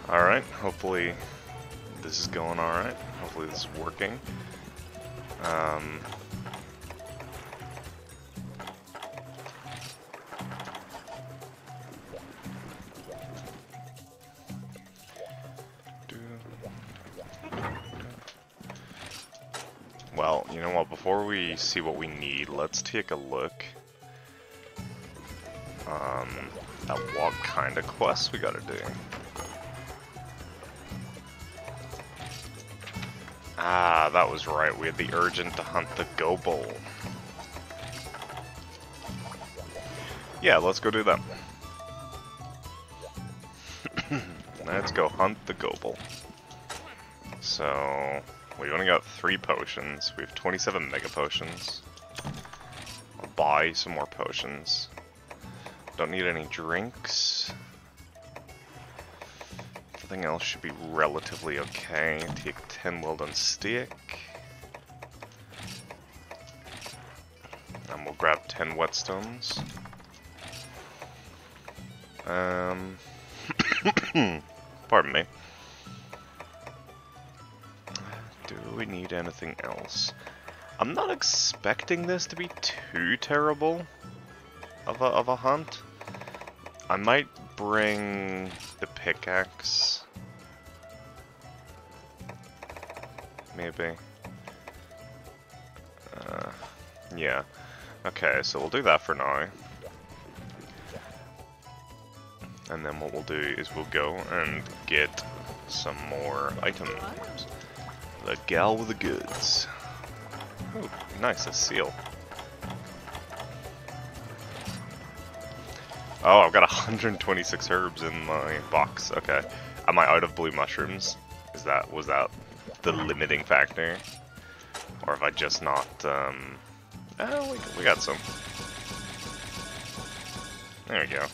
Alright, hopefully this is going alright. Hopefully this is working. Well, you know what, before we see what we need, let's take a look at what kind of quests we gotta do. Ah, that was right, we had the urgent to hunt the Gobul. Yeah, let's go do that. Let's go hunt the Gobul. So, we only got 3 potions. We have 27 mega potions. I'll buy some more potions. Don't need any drinks. Everything else should be relatively okay. Take 10 well done steak. And we'll grab 10 whetstones. Pardon me. Do we need anything else? I'm not expecting this to be too terrible of a hunt. I might bring the pickaxe. Maybe. Yeah. Okay, so we'll do that for now. And then what we'll do is we'll go and get some more items. The gal with the goods. Oh, nice, a seal. Oh, I've got 126 herbs in my box. Okay. Am I out of blue mushrooms? Was that the limiting factor? Or have I just not, oh, we got some. There we go.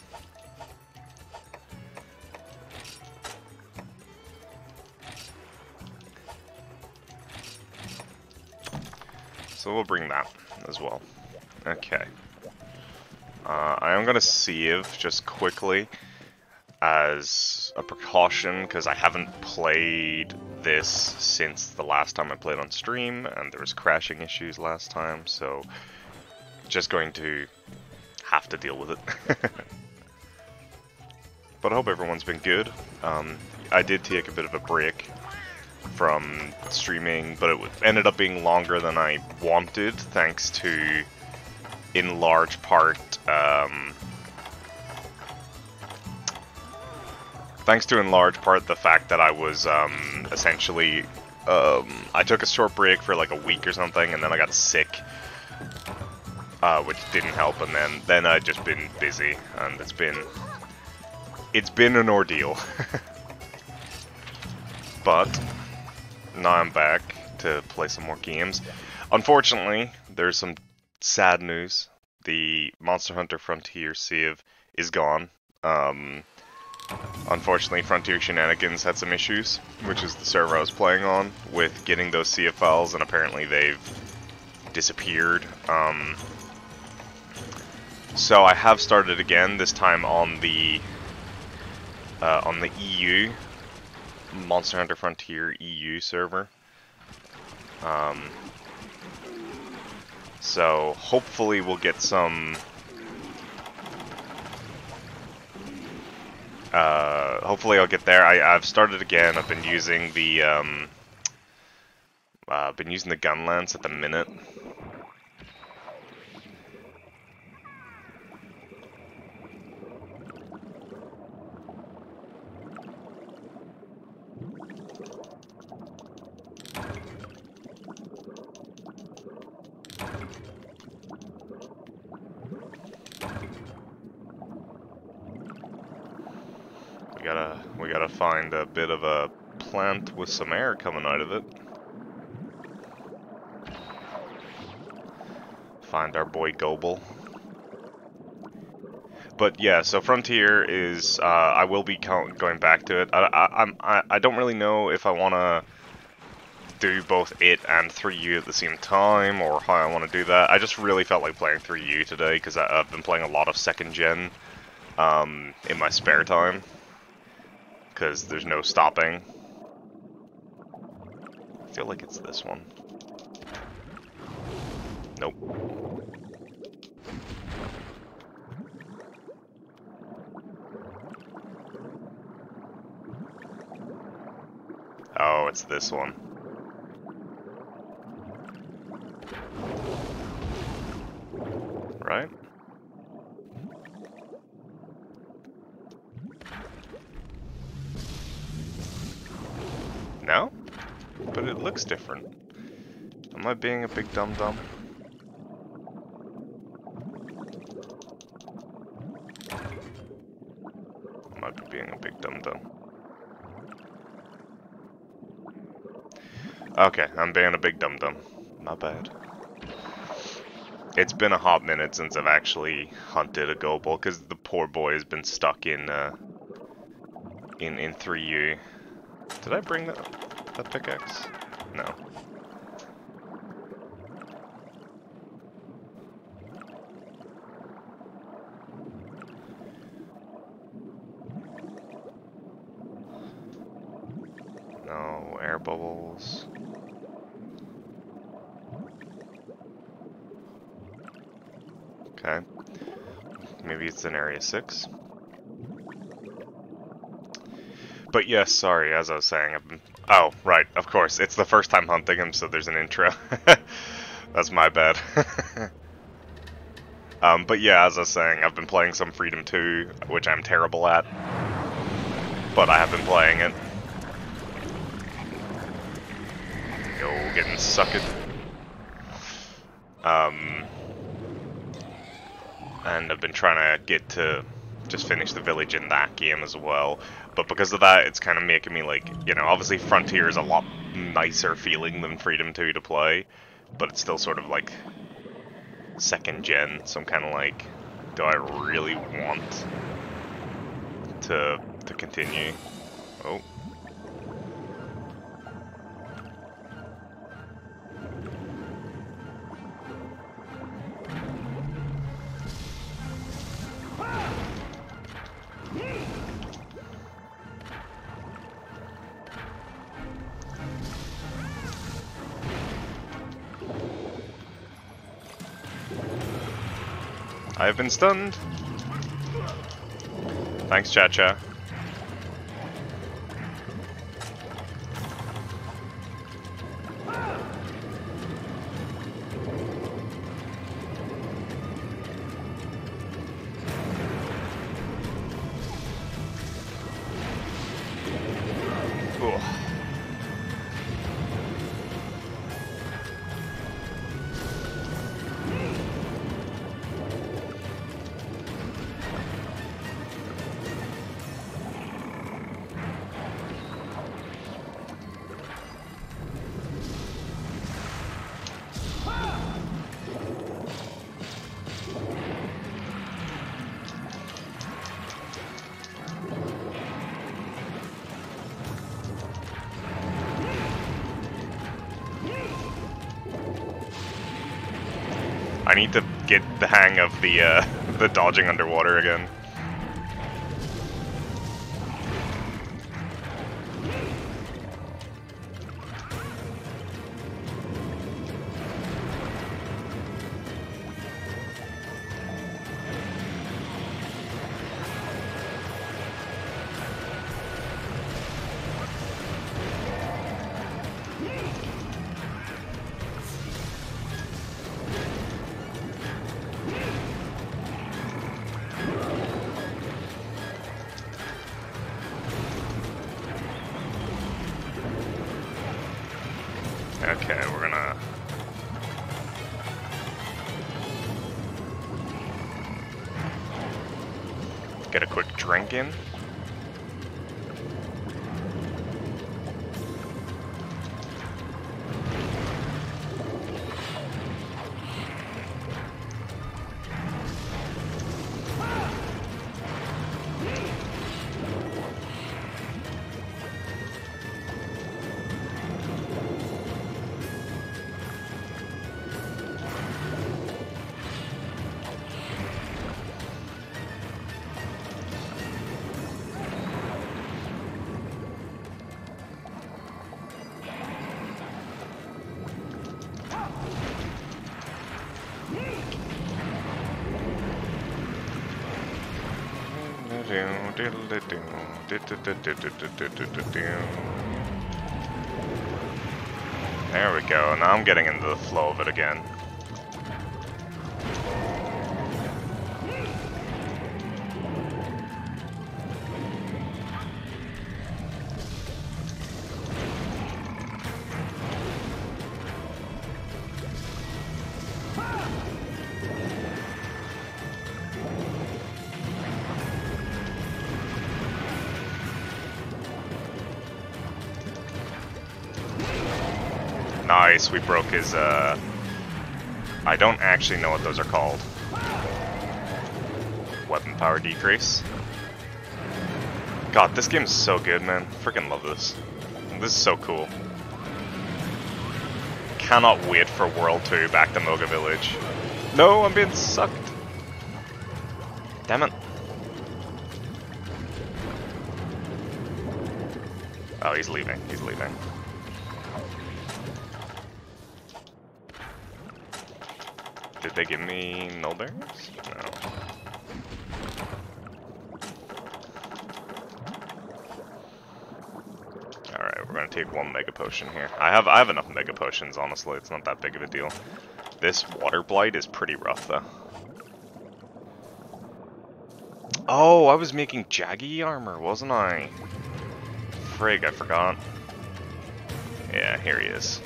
So we'll bring that as well. Okay. I am going to save just quickly as a precaution because I haven't played this since the last time I played on stream and there was crashing issues last time, so just going to have to deal with it. But I hope everyone's been good. I did take a bit of a break from streaming, but it ended up being longer than I wanted, thanks to, in large part, the fact that I was essentially, I took a short break for like a week or something, and then I got sick, which didn't help, and then I've just been busy, and it's been an ordeal. But now I'm back to play some more games. Unfortunately, there's some sad news. The Monster Hunter Frontier save is gone. Unfortunately, Frontier Shenanigans had some issues, which is the server I was playing on, with getting those save files, and apparently they've disappeared. So I have started again, this time on the EU. Monster Hunter Frontier EU server. So hopefully we'll get some. Hopefully I'll get there. I've started again. I've been using the gun lance at the minute. We gotta find a bit of a plant with some air coming out of it. Find our boy Gobul. But yeah, so Frontier is, I will be going back to it. I don't really know if I want to do both it and 3U at the same time, or how I want to do that. I just really felt like playing 3U today, because I've been playing a lot of 2nd gen in my spare time. because there's no stopping. I feel like it's this one. Nope. Oh, it's this one. Right? No? But it looks different. Am I being a big dum-dum? I might be being a big dum-dum. Okay, I'm being a big dum-dum. My bad. It's been a hot minute since I've actually hunted a Gobul, because the poor boy has been stuck in 3U. Did I bring that pickaxe? No. No air bubbles. Okay. Maybe it's in Area 6. But yes, sorry, as I was saying, I've been... Oh, right, of course, it's the first time hunting him, so there's an intro. That's my bad. But yeah, as I was saying, I've been playing some Freedom 2, which I'm terrible at. But I have been playing it. Yo, getting sucked. And I've been trying to get to just finish the village in that game as well. But because of that, it's kind of making me like, you know, obviously Frontier is a lot nicer feeling than Freedom 2 to play, but it's still sort of like second gen, so I'm kind of like, do I really want to continue? Oh. I've been stunned. Thanks, Cha-Cha. I need to get the hang of the dodging underwater again. Okay, we're gonna... get a quick drink in. There we go. Now I'm getting into the flow of it again. Nice, we broke his, I don't actually know what those are called. Weapon power decrease. God, this game is so good, man. Freaking love this. This is so cool. Cannot wait for World 2 back to Moga Village. No, I'm being sucked. Damn it. Oh, he's leaving. He's leaving. Did they give me null bears? No. Alright, we're gonna take one mega potion here. I have enough mega potions, honestly, it's not that big of a deal. This water blight is pretty rough though. Oh, I was making Jaggi armor, wasn't I? Frig, I forgot. Yeah, here he is.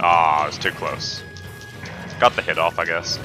Ah, it was too close. Got the hit off, I guess.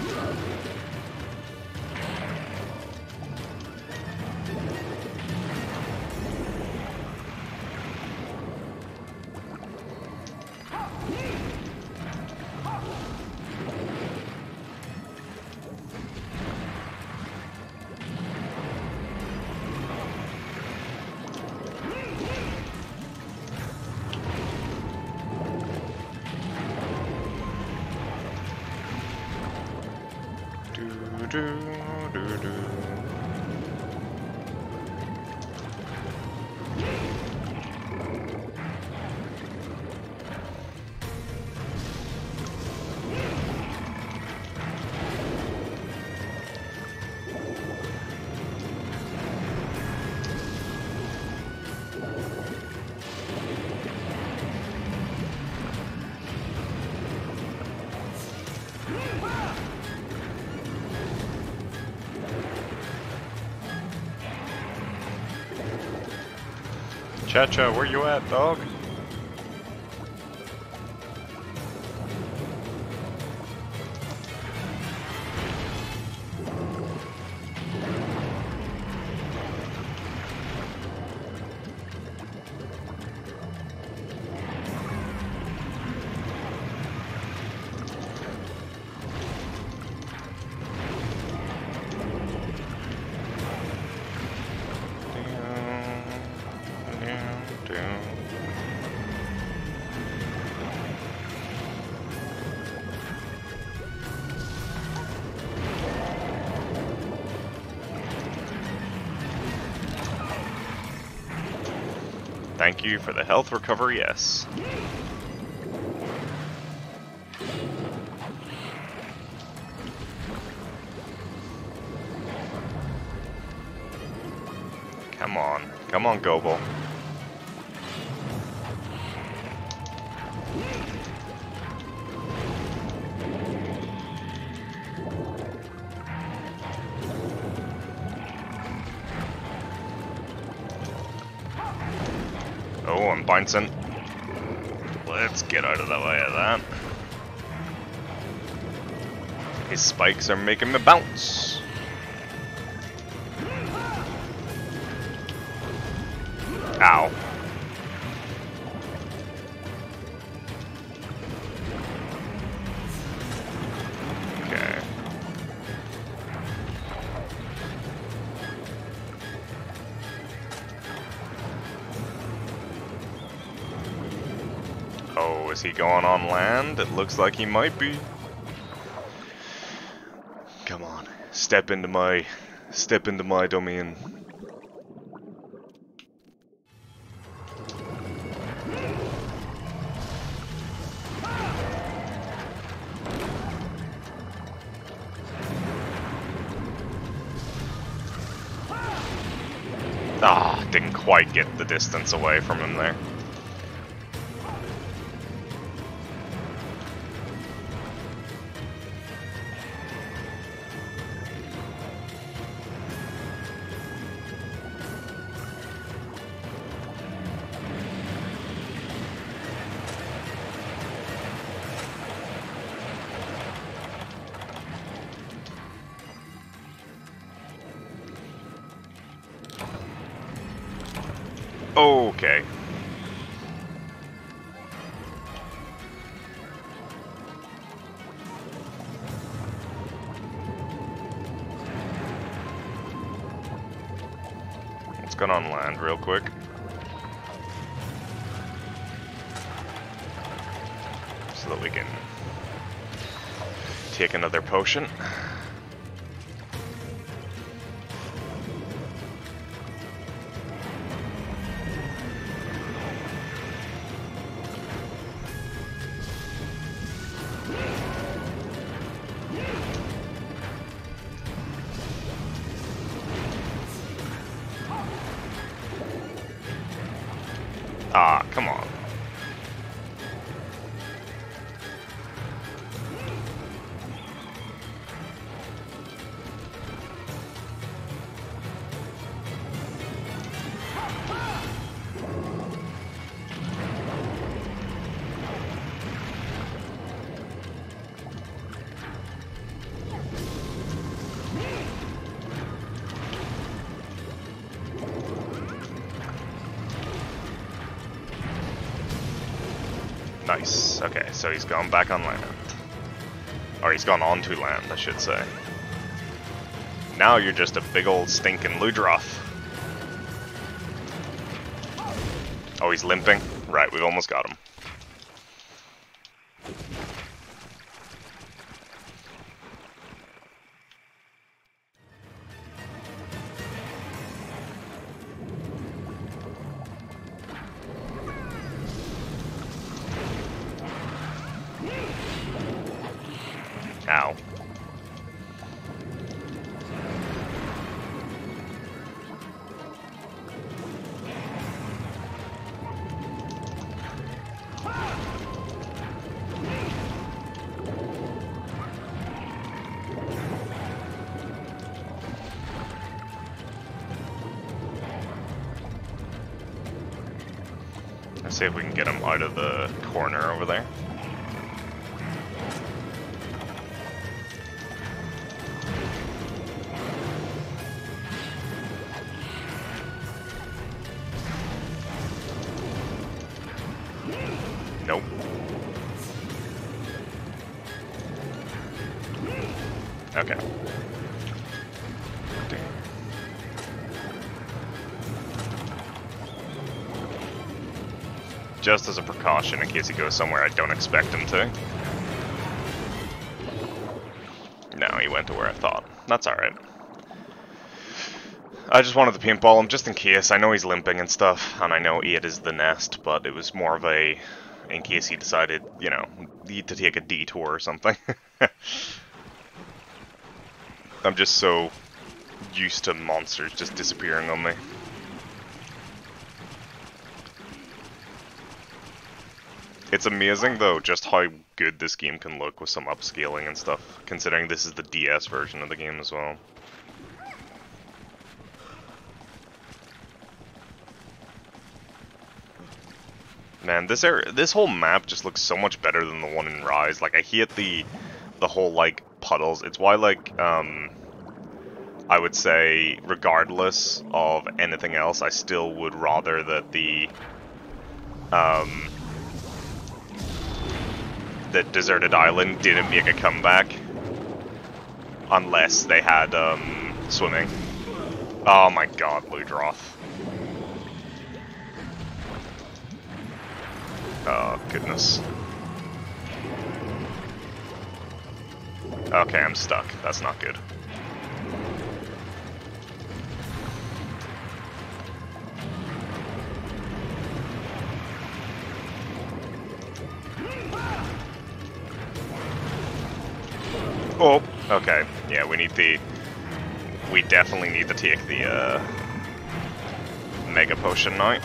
Cha-cha, where you at, dog? Thank you for the health recovery, yes. Come on, Gobul. Oh, I'm bouncing. Let's get out of the way of that. His spikes are making me bounce. Ow. Okay. Oh, is he going on land? It looks like he might be. Come on, step into my domain. Ah, didn't quite get the distance away from him there. Okay. Let's go on land real quick. So that we can take another potion. Ah, come on. Nice. Okay, so he's gone back on land. Or he's gone onto land, I should say. Now you're just a big old stinking Ludroth. Oh, he's limping? Right, we've almost got him. Ow. Let's see if we can get him out of the corner over there. Nope. Okay. Just as a precaution in case he goes somewhere I don't expect him to. No, he went to where I thought. That's alright. I just wanted to paintball him just in case. I know he's limping and stuff, and I know 8 is the nest, but it was more of a... in case he decided, you know, to take a detour or something. I'm just so used to monsters just disappearing on me. It's amazing, though, just how good this game can look with some upscaling and stuff, considering this is the DS version of the game as well. Man, this whole map just looks so much better than the one in Rise. Like, I hate the whole, like, puddles. It's why, like, I would say, regardless of anything else, I still would rather that that Deserted Island didn't make a comeback. Unless they had, swimming. Oh my god, Ludroth. Oh, goodness. Okay, I'm stuck. That's not good. Oh, okay. Yeah, we definitely need to take the Mega Potion now.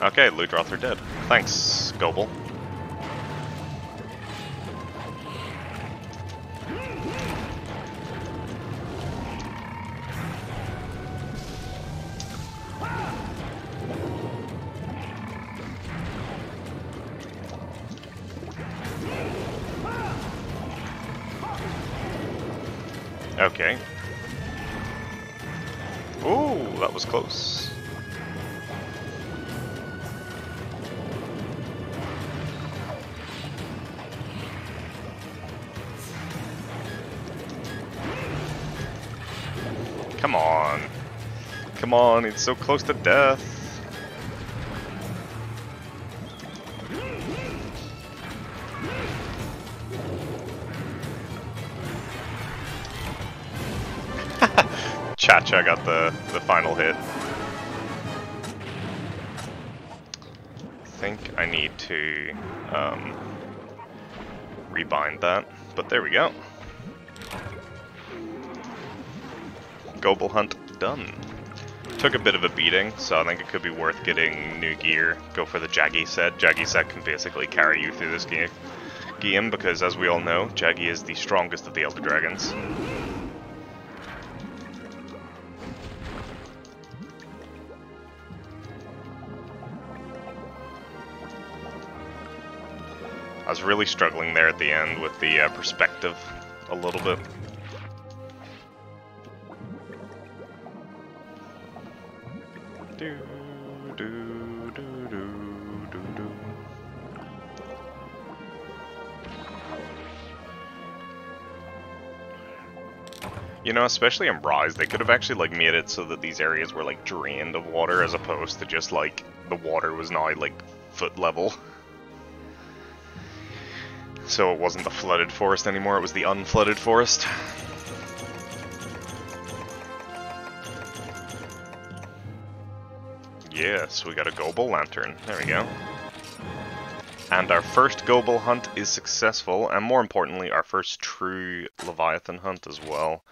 Okay, Ludroth are dead. Thanks, Gobul. Okay. Ooh, that was close. Come on. Come on, it's so close to death. Cha-Cha got the final hit. I think I need to rebind that, but there we go. Gobul Hunt done. Took a bit of a beating, so I think it could be worth getting new gear. Go for the G.Jaggi set. G.Jaggi set can basically carry you through this game because, as we all know, G.Jaggi is the strongest of the Elder Dragons. I was really struggling there at the end with the perspective a little bit. Do, do, do, do, do, do. You know, especially in Rise, they could have actually like made it so that these areas were like drained of water as opposed to just like the water was now like foot level. So it wasn't the flooded forest anymore, it was the unflooded forest. Yes, we got a Gobul Lantern. There we go. And our first Gobul Hunt is successful, and more importantly, our first true Leviathan Hunt as well.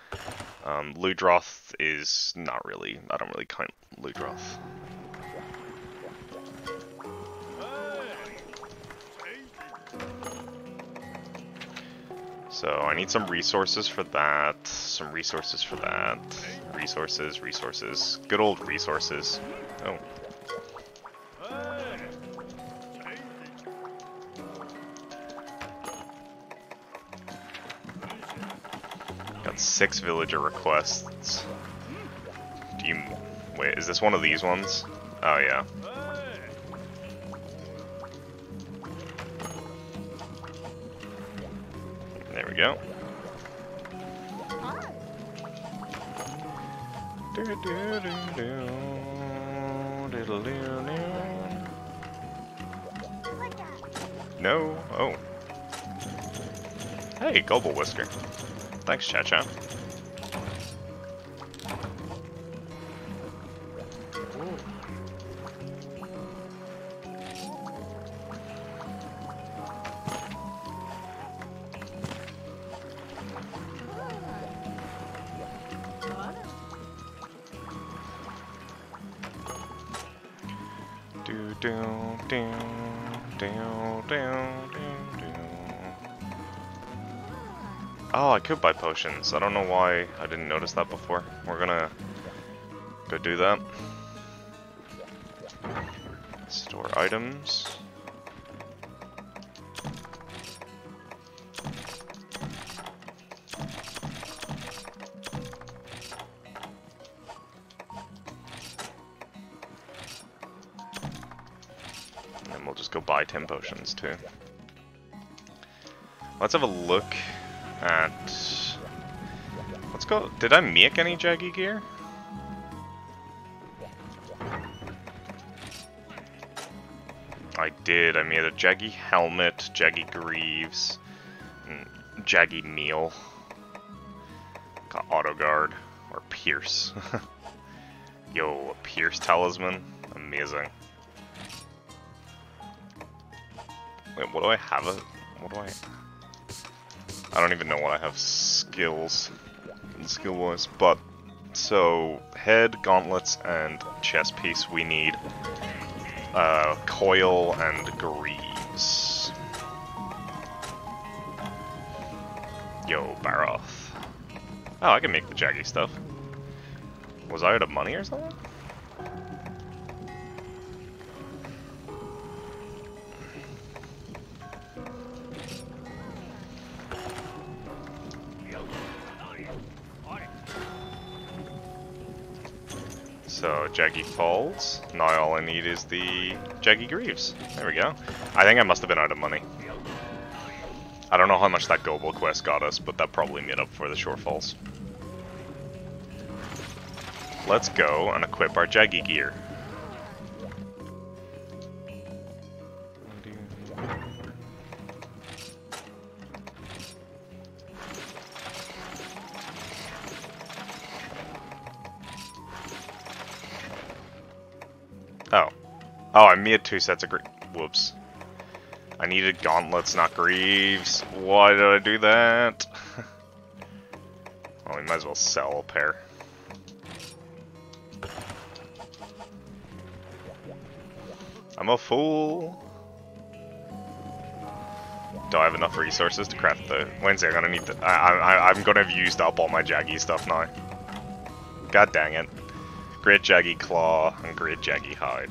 Ludroth is not really, I don't really count Ludroth. So I need some resources for that, some resources for that, resources, good old resources. Oh. Got 6 villager requests. Do you, wait, is this one of these ones? Oh yeah. There we go. No. Oh. Hey, Gobul Whisker. Thanks, Cha-Cha. Oh, I could buy potions. I don't know why I didn't notice that before. We're gonna go do that. Store items. And we'll just go buy 10 potions too. Let's have a look at... Let's go... Did I make any G.Jaggi gear? I did. I made a G.Jaggi helmet, G.Jaggi greaves, Jaggi meal. Got auto guard or pierce. Yo, a pierce talisman, amazing. Wait, what do I have? What do I? I don't even know what I have skill-wise, but so head, gauntlets, and chest piece. We need coil and greaves. Yo, Barroth. Oh, I can make the Jaggi stuff. Was I out of money or something? So, Jaggi Falls. Now all I need is the Jaggi Greaves. There we go. I think I must have been out of money. I don't know how much that Gobul quest got us, but that probably made up for the shortfalls. Let's go and equip our Jaggi gear. Oh, I made 2 sets of whoops. I needed gauntlets, not greaves. Why did I do that? Well, we might as well sell a pair. I'm a fool. Do I have enough resources to craft the... Wednesday, I'm gonna need the... I'm gonna have used up all my Jaggi stuff now. God dang it. Great Jaggi Claw and Great Jaggi Hide.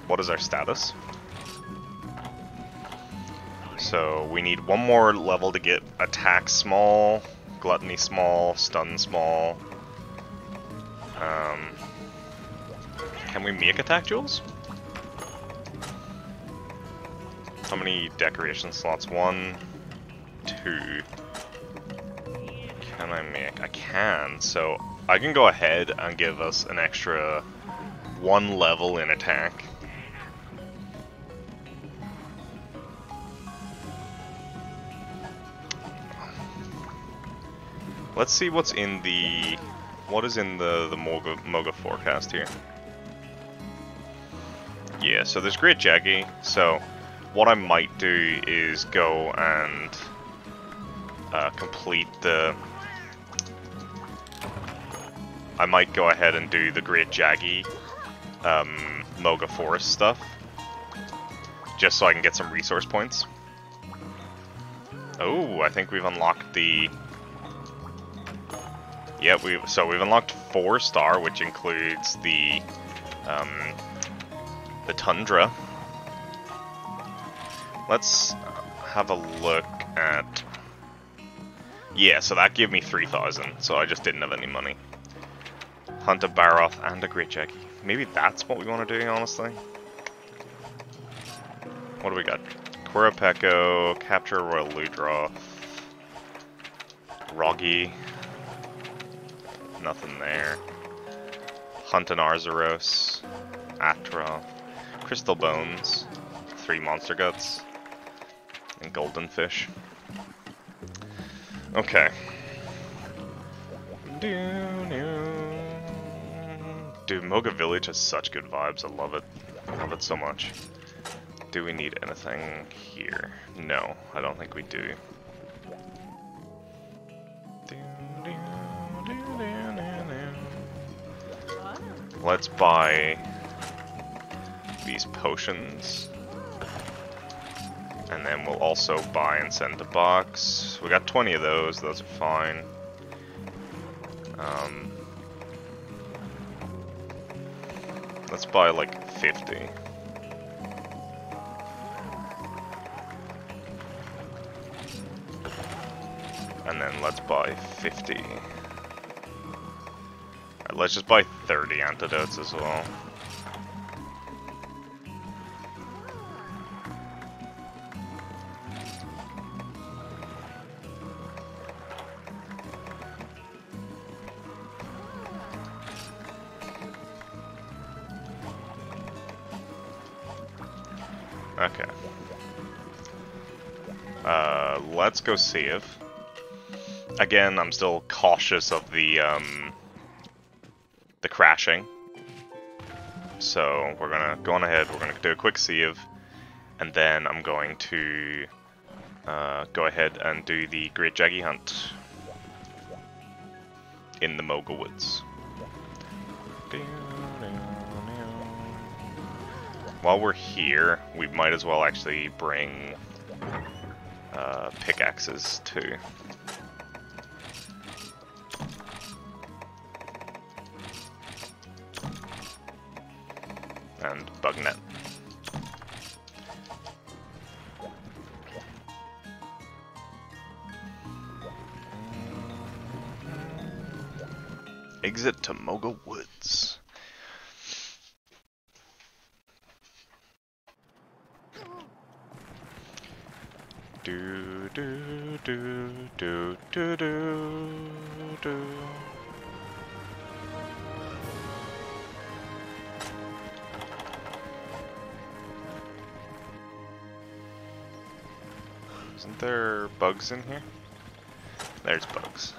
What is our status? So we need 1 more level to get attack small, gluttony small, stun small. Can we make attack jewels? How many decoration slots? 1, 2. Can I make? I can. So I can go ahead and give us an extra 1 level in attack. Let's see what's in the... What is in the Moga forecast here? Yeah, so there's Great Jaggi. So what I might do is go and complete the... I might go ahead and do the Great Jaggi Moga Forest stuff. Just so I can get some resource points. Oh, I think we've unlocked the... Yeah, we've unlocked 4-star, which includes the tundra. Let's have a look at... Yeah, so that gave me 3,000, so I just didn't have any money. Hunt a Barroth and a Great Jaggi. Maybe that's what we want to do, honestly. What do we got? Queropeco, Capture Royal Ludroth, Wroggi. Nothing there. Hunt an Arzuros, Atroth, Crystal Bones, 3 Monster Guts, and Golden Fish. Okay. Dude, Moga Village has such good vibes. I love it. I love it so much. Do we need anything here? No, I don't think we do. Let's buy these potions. And then we'll also buy and send a box. We got 20 of those are fine. Let's buy like 50. And then let's buy 50. Alright, let's just buy 30 antidotes as well. Okay. Let's go save. Again, I'm still cautious of the crashing. So we're gonna go on ahead, we're gonna do a quick save, and then I'm going to go ahead and do the G.Jaggi Hunt in the Moga Woods. While we're here, we might as well actually bring pickaxes too. And bug net. Exit to Moga Woods. Do do do do do do do. Isn't there bugs in here? There's bugs.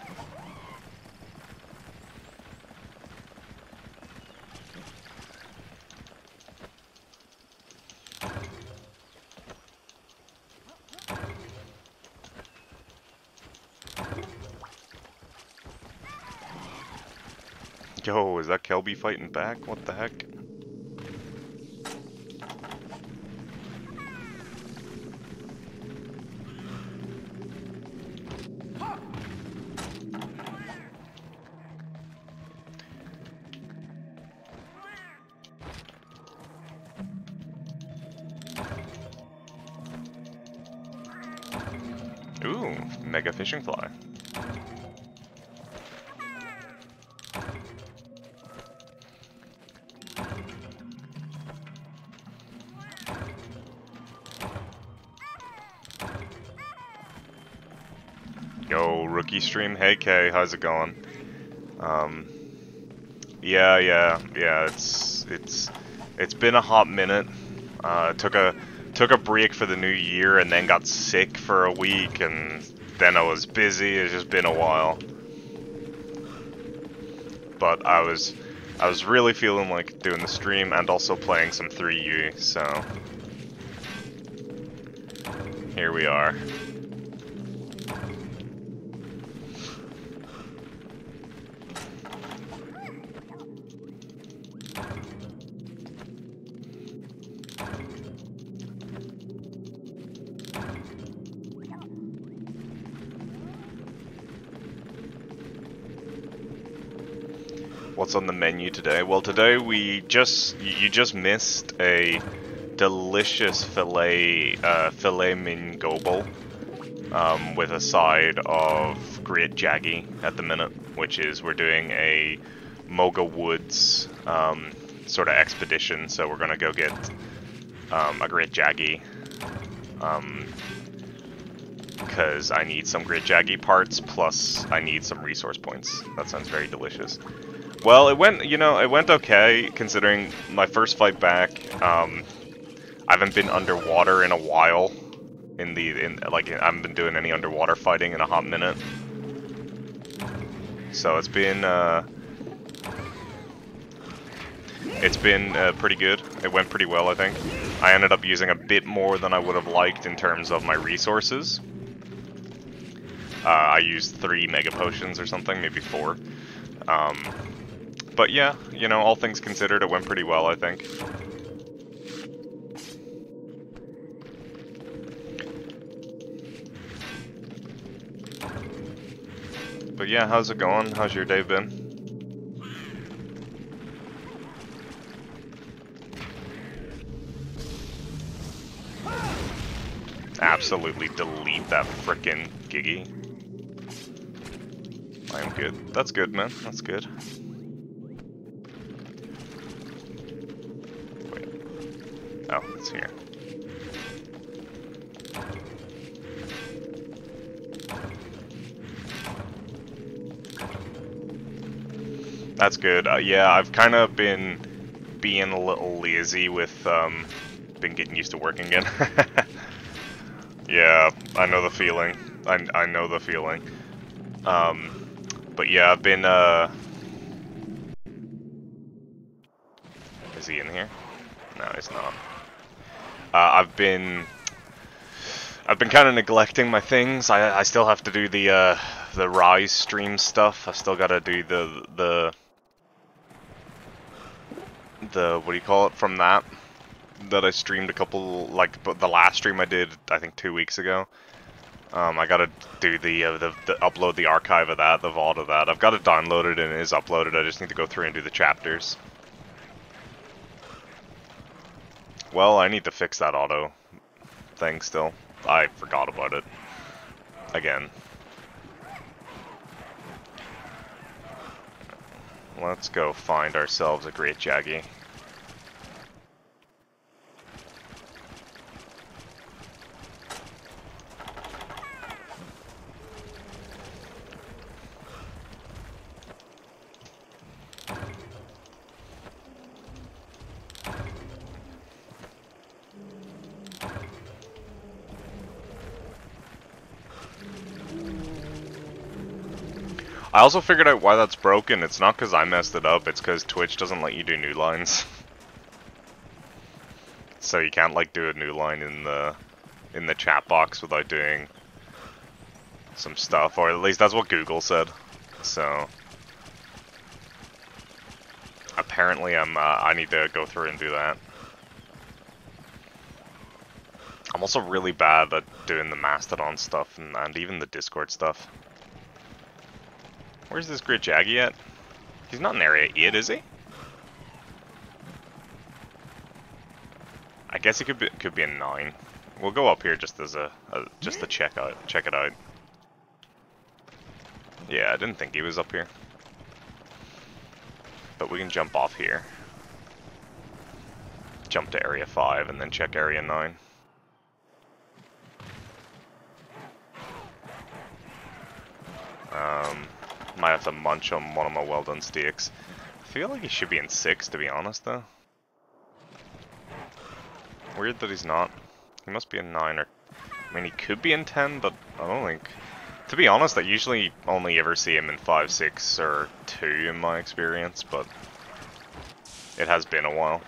Yo, is that Kelby fighting back? What the heck? Ooh, mega fishing fly. Yo, rookie stream. Hey Kay, how's it going? Yeah. It's been a hot minute. Took a break for the new year and then got sick for a week, and then I was busy. It's just been a while. But I was really feeling like doing the stream and also playing some 3U, so here we are. What's on the menu today? Well, today you just missed a delicious filet mignon gobul with a side of G.Jaggi at the minute, which is we're doing a Moga Woods sort of expedition, so we're gonna go get a G.Jaggi because I need some G.Jaggi parts, plus I need some resource points. That sounds very delicious. Well, it went okay, considering my first fight back. I haven't been underwater in a while. I haven't been doing any underwater fighting in a hot minute. So it's been pretty good. It went pretty well, I think. I ended up using a bit more than I would have liked in terms of my resources. I used 3 mega potions or something, maybe 4. But yeah, all things considered, it went pretty well, I think. But yeah, how's it going? How's your day been? Absolutely delete that frickin' Giggy. I'm good. That's good, man. That's good. Oh, it's here. That's good. Yeah, I've kind of been being a little lazy with, been getting used to working again. Yeah, I know the feeling. I know the feeling. But yeah, I've been, Is he in here? No, he's not. I've been kind of neglecting my things. I still have to do the Rise stream stuff. I still gotta do the what do you call it from that I streamed a couple, like, but the last stream I did I think 2 weeks ago. I gotta do the upload the archive of that, the VOD of that. I've got it downloaded and it is uploaded. I just need to go through and do the chapters. Well, I need to fix that auto thing still. I forgot about it again. Let's go find ourselves a great Jaggi. I also figured out why that's broken. It's not because I messed it up, it's because Twitch doesn't let you do new lines. So you can't like do a new line in the chat box without doing some stuff, or at least that's what Google said. So apparently I need to go through and do that. I'm also really bad at doing the Mastodon stuff and even the Discord stuff. Where's this great Jaggi at? He's not in area 8, is he? I guess he could be a 9. We'll go up here just as just to check it out. Yeah, I didn't think he was up here. But we can jump off here. Jump to area 5 and then check area 9. Might have to munch on one of my well done steaks. I feel like he should be in 6, to be honest, though. Weird that he's not. He must be in 9, or I mean, he could be in 10, but I don't think. To be honest, I usually only ever see him in 5, 6, or 2 in my experience, but it has been a while.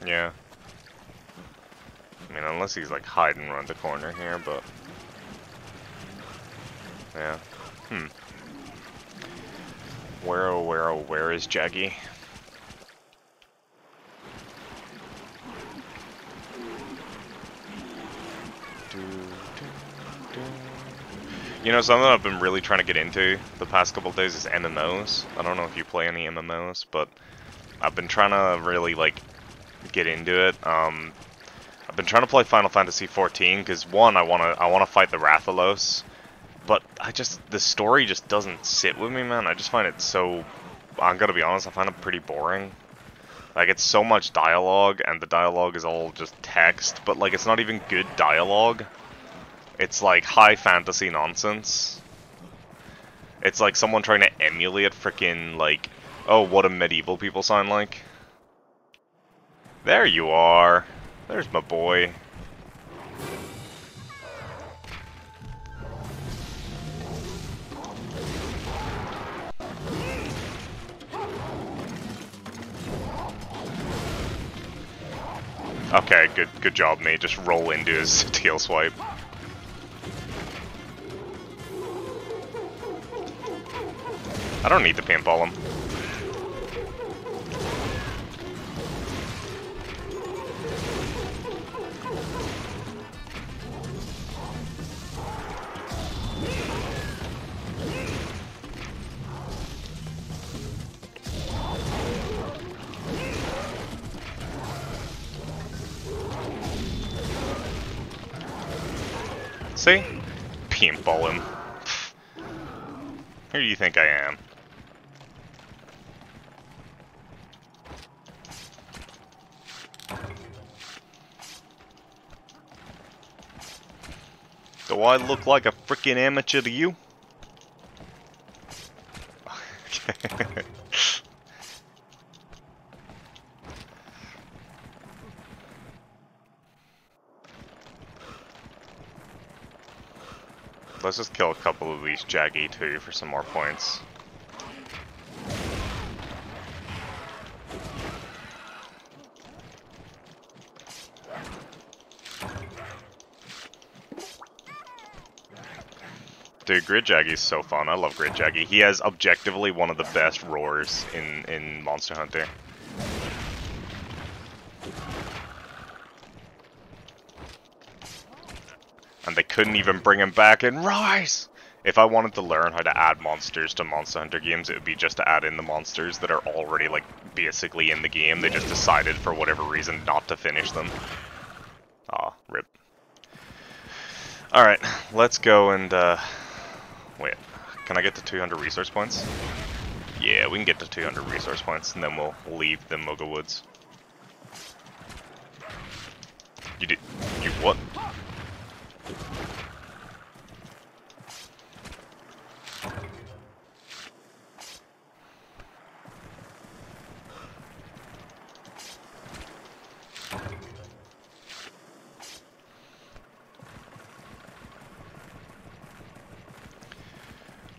Yeah. I mean, unless he's like hiding around the corner here, but yeah. Where is Jaggi? You know, something I've been really trying to get into the past couple of days is MMOs. I don't know if you play any MMOs, but I've been trying to really like get into it. I've been trying to play Final Fantasy XIV because one, I wanna fight the Rathalos, but the story just doesn't sit with me, man. I just find it so. I'm gonna be honest, I find it pretty boring. Like, it's so much dialogue, and the dialogue is all just text, but like it's not even good dialogue. It's like high fantasy nonsense. It's like someone trying to emulate freaking like, oh, what do medieval people sound like? There you are. There's my boy. Okay, good job, mate. Just roll into his tail swipe. I don't need to paintball him. See? Paintball him. Who do you think I am? Do I look like a freaking amateur to you? Okay. Let's just kill a couple of these Jaggi too for some more points. Dude, G.Jaggi's so fun. I love G.Jaggi. He has objectively one of the best roars in Monster Hunter. And they couldn't even bring him back in Rise! If I wanted to learn how to add monsters to Monster Hunter games, it would be just to add in the monsters that are already, like, basically in the game. They just decided, for whatever reason, not to finish them. Aw, rip. Alright, let's go and, wait. Can I get to 200 resource points? Yeah, we can get to 200 resource points, and then we'll leave the Moga Woods. You what?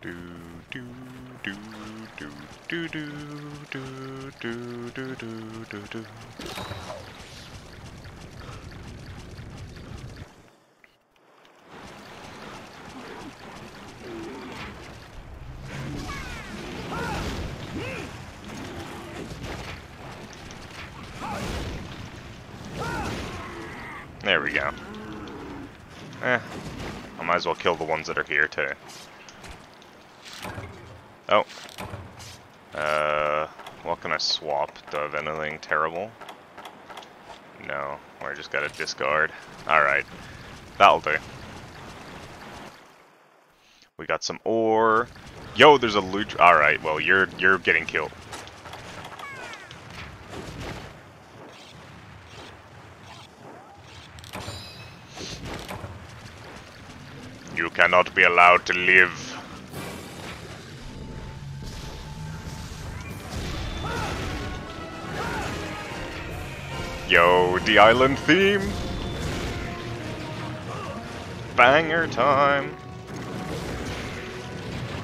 Do do do do do do do do do do do. There we go. I might as well kill the ones that are here too. Oh. What can I swap? Do I have anything terrible? No, I just gotta discard. Alright. That'll do. We got some ore. Yo, there's a loot. Alright, well, you're getting killed. You cannot be allowed to live. Yo, the island theme! Banger time!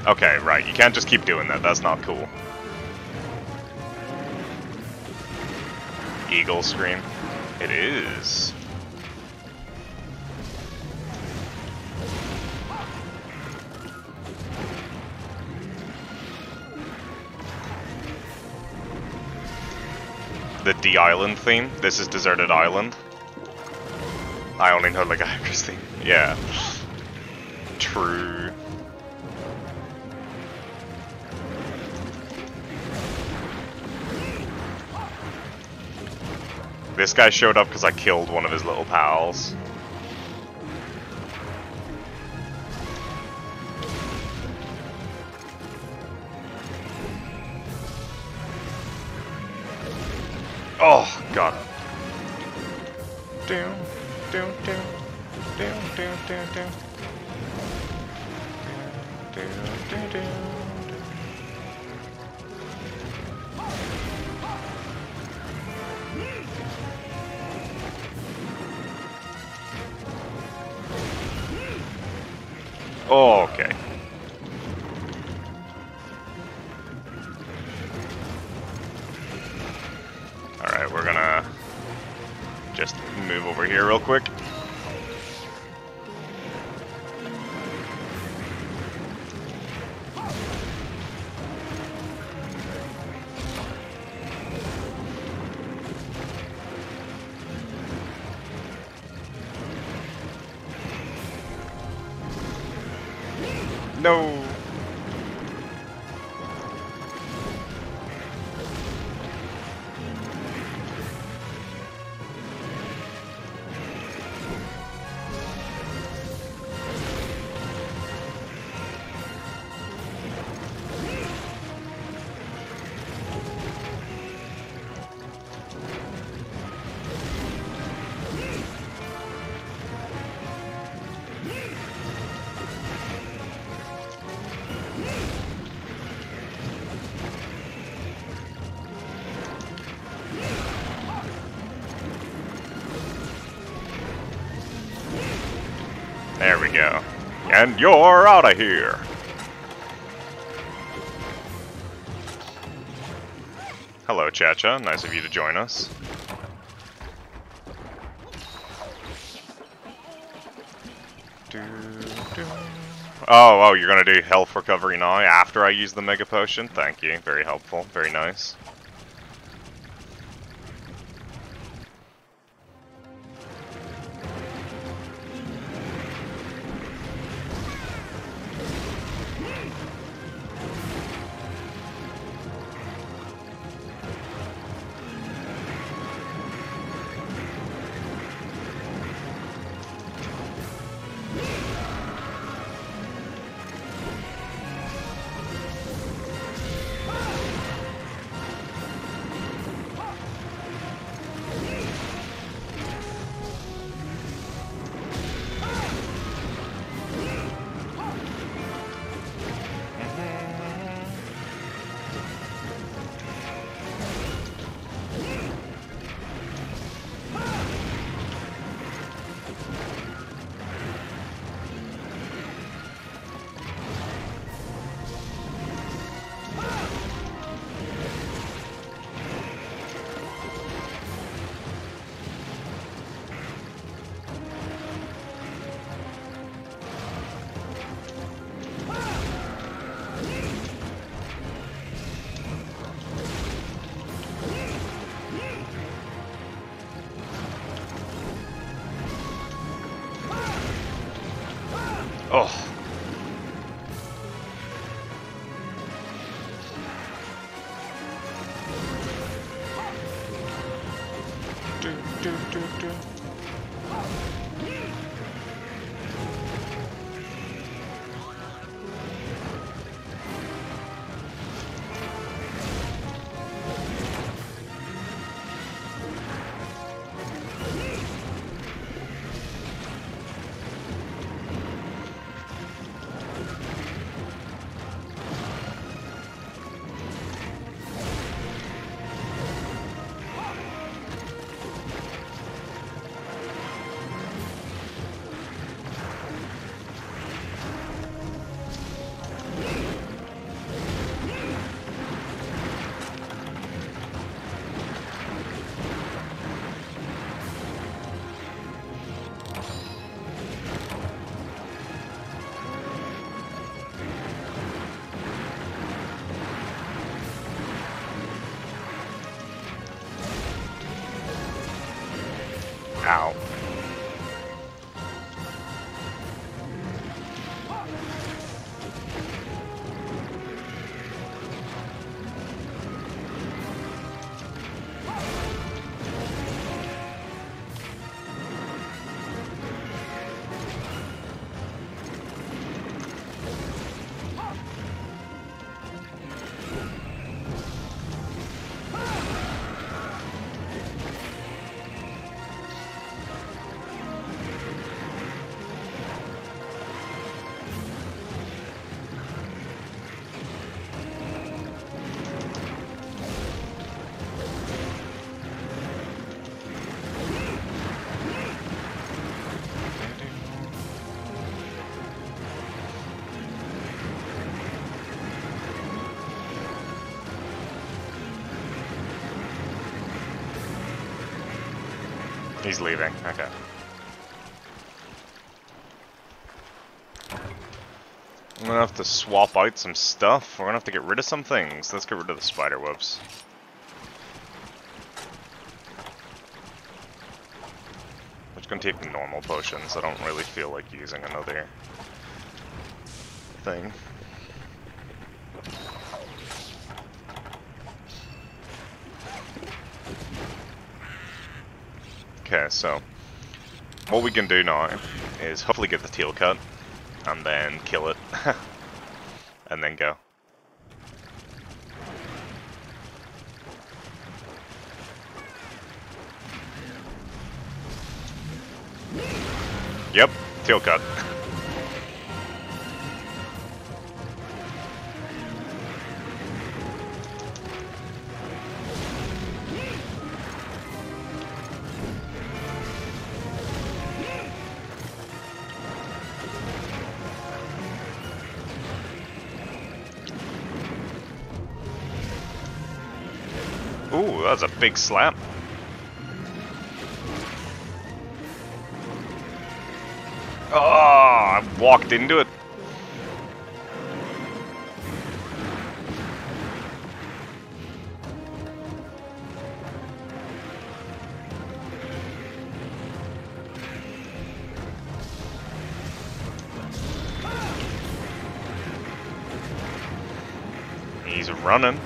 Okay, right, you can't just keep doing that, that's not cool. Eagle scream. It is. The D-Island theme. This is Deserted Island. I only know Lagiacrus theme. Yeah. True. This guy showed up because I killed one of his little pals. Oh, got him. Down, down, down, down, down, down, down. Down, down, down. Oh, okay. Alright, we're gonna just move over here real quick. No. There we go. And you're out of here! Hello, Cha-Cha. Nice of you to join us. Oh, you're gonna do health recovery now after I use the Mega Potion? Thank you. Very helpful. Very nice. Oh. Do. Ow. He's leaving, okay. I'm gonna have to swap out some stuff. We're gonna have to get rid of some things. Let's get rid of the spider webs. I'm just gonna take the normal potions. I don't really feel like using another thing. Okay, so what we can do now is hopefully get the tail cut and then kill it and then go. Yep, tail cut. Ooh, that was a big slap. Oh, I walked into it. He's running.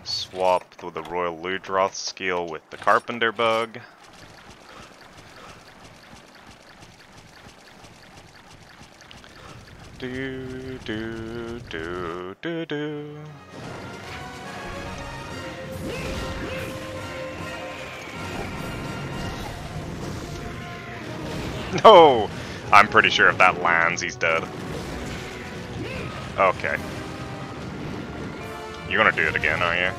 Swapped with the Royal Ludroth skill with the Carpenter Bug. Do do do do do. No! I'm pretty sure if that lands, he's dead. Okay. You're gonna do it again, aren't you?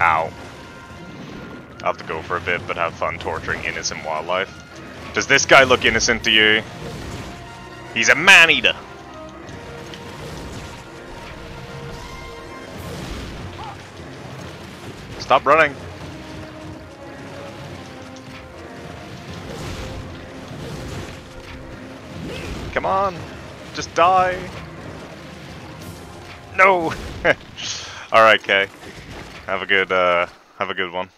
Ow. I'll have to go for a bit, but have fun torturing innocent wildlife. Does this guy look innocent to you? He's a man-eater! Stop running! Come on! Just die! No! Alright, Kay. Have a good one.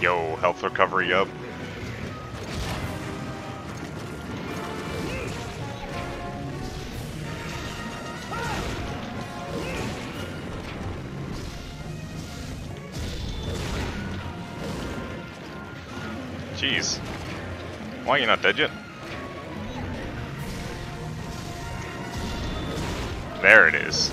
Yo, health recovery up. Jeez. Why are you not dead yet? There it is.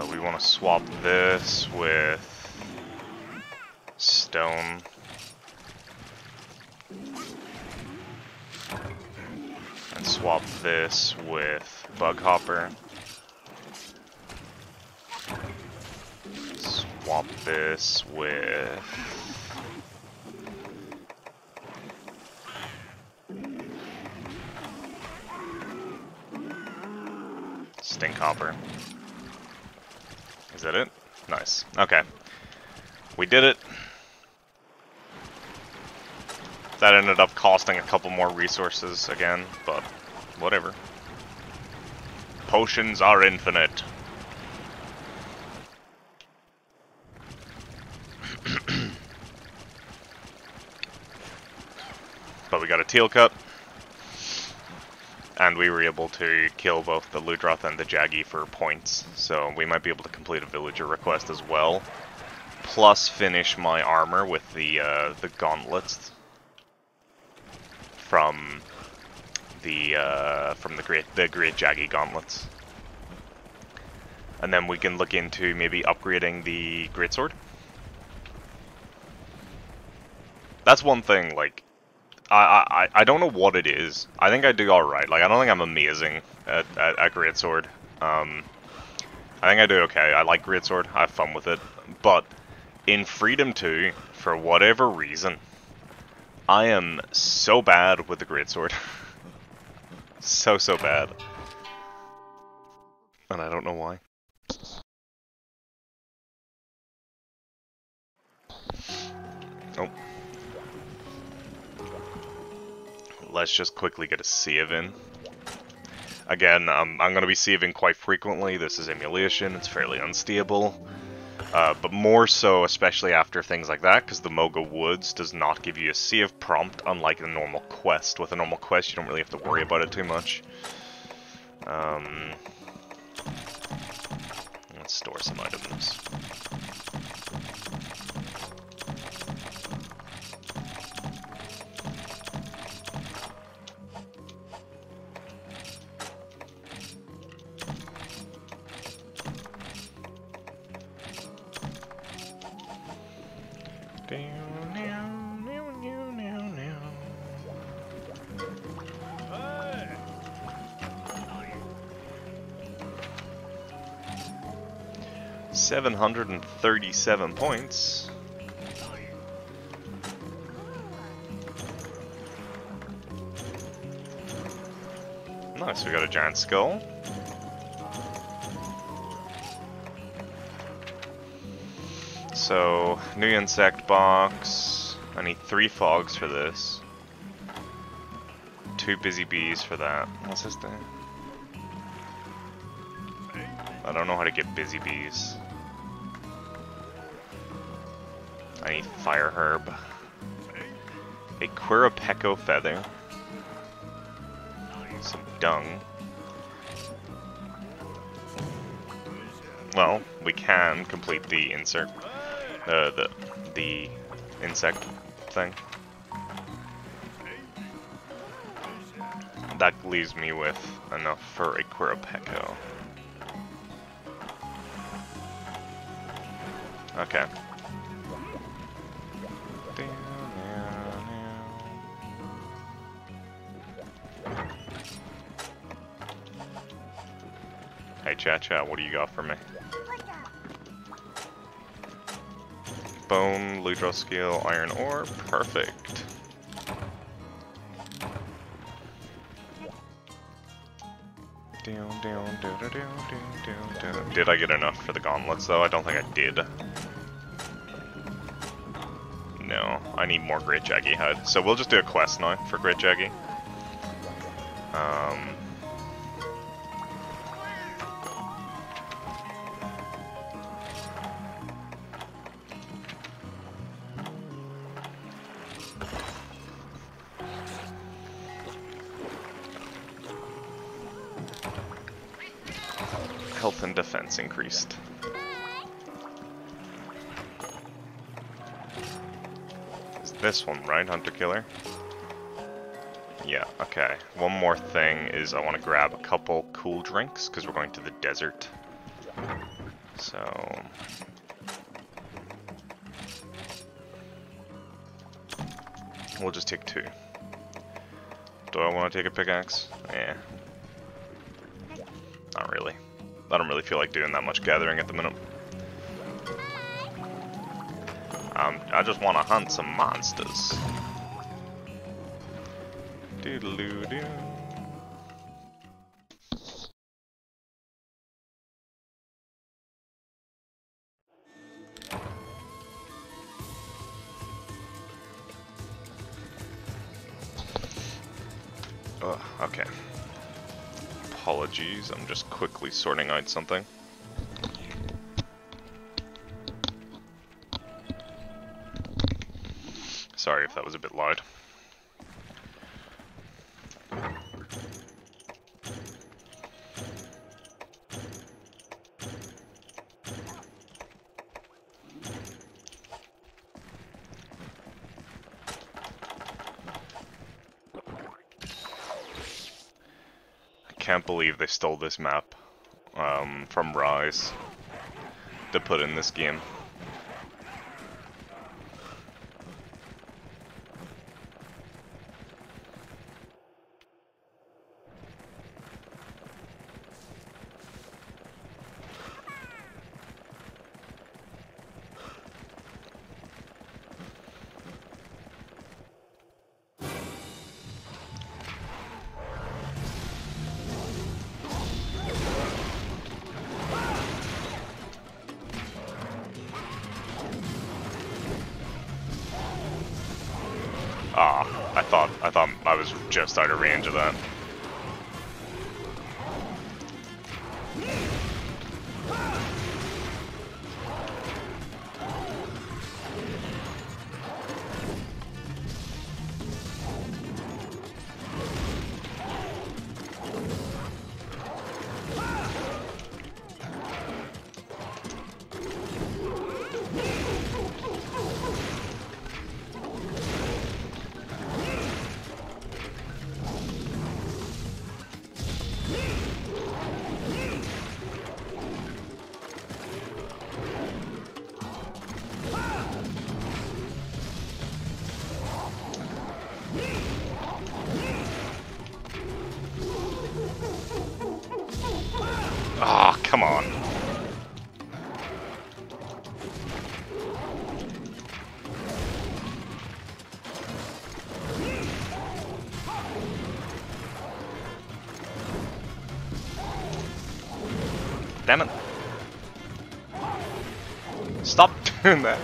We want to swap this with stone. And swap this with bug hopper. Swap this with stink hopper. Is that it? Nice. Okay. We did it. That ended up costing a couple more resources again, but whatever. Potions are infinite. But we got a teal cut. And we were able to kill both the Ludroth and the Jaggi for points, so we might be able to complete a villager request as well. Plus finish my armor with the gauntlets from the great Jaggi gauntlets. And then we can look into maybe upgrading the greatsword. That's one thing, like, I don't know what it is. I think I do alright. Like, I don't think I'm amazing at greatsword. I think I do okay. I like greatsword. I have fun with it. But in Freedom 2, for whatever reason, I am so bad with the greatsword. so bad. And I don't know why. Oh. Let's just quickly get a save in. Again, I'm going to be saving quite frequently. This is emulation, it's fairly unstable. But more so, especially after things like that, because the Moga Woods does not give you a save prompt, unlike a normal quest. With a normal quest, you don't really have to worry about it too much. Let's store some items. $737 points. Nice, we got a giant skull. So, new insect box. I need 3 fogs for this. 2 busy bees for that. What's this thing? I don't know how to get busy bees. I need fire herb. A Queropeco feather. Some dung. Well, we can complete the insert, the insect thing. That leaves me with enough for a Queropeco. Okay. Hey chat, what do you got for me? Bone, Ludro skill, iron ore, perfect. Did I get enough for the gauntlets though? I don't think I did. No, I need more Great Jaggi hide. So we'll just do a quest now for Great Jaggi. Health and defense increased. Is this one right, Hunter Killer? Yeah, okay. One more thing is I want to grab a couple cool drinks because we're going to the desert. So... we'll just take 2. Do I want to take a pickaxe? Eh. Not really. I don't really feel like doing that much gathering at the minute. I just want to hunt some monsters. Doodaloo-doo. Oh, okay. Apologies, I'm just quickly sorting out something. Sorry if that was a bit loud. Can't believe they stole this map from Rise to put in this game. I thought I was just out of range of that. come on. Damn it. Stop doing that.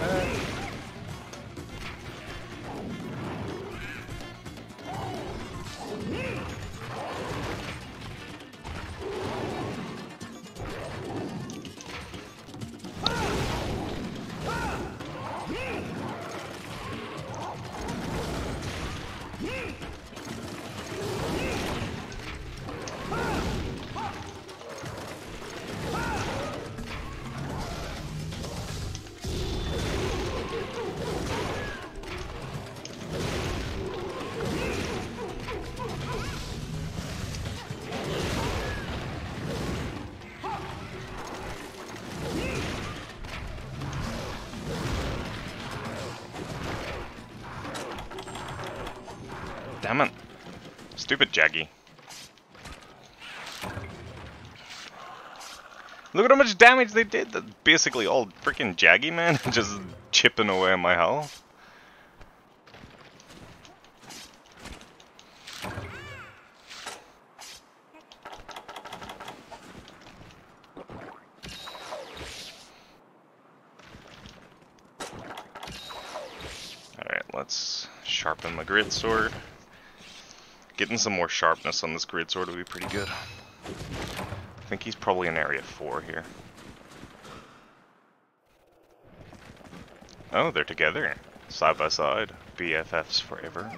Damn it. Stupid Jaggi. Look at how much damage they did. That's basically all freaking Jaggi, man. Just chipping away at my health. Alright, let's sharpen the grid sword. Getting some more sharpness on this grid sword would be pretty good. I think he's probably in area 4 here. Oh, they're together. Side by side. BFFs forever.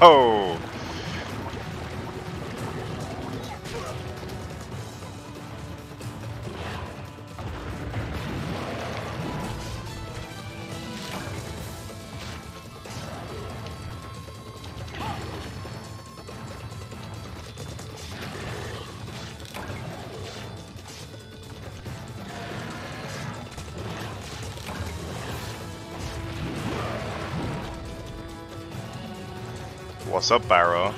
No! What's up, Barroth?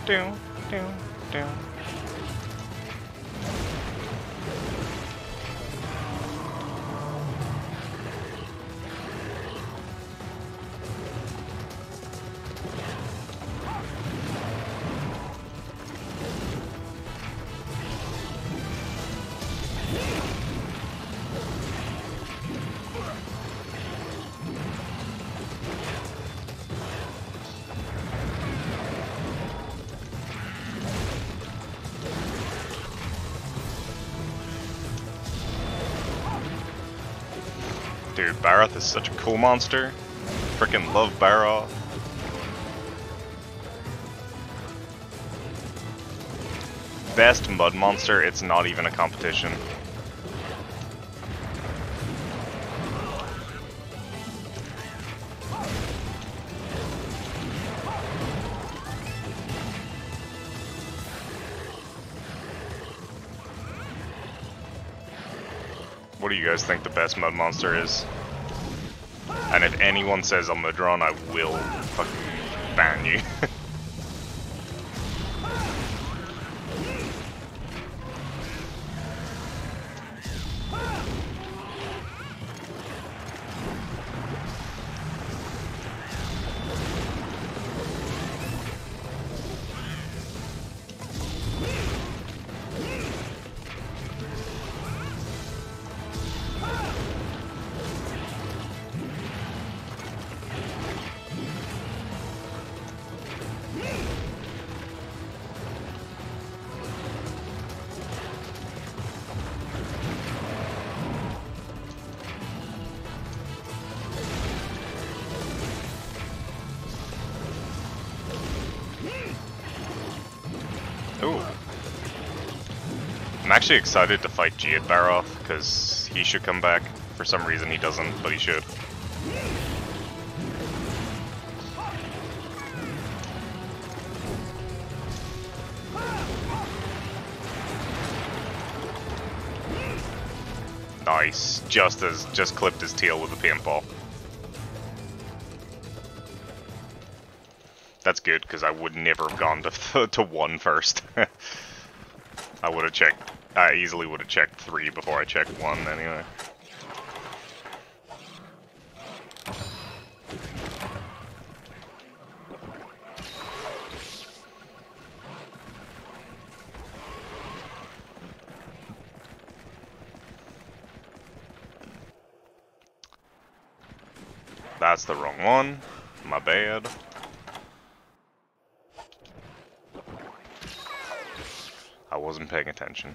Down. Dude, Barroth is such a cool monster. Frickin' love Barroth. Best mud monster, it's not even a competition. What do you guys think the best mud monster is? And if anyone says I'm Mudron, I will fucking ban you. Ooh. I'm actually excited to fight G at Barroth, because he should come back. For some reason he doesn't, but he should. Nice. Just clipped his tail with a paintball. That's good, because I would never have gone to 1 first. I would have checked. I easily would have checked 3 before I checked 1 anyway. That's the wrong one. My bad. I wasn't paying attention.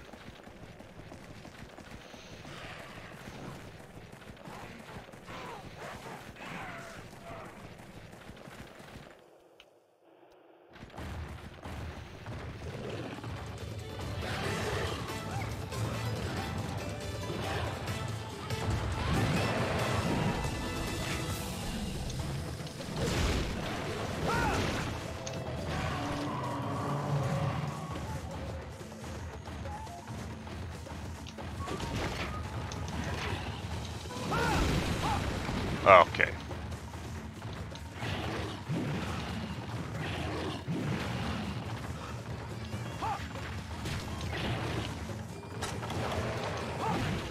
Okay.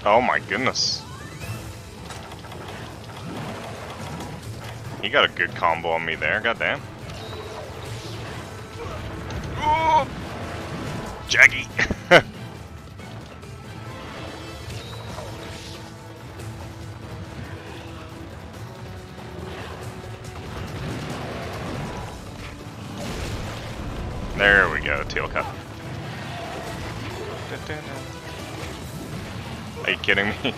Oh my goodness. He got a good combo on me there, goddamn. Oh! Jaggi! There we go, tail cut. Are you kidding me?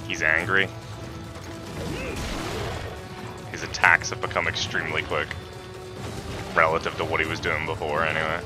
He's angry. His attacks have become extremely quick. Relative to what he was doing before, anyway.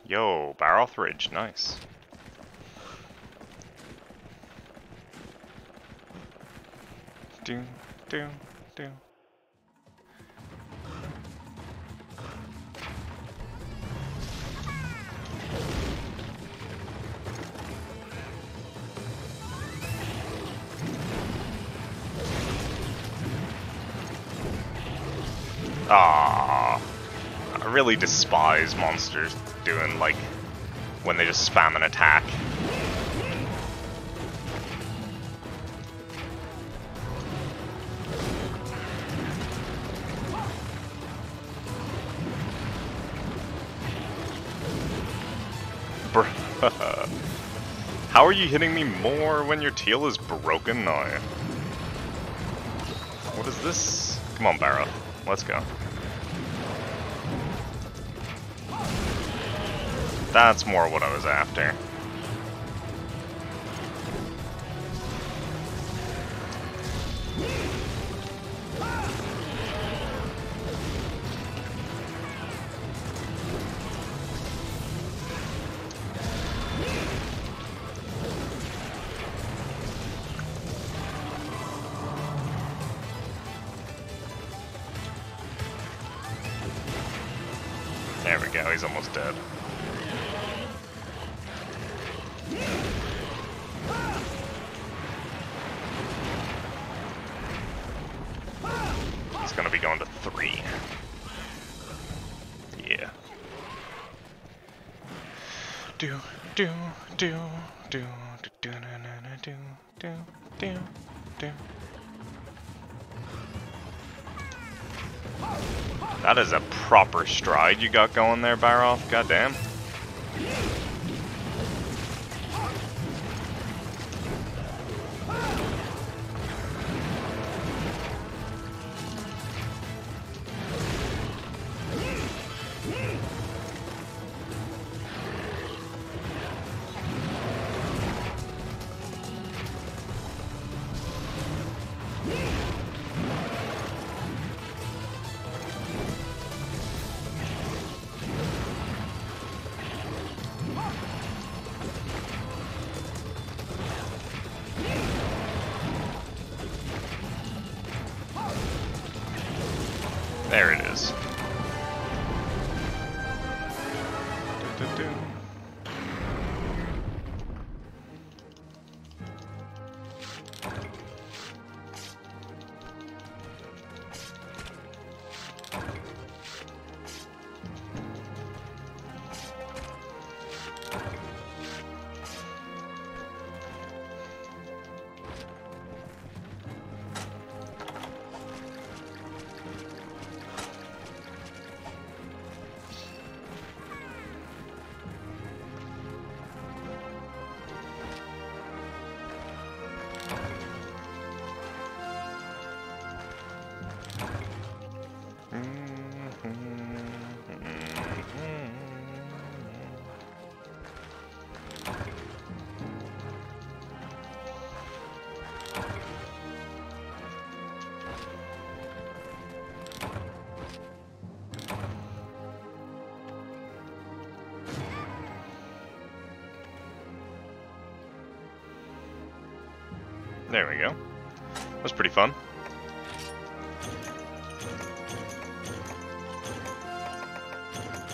Yo, Barroth Ridge, nice. Do, do, do. Ah, I really despise monsters doing, like, when they just spam an attack. How How are you hitting me more when your teal is broken now? What is this? Come on, Barroth. Let's go. That's more what I was after. There we go, he's almost dead. He's gonna be going to 3. Yeah. Do do do do do do do do do do. That is a proper stride you got going there, Barroth. Goddamn. There it is. There we go. That's pretty fun.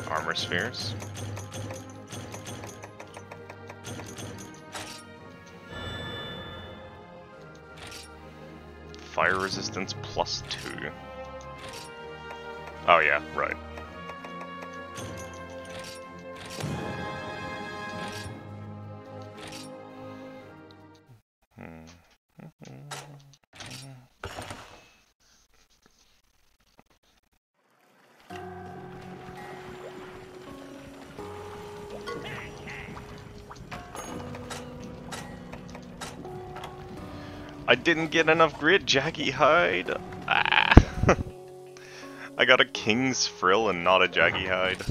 Armor spheres. Fire resistance +2. Oh yeah, right. I didn't get enough grit, Jaggi hide. Ah. I got a king's frill and not a Jaggi hide.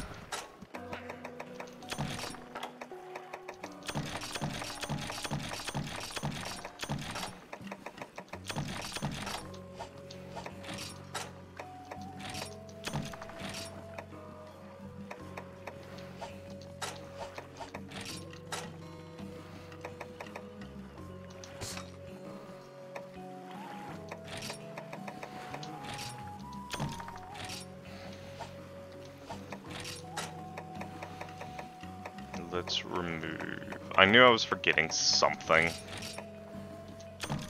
Let's remove... I knew I was forgetting something.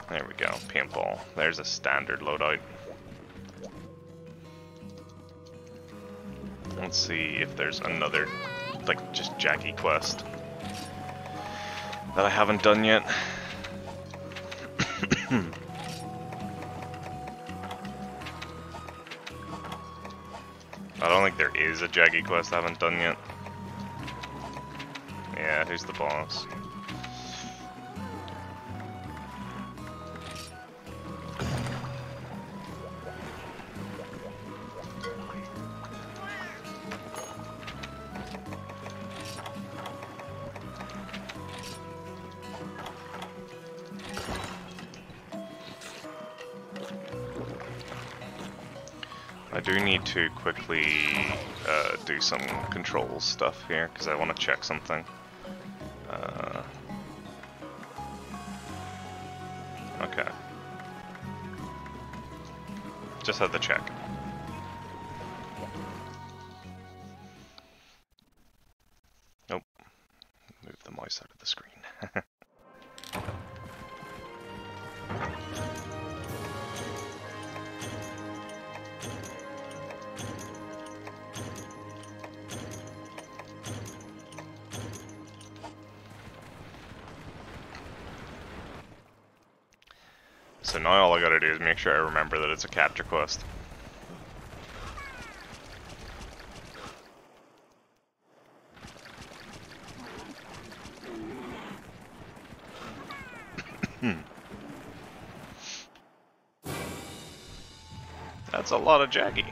There we go, paintball. There's a standard loadout. Let's see if there's another, like, just Jaggi quest that I haven't done yet. I don't think there is a Jaggi quest I haven't done yet. Yeah, who's the boss? I do need to quickly do some control stuff here, because I want to check something. Okay. Just had to check. Nope. Move the mouse out of the screen. So now all I gotta do is make sure I remember that it's a capture quest. That's a lot of Jaggi.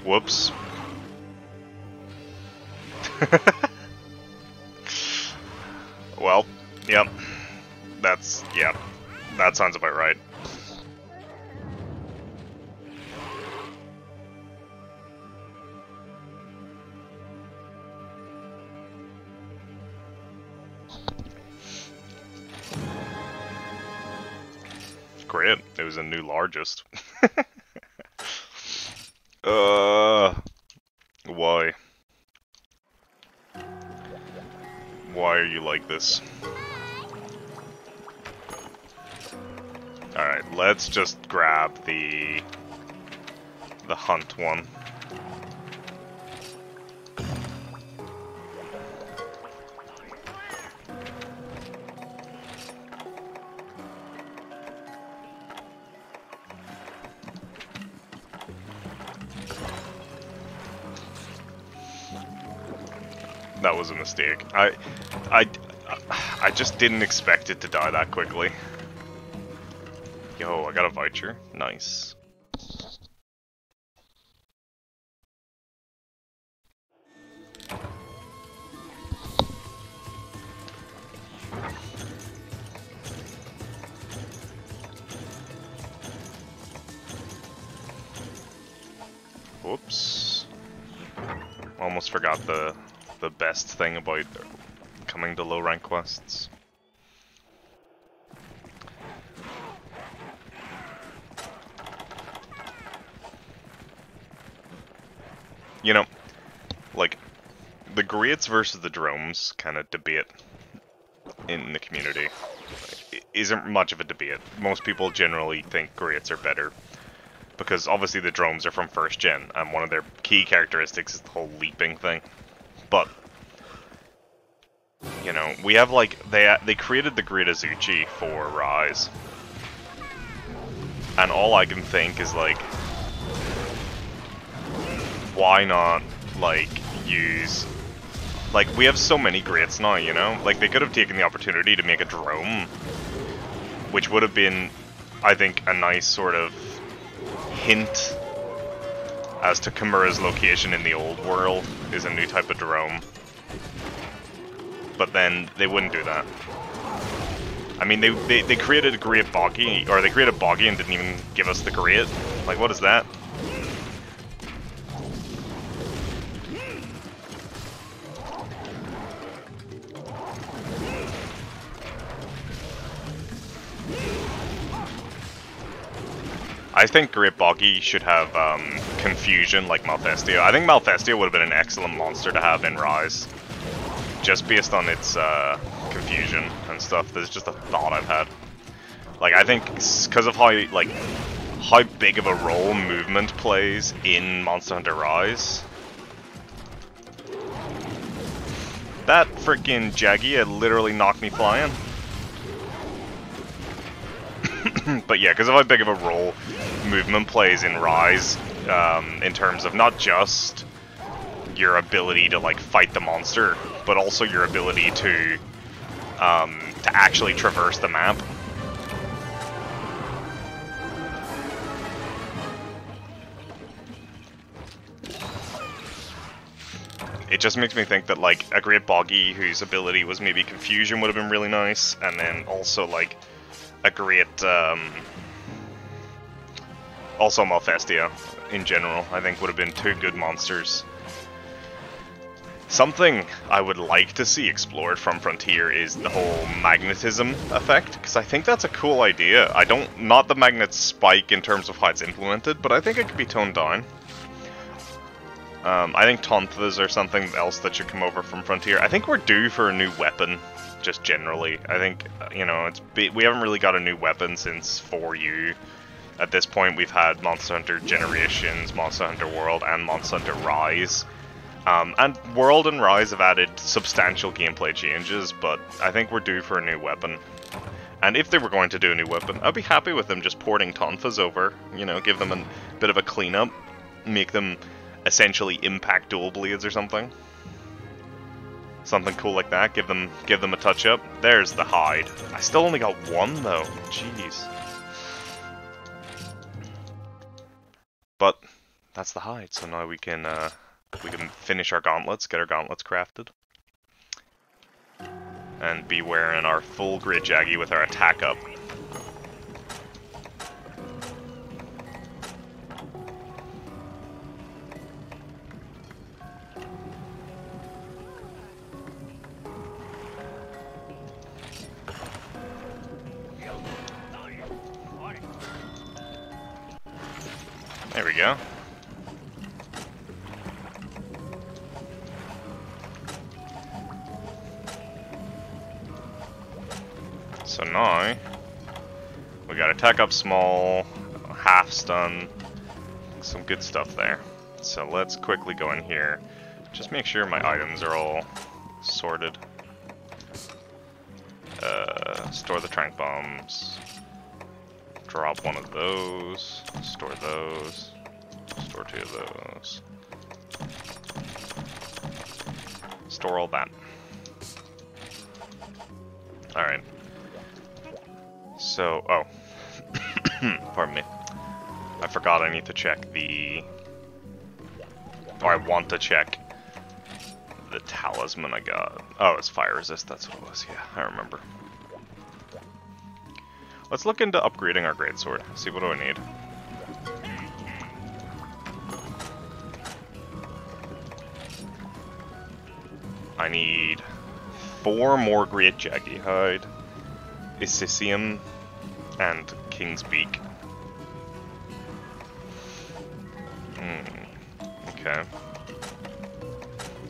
Whoops. Well, yep. Yeah. That sounds about right. Great. It was a new largest. Why? Why are you like this? Alright, let's just grab the hunt one. That was a mistake. I just didn't expect it to die that quickly. Yo, I got a voucher. Nice. Whoops. Almost forgot the best thing about coming to low rank quests. You know, like, the Greats versus the Dromes kind of debate in the community isn't much of a debate. Most people generally think Greats are better, because obviously the Dromes are from 1st gen, and one of their key characteristics is the whole leaping thing. But, you know, we have, like, they created the Great Azuchi for Rise, and all I can think is, like, why not, like, use... Like, we have so many Greats now, you know? Like, they could have taken the opportunity to make a Drome, which would have been, I think, a nice sort of hint as to Kimura's location in the old world is a new type of Drome. But then, they wouldn't do that. I mean, they created a Great Boggy, or they created Boggy and didn't even give us the Great. Like, what is that? I think G.Baggi should have Confusion like Malfestia. I think Malfestia would have been an excellent monster to have in Rise. Just based on its confusion and stuff. There's just a thought I've had. Like, I think because of how big of a role movement plays in Monster Hunter Rise. That freaking Jaggi literally knocked me flying. But yeah, because of how big of a role movement plays in Rise, in terms of not just your ability to like fight the monster, but also your ability to actually traverse the map. It just makes me think that like a G.Baggi whose ability was maybe Confusion would have been really nice, and then also like a great also Malfestia in general, I think would have been two good monsters. Something I would like to see explored from Frontier is the whole magnetism effect, because I think that's a cool idea. Not the magnet spike in terms of how it's implemented, but I think it could be toned down. I think Tonfas are something else that should come over from Frontier. I think we're due for a new weapon, just generally. I think, you know, we haven't really got a new weapon since 4U. At this point, we've had Monster Hunter Generations, Monster Hunter World, and Monster Hunter Rise. And World and Rise have added substantial gameplay changes, but I think we're due for a new weapon. And if they were going to do a new weapon, I'd be happy with them just porting Tonfas over, you know, give them a bit of a cleanup, make them essentially impact dual blades or something. Something cool like that, give them a touch up. There's the hide. I still only got one though, jeez. But that's the hide, so now we can finish our gauntlets, get our gauntlets crafted. And be wearing our full Great Jaggi with our attack up. There we go. So now, we got attack up small, half stun, some good stuff there. So let's quickly go in here, just make sure my items are all sorted. Store the trank bombs, drop one of those, store those, store two of those, store all that. Alright. So, oh, pardon me. I forgot I need to check the, or I want to check the talisman I got. Oh, it's fire resist, that's what it was, yeah, I remember. Let's look into upgrading our greatsword, see what do I need. I need 4 more Great Jaggi hide, Isisium, and King's Beak. Okay.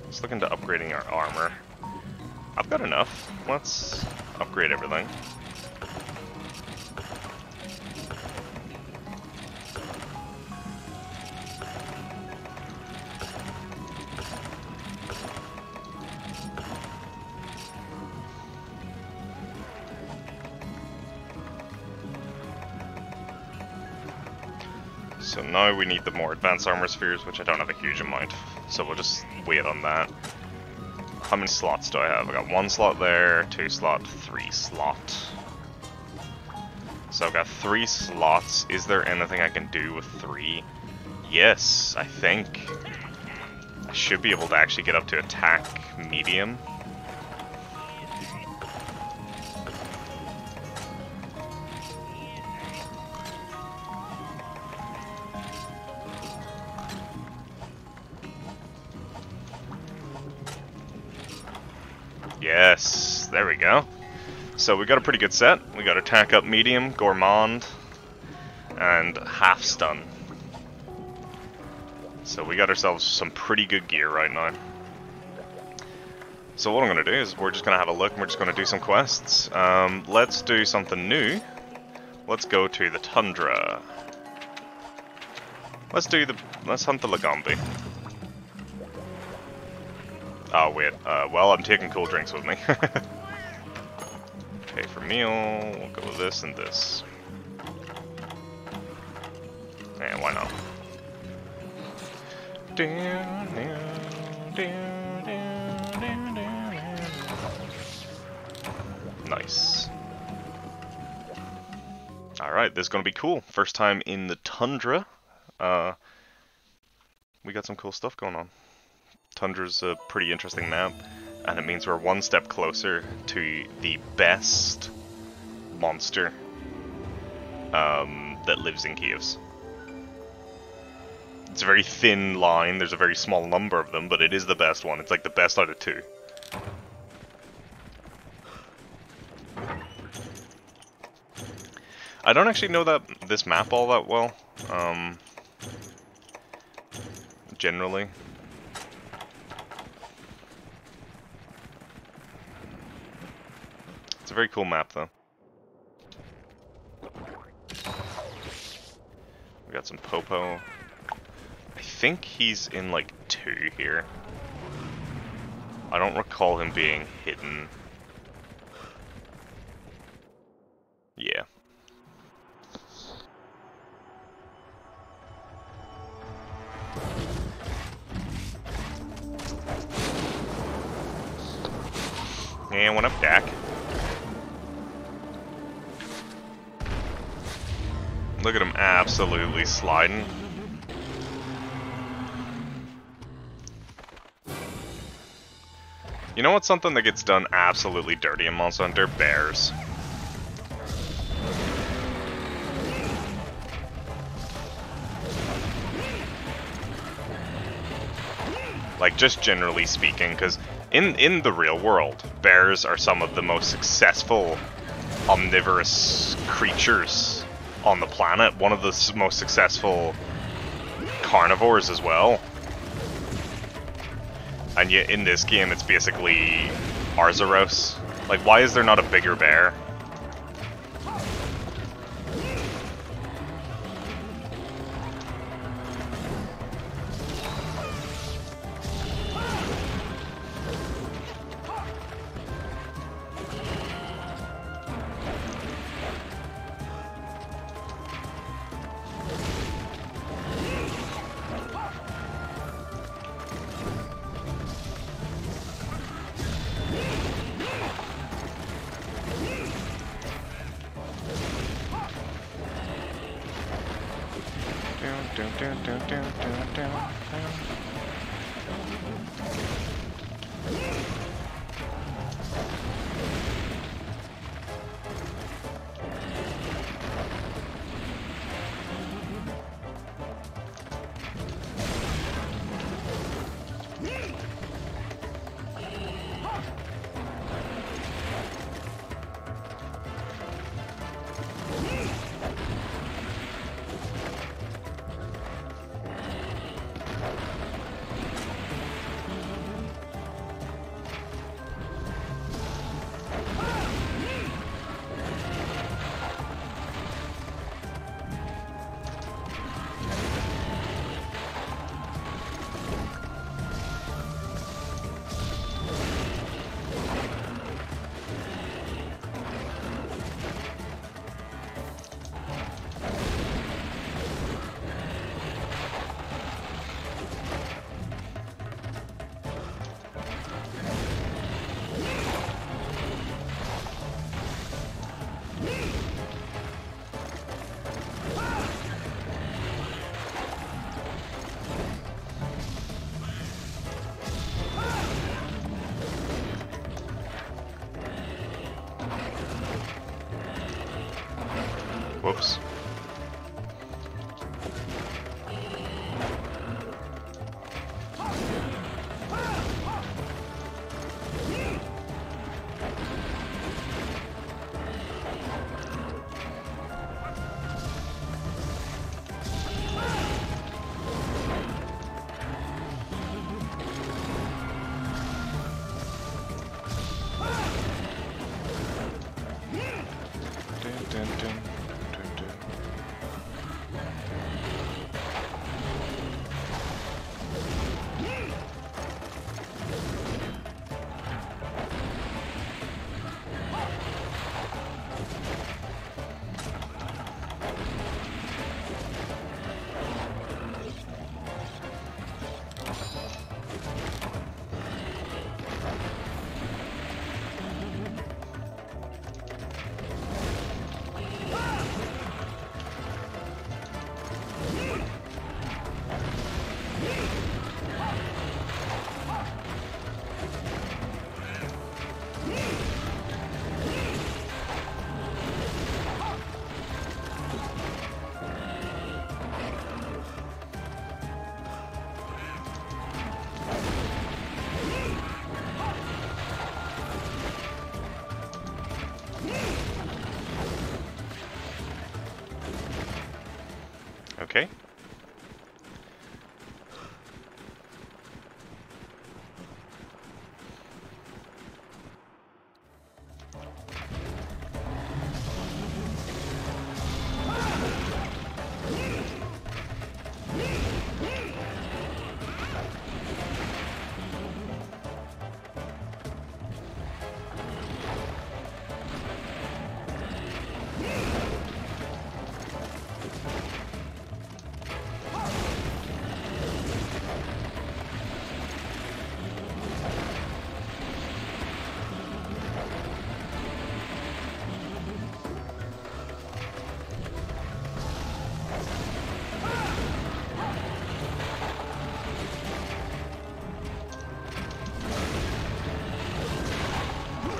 Let's look into upgrading our armor. I've got enough. Let's upgrade everything. So now we need the more advanced armor spheres, which I don't have a huge amount, so we'll just wait on that. How many slots do I have? I got 1 slot there, 2 slot, 3 slot. So I've got 3 slots. Is there anything I can do with 3? Yes, I think. I should be able to actually get up to attack medium. Yes, there we go. So we got a pretty good set. We got attack up medium, gourmand, and half stun. So we got ourselves some pretty good gear right now. So what I'm going to do is we're just going to have a look and we're just going to do some quests. Let's do something new. Let's go to the tundra. Let's hunt the Lagombi. Oh wait, well I'm taking cool drinks with me. Okay, for meal, we'll go with this and this. And why not? Nice. Alright, this is gonna be cool. First time in the tundra. We got some cool stuff going on. Tundra's a pretty interesting map, and it means we're one step closer to the best monster that lives in caves. It's a very thin line, there's a very small number of them, but it is the best one. It's like the best out of 2. I don't actually know this map all that well, generally. It's a very cool map though. We got some Popo. I think he's in like 2 here. I don't recall him being hidden. Yeah. And what up, Dak? Look at him absolutely sliding. You know what's something that gets done absolutely dirty in Monster Hunter? Bears. Like, just generally speaking, because in the real world, bears are some of the most successful omnivorous creatures on the planet. One of the most successful carnivores as well. And yet in this game it's basically Arzuros. Like, why is there not a bigger bear? Whoops.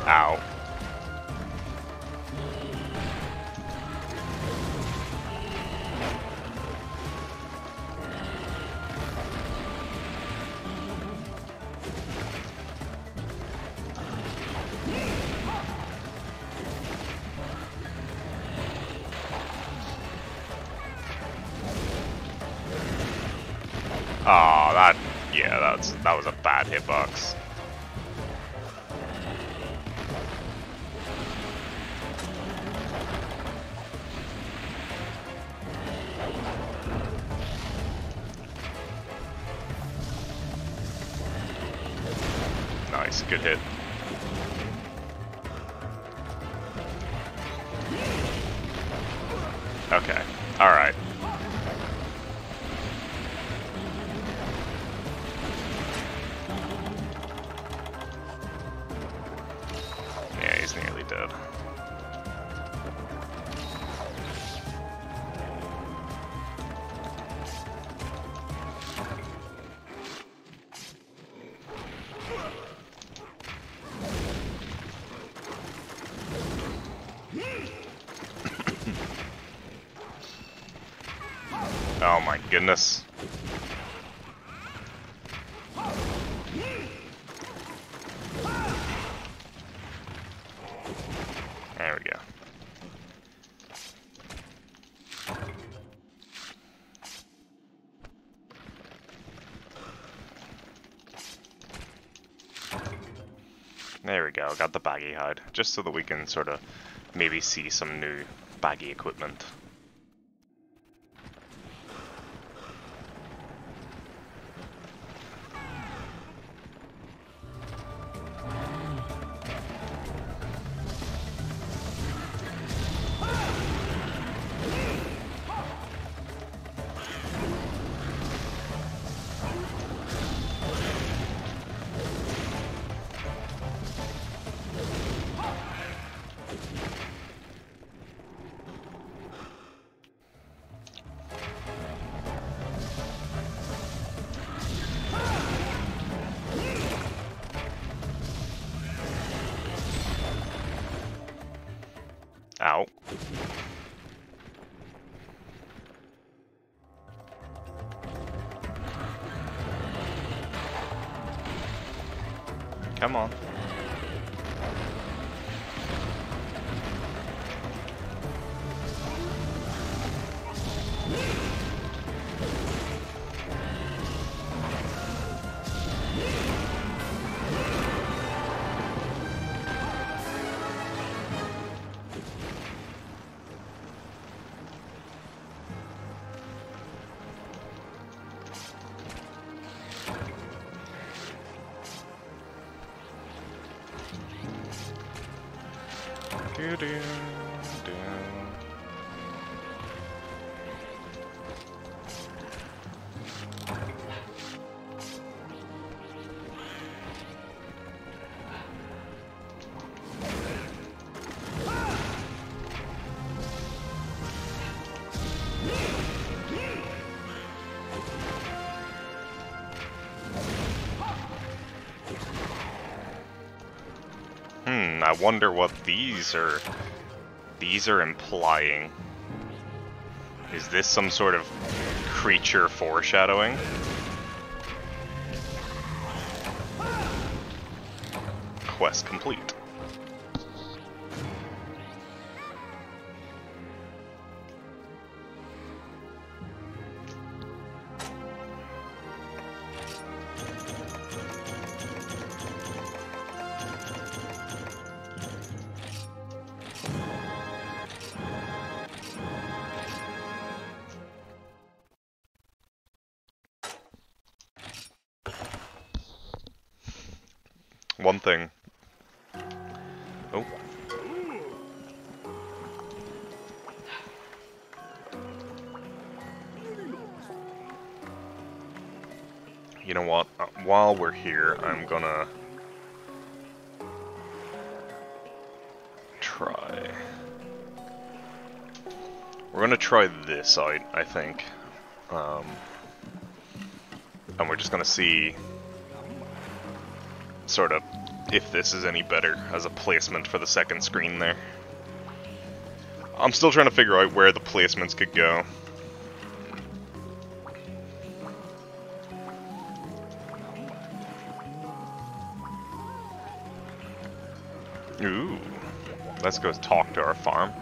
Ow. Oh, that was a bad hitbox. Nice, good hit. Okay, alright. Yeah, he's nearly dead. Oh my goodness. There we go. There we go, got the baggy hide, just so that we can sort of maybe see some new baggy equipment. Ow. Come on. I wonder what these are implying. Is this some sort of creature foreshadowing? Quest complete. One thing. Oh. You know what? While we're here, I'm gonna try. We're gonna try this out, I think. And we're just gonna see sort of If this is any better as a placement for the second screen there. I'm still trying to figure out where the placements could go. Ooh, let's go talk to our farm.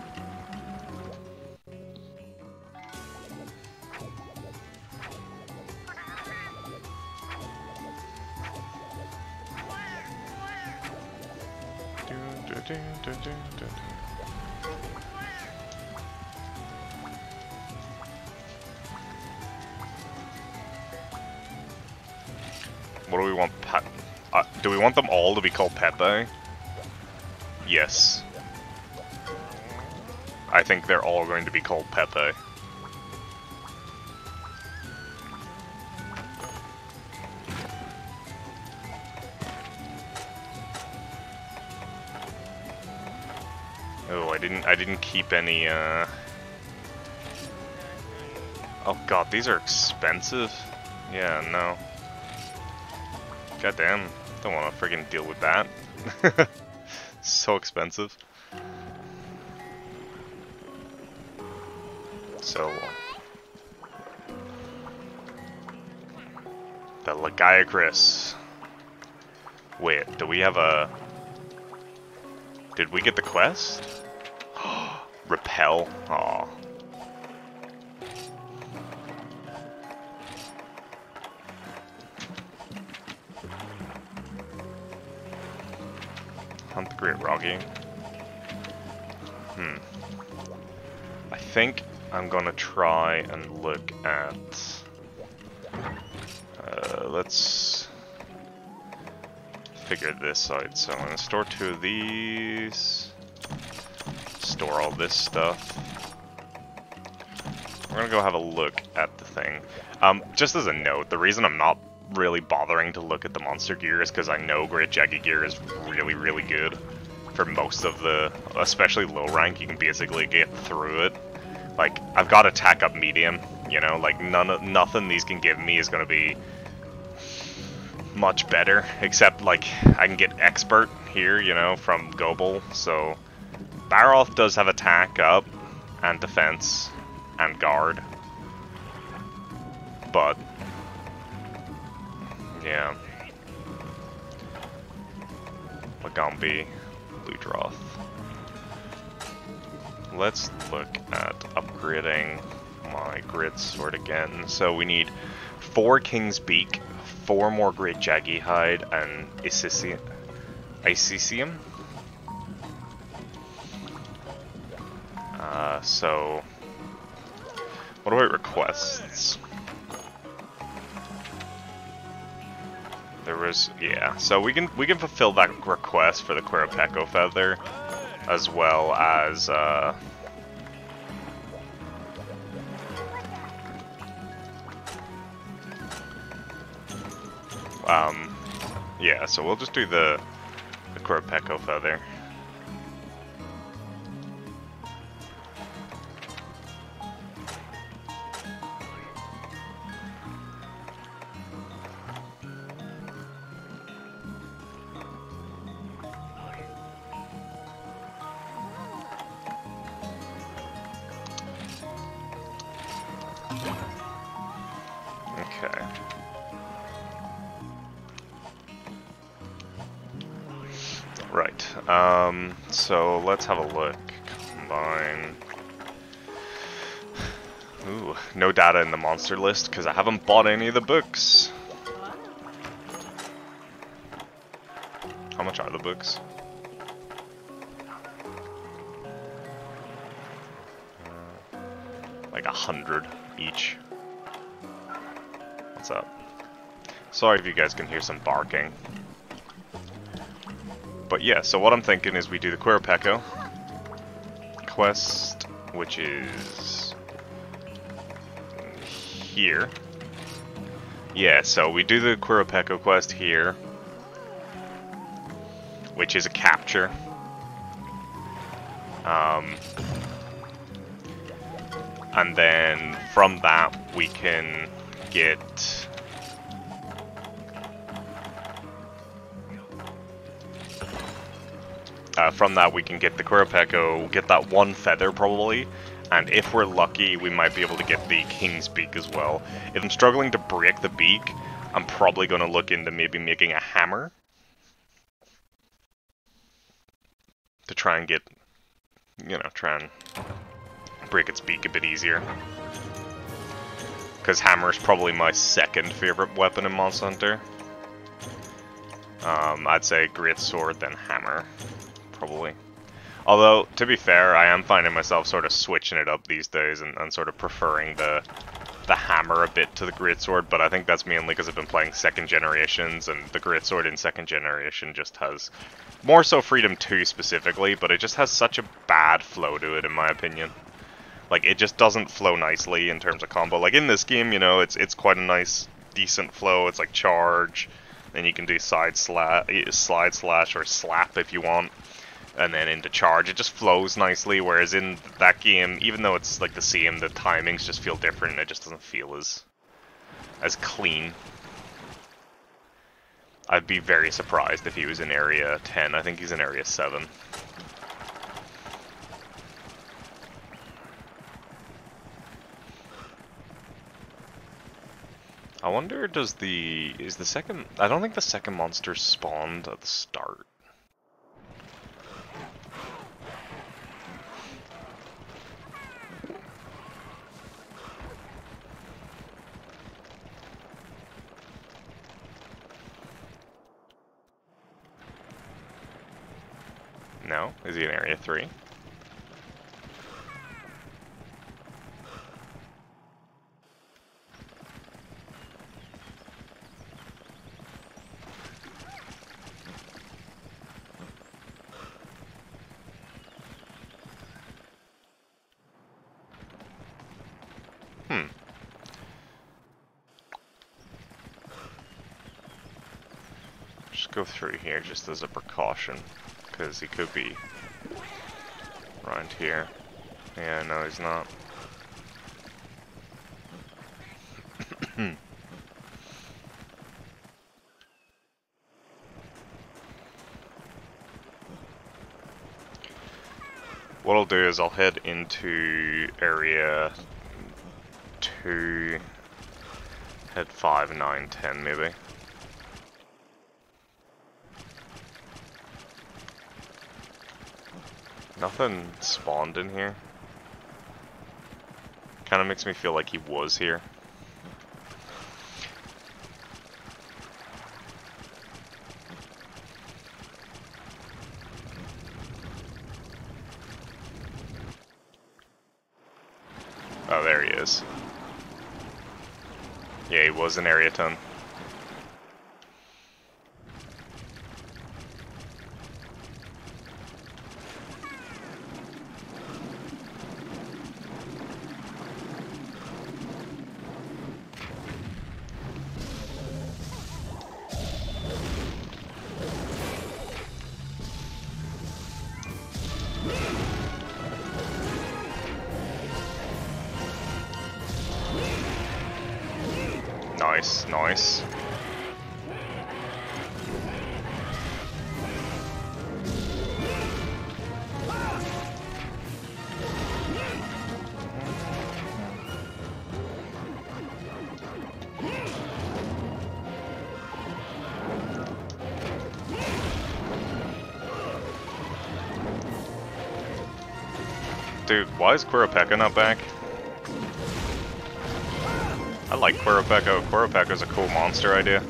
What do we want? Do we want them all to be called Pepe? Yes. I think they're all going to be called Pepe. Oh, I didn't keep any, Oh god, these are expensive. Yeah, no. Goddamn, don't want to friggin' deal with that. So expensive. So... the Lagiacrus. Wait, do we have a... Did we get the quest? Repel? Aw. Hunt the G.Wroggi. I think I'm gonna try and look at... let's figure this out. So I'm gonna store 2 of these. Store all this stuff. We're gonna go have a look at the thing. Just as a note, the reason I'm not really bothering to look at the monster gear is because I know G.Jaggi gear is really, really good for most of the, especially low rank. You can basically get through it. Like, I've got attack up medium, you know, like nothing these can give me is gonna be much better, except like I can get expert here, you know, from Gobul. So Barroth does have attack up and defense and guard, but yeah, Lagombi Hunt. Let's look at upgrading my grid sword again. So we need 4 King's Beak, 4 more G.Jaggi hide, and Icicium. So what about requests? There was, yeah. So we can fulfill that request for the Queropeco feather, as well as yeah. So we'll just do the Queropeco feather. Okay. Right. So let's have a look. Combine. Ooh, no data in the monster list because I haven't bought any of the books. How much are the books? Like 100 each. What's up? Sorry if you guys can hear some barking. But yeah, so what I'm thinking is we do the Queropeco quest, which is here. Yeah, so we do the Queropeco quest here, which is a capture. And then from that we can get From that we can get the Queropeco, get that one feather probably, and if we're lucky we might be able to get the King's Beak as well. If I'm struggling to break the beak, I'm probably going to look into maybe making a hammer to try and get, you know, try and break its beak a bit easier. Because hammer is probably my second favorite weapon in Monster Hunter. I'd say great sword, then hammer, probably. Although, to be fair, I am finding myself sort of switching it up these days and sort of preferring the hammer a bit to the greatsword, but I think that's mainly because I've been playing second generations, and the greatsword in second generation just has more so Freedom 2 specifically, but it just has such a bad flow to it in my opinion. Like, it just doesn't flow nicely in terms of combo. Like, in this game, you know, it's quite a nice, decent flow. It's like charge, then you can do slide slash or slap if you want, and then into charge. It just flows nicely, whereas in that game, even though it's like the same, the timings just feel different, and it just doesn't feel as clean. I'd be very surprised if he was in Area 10. I think he's in Area 7. I wonder, I don't think the second monster spawned at the start. No? Is he in Area 3? Just go through here just as a precaution, because he could be around here. Yeah, no, he's not. What I'll do is I'll head into Area 2, head 5, 9, 10 maybe. Nothing spawned in here. Kind of makes me feel like he was here. Oh, there he is. Yeah, he was in Area 10. Nice, nice. Dude, why is Queropeco not back? I like Queropeco. Queropeco's a cool monster idea.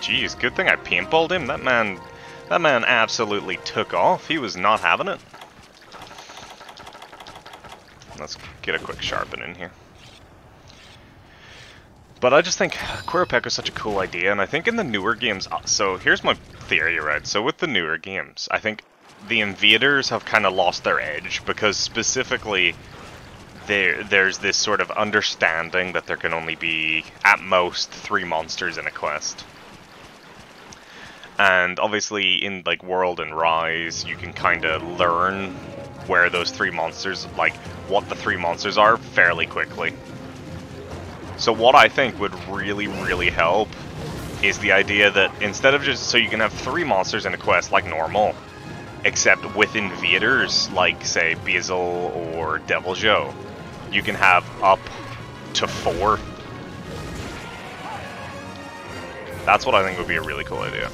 Jeez, good thing I paintballed him. That man absolutely took off. He was not having it. Let's get a quick sharpen in here. But I just think Queropeco is such a cool idea, and I think in the newer games, so here's my theory, right? So with the newer games, I think the invaders have kind of lost their edge, because specifically there's this sort of understanding that there can only be, at most, 3 monsters in a quest. And obviously in like World and Rise, you can kind of learn where those 3 monsters, like what the 3 monsters are, fairly quickly. So what I think would really, really help is the idea that instead of just, so you can have 3 monsters in a quest like normal, except with invaders like, say, Basil or Devil Joe, you can have up to 4. That's what I think would be a really cool idea.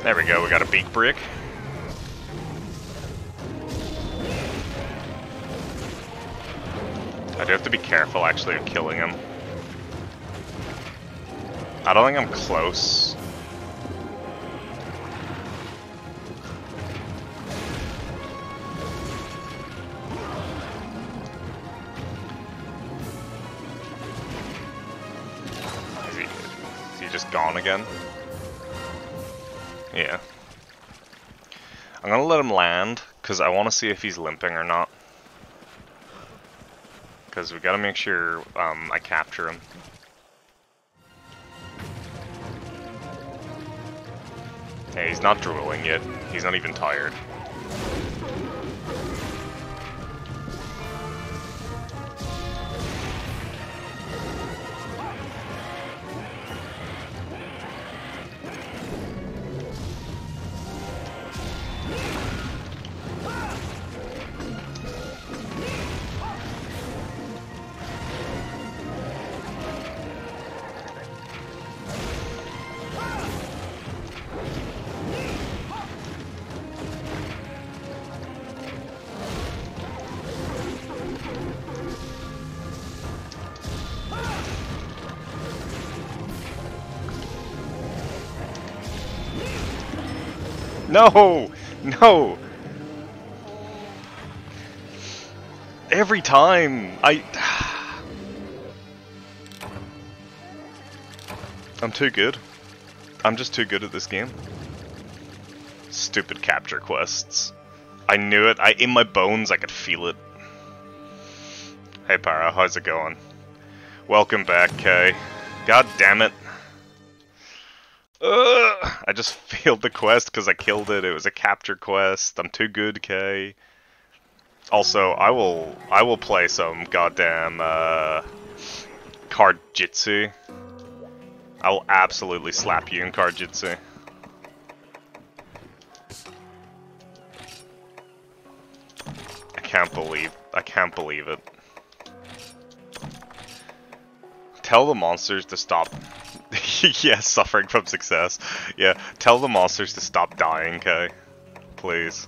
There we go, we got a beak brick. I do have to be careful actually of killing him. I don't think I'm close. Is he just gone again? Yeah. I'm gonna let him land, because I want to see if he's limping or not. Because we gotta make sure I capture him. Hey, he's not drooling yet. He's not even tired. No! No! Every time! I'm too good. I'm just too good at this game. Stupid capture quests. I knew it. In my bones, I could feel it. Hey, Para, how's it going? Welcome back, Kay. God damn it. I just failed the quest because I killed it. It was a capture quest. I'm too good, Kay. Also, I will play some goddamn card jitsu. I will absolutely slap you in card jitsu. I can't believe it. Tell the monsters to stop. Yeah, suffering from success. Yeah, tell the monsters to stop dying, Kay. Please.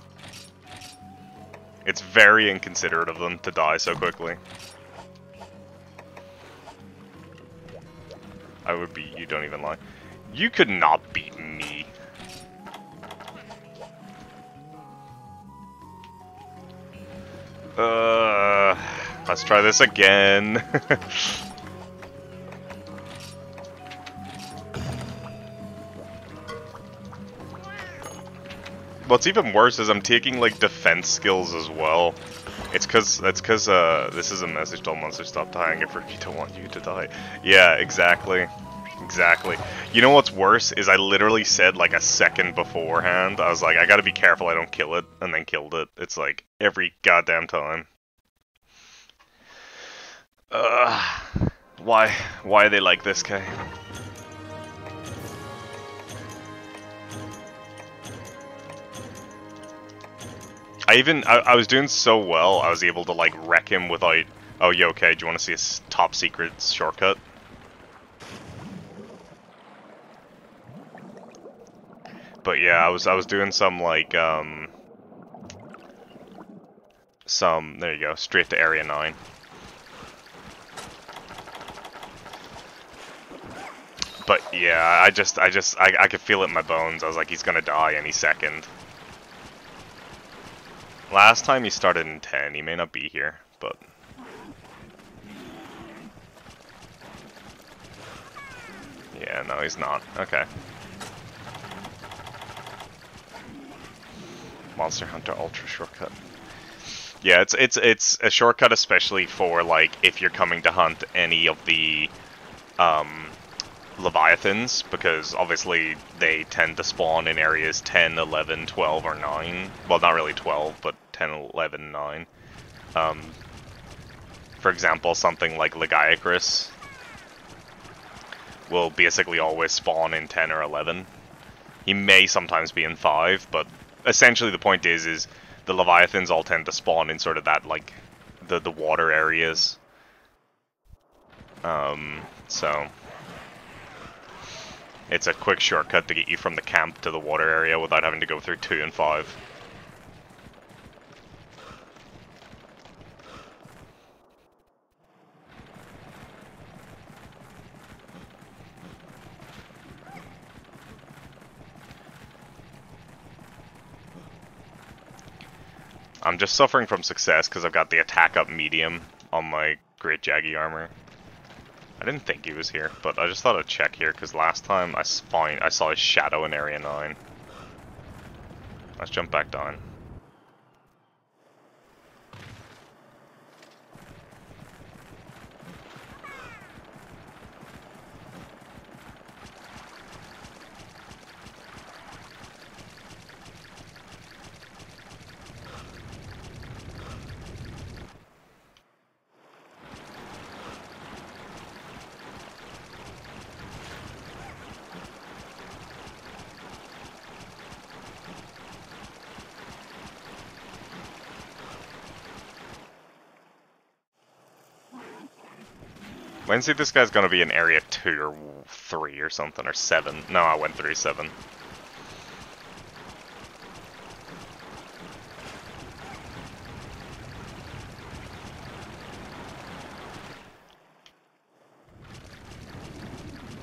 It's very inconsiderate of them to die so quickly. I would beat you, don't even lie. You could not beat me. Let's try this again. What's even worse is I'm taking like defense skills as well. It's cause this is a message to all monsters, stop dying if we don't want you to die. Yeah, exactly. Exactly. You know what's worse is I literally said like a second beforehand, I was like, I gotta be careful I don't kill it, and then killed it. It's like every goddamn time. Why they like this guy? I was doing so well, I was able to like wreck him without. Oh, you okay? Do you want to see a top secret shortcut? But yeah, I was doing some like there you go, straight to Area 9. But yeah, I could feel it in my bones. I was like, he's gonna die any second. Last time he started in 10, he may not be here, but... Yeah, no, he's not. Okay. Monster Hunter Ultra shortcut. Yeah, it's a shortcut especially for, like, if you're coming to hunt any of the, Leviathans, because obviously they tend to spawn in areas 10, 11, 12, or 9. Well, not really 12, but 10, 11, 9. For example, something like Lagiacrus will basically always spawn in 10 or 11. He may sometimes be in 5, but essentially the point is the Leviathans all tend to spawn in sort of that, like, the water areas. So... It's a quick shortcut to get you from the camp to the water area without having to go through 2 and 5. I'm just suffering from success because I've got the attack up medium on my Great Jaggi armor. I didn't think he was here, but I just thought I'd check here, because last time I saw his shadow in Area 9. Let's jump back down. Wednesday, this guy's gonna be in Area 2 or 3 or something, or 7. No, I went through 7.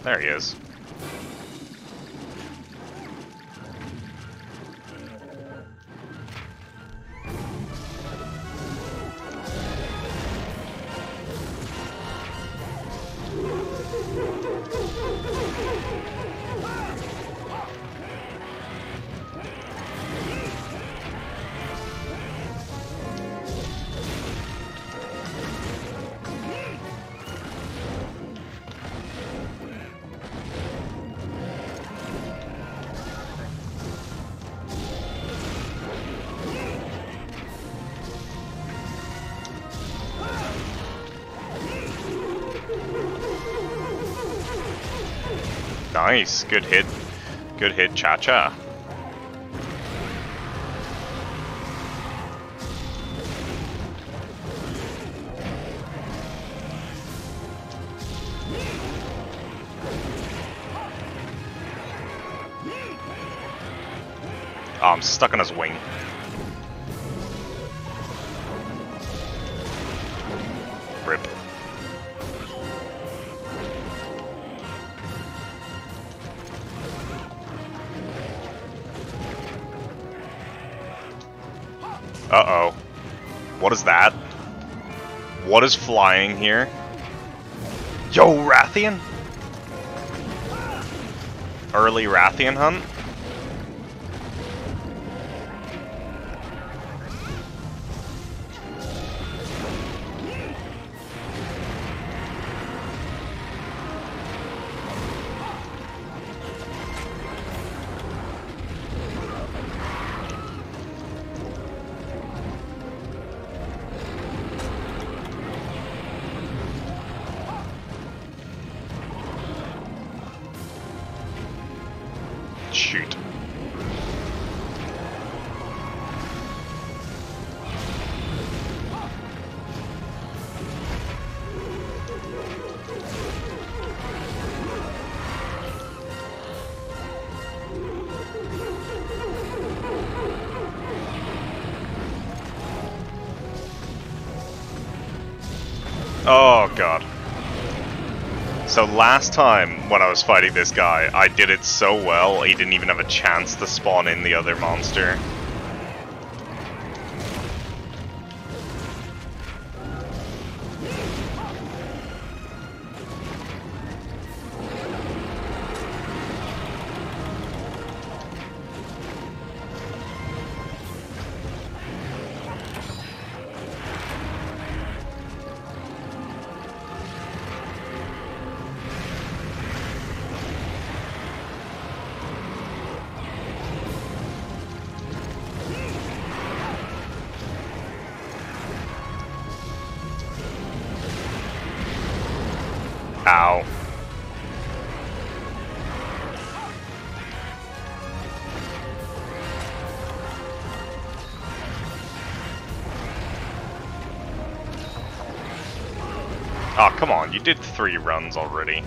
There he is. Nice, good hit. Good hit, Cha-Cha. Oh, I'm stuck on his wing. Rip. Uh-oh. What is that? What is flying here? Yo, Rathian? Early Rathian hunt? shoot. Oh god. So last time when I was fighting this guy, I did it so well, he didn't even have a chance to spawn in the other monster. Ow. Oh, come on, you did 3 runs already.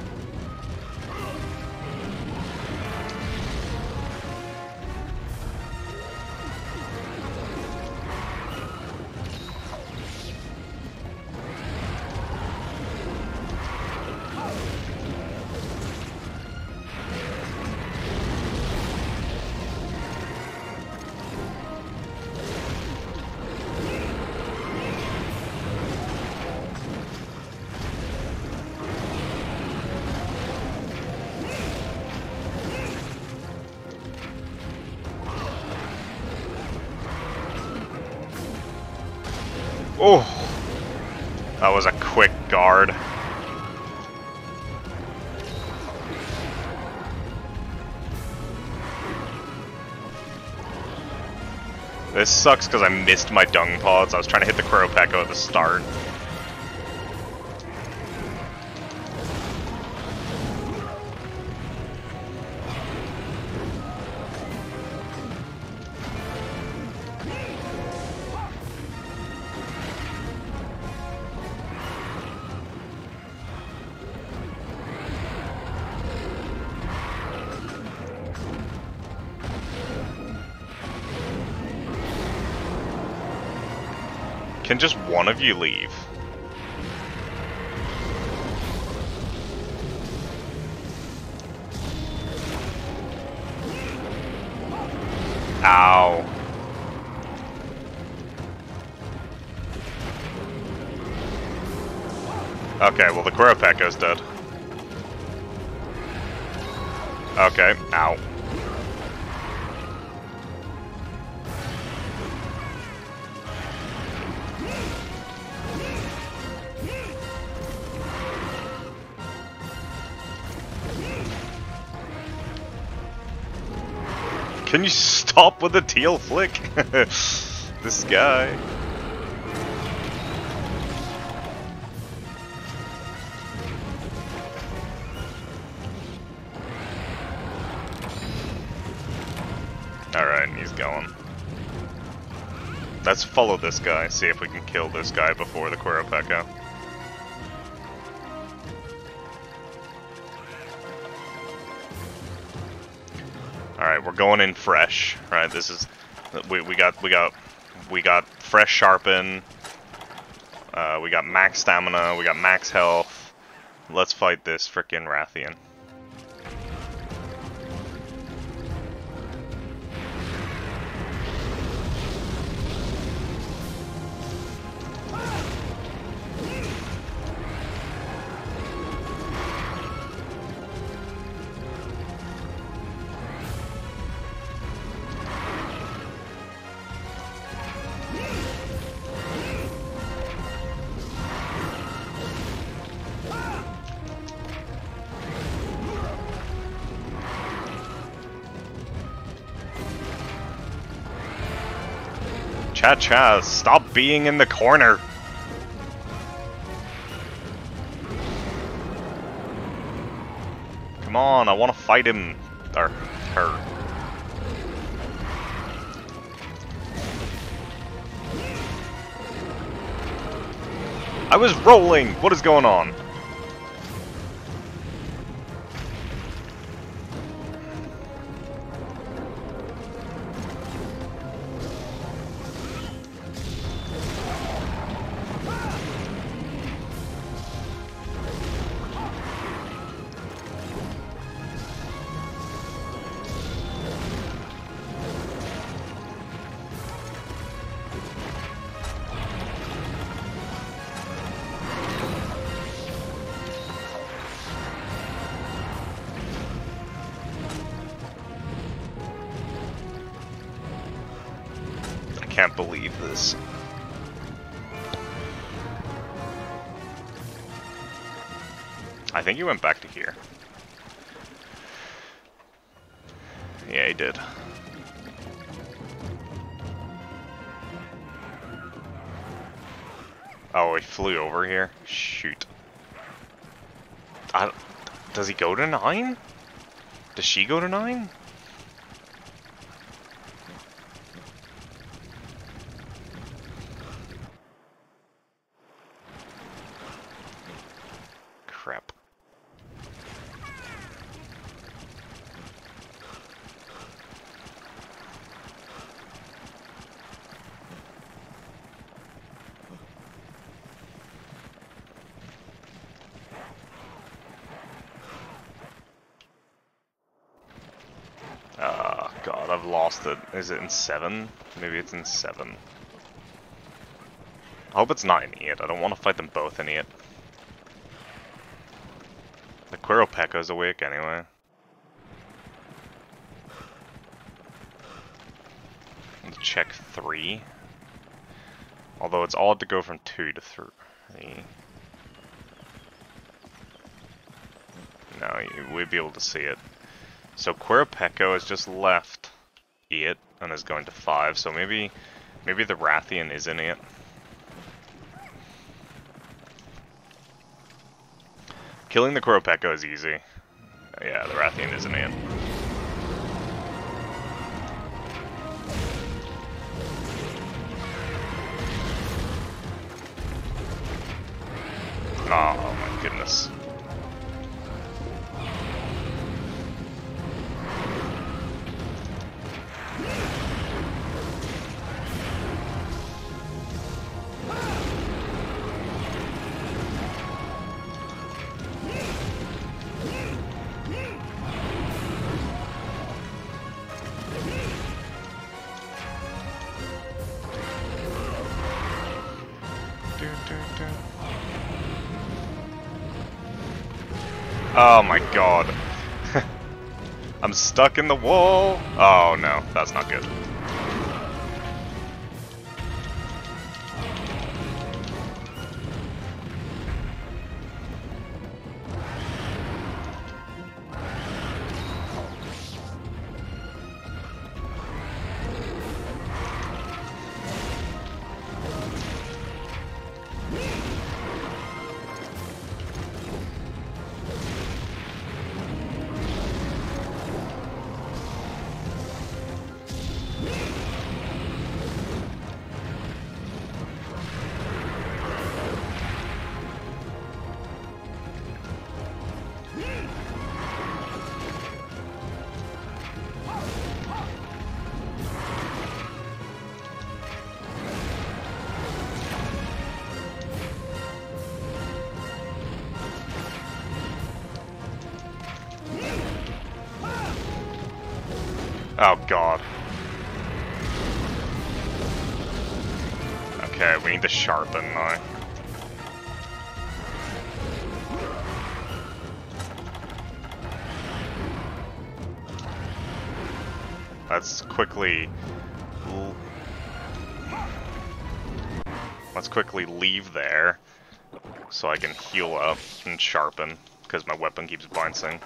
Oh, that was a quick guard. This sucks because I missed my dung pods. I was trying to hit the Queropeco at the start. Can just one of you leave? Ow. Okay, well the Queropeco's dead. Okay, ow. Can you stop with the teal flick? This guy. Alright, he's going. Let's follow this guy, see if we can kill this guy before the Queropeco. Alright, we're going in fresh. Right, this is we got fresh sharpen. We got max stamina, we got max health. Let's fight this frickin' Rathian. Cha-cha, stop being in the corner! Come on, I want to fight him. Or her. I was rolling! What is going on? Can't believe this. I think he went back to here. Yeah, he did. Oh, he flew over here? Shoot. Does he go to 9? Does she go to 9? Crap. God, I've lost it. Is it in 7? Maybe it's in 7. I hope it's not in 8. I don't want to fight them both in 8. The Queropeco's awake anyway. Let's check 3. Although it's odd to go from 2 to 3. No, we'd be able to see it. So Queropeco has just left 8 and is going to 5, so maybe the Rathian is in 8. Killing the Queropeco is easy. Yeah, the Rathian is in 8. Oh my goodness. Oh my god. I'm stuck in the wall. Oh no, that's not good. Oh god. Okay, we need to sharpen now. Let's quickly leave there so I can heal up and sharpen because my weapon keeps bouncing.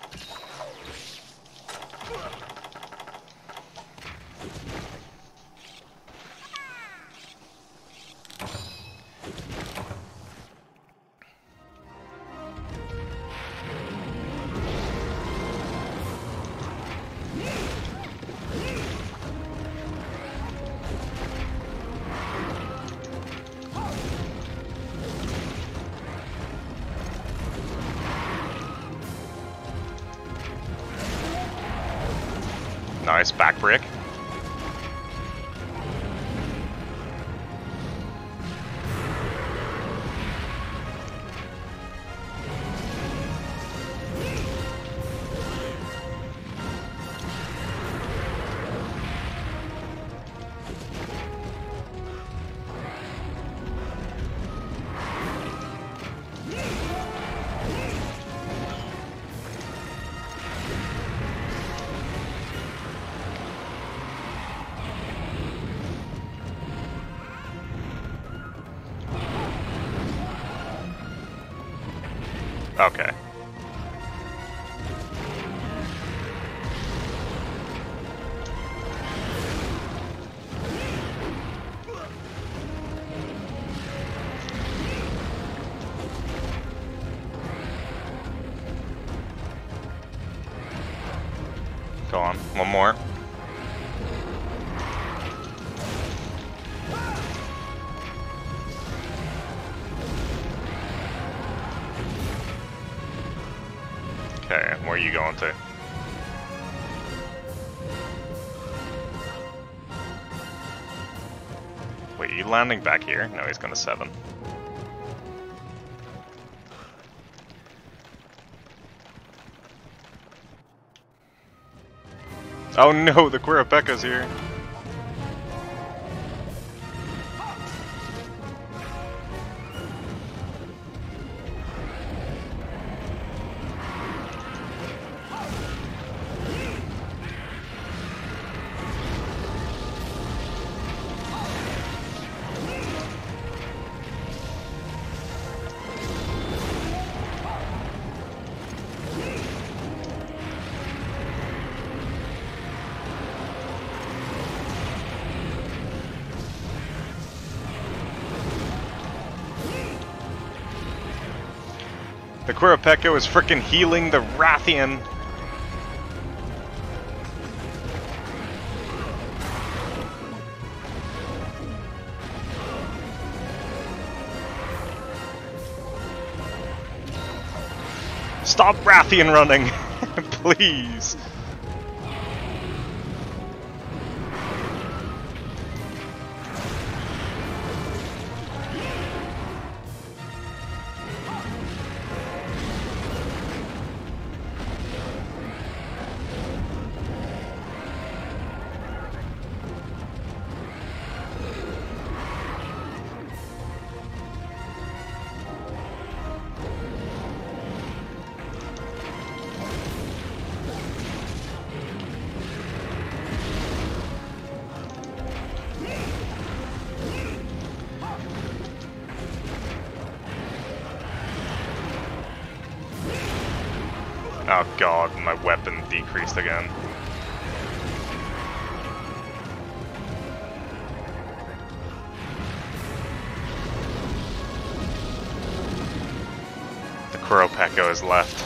nice back break. Okay. Go on, one more. Okay, where are you going to? Wait, are you landing back here? No, he's going to 7. Oh no, the Queropeco's here. The Queropeco is frickin' healing the Rathian. Stop Rathian running, please. Oh god, my weapon decreased again. The Queropeco is left.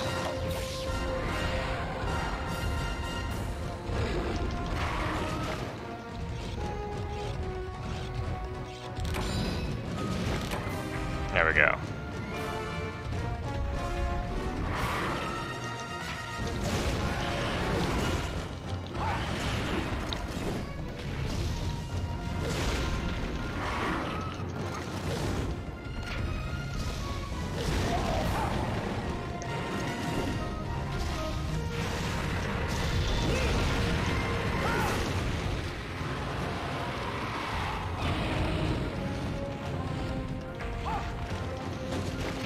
There we go.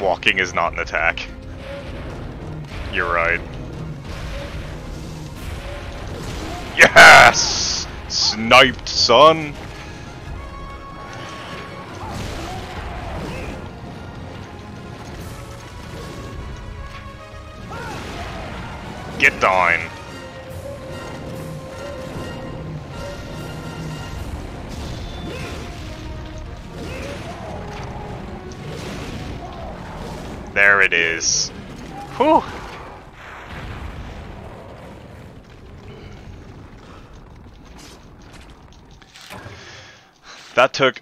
Walking is not an attack. You're right. Yes! Sniped, son! Get down. There it is. Whew. That took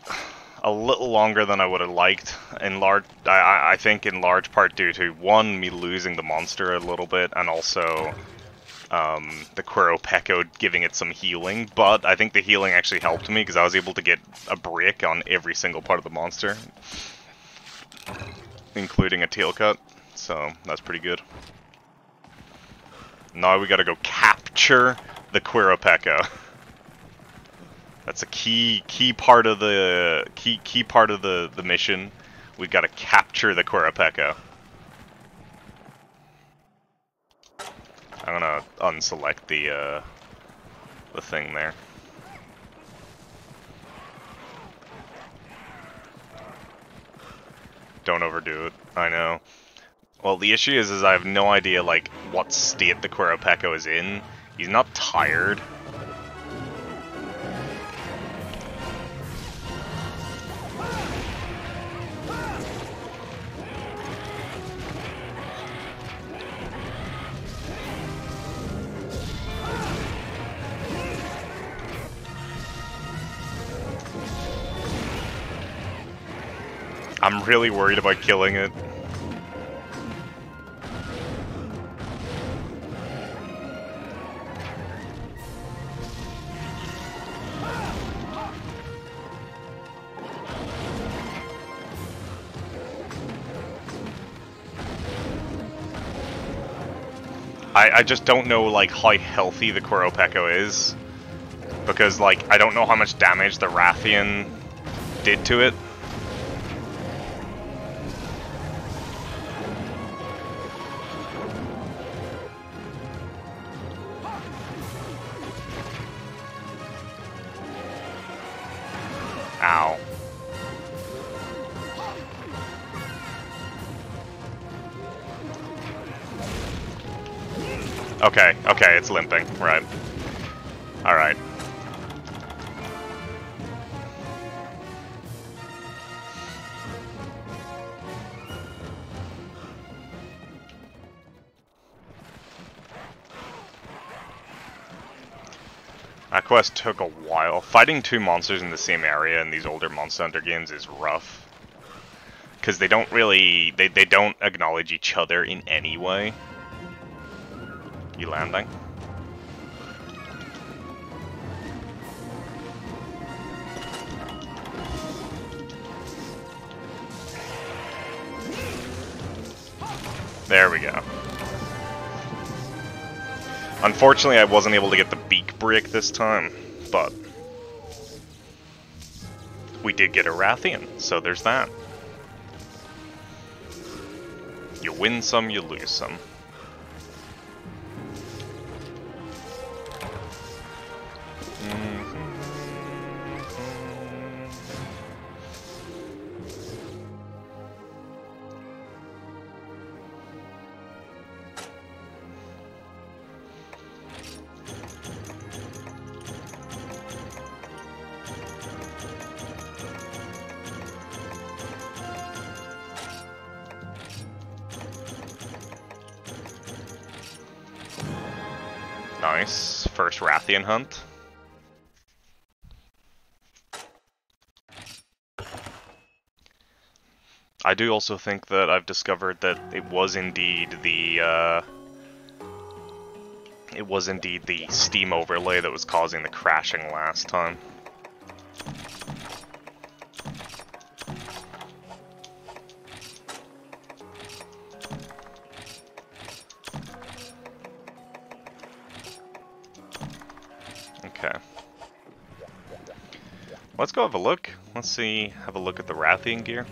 a little longer than I would have liked. I think in large part due to, one, me losing the monster a little bit, and also the Queropeco giving it some healing, but I think the healing actually helped me because I was able to get a break on every single part of the monster, including a tail cut, so that's pretty good. Now we gotta go capture the Queropeco. That's a key part of the key part of the mission. We've got to capture the Queropeco. I'm gonna unselect the thing there. Don't overdo it. I know. Well, the issue is I have no idea like what state the Queropeco is in. He's not tired. I'm really worried about killing it. I just don't know like how healthy the Queropeco is, because like I don't know how much damage the Rathian did to it. Ow. Okay, it's limping, right. Alright. That quest took a while. Fighting two monsters in the same area in these older Monster Hunter games is rough. Because they don't really... They don't acknowledge each other in any way. You landing? There we go. Unfortunately, I wasn't able to get the beak break this time, but we did get a Rathian, so there's that. You win some, you lose some. Nice. First Rathian hunt. I do also think that I've discovered that it was indeed the Steam overlay that was causing the crashing last time. Okay. Let's go have a look. Let's see, have a look at the Rathian gear.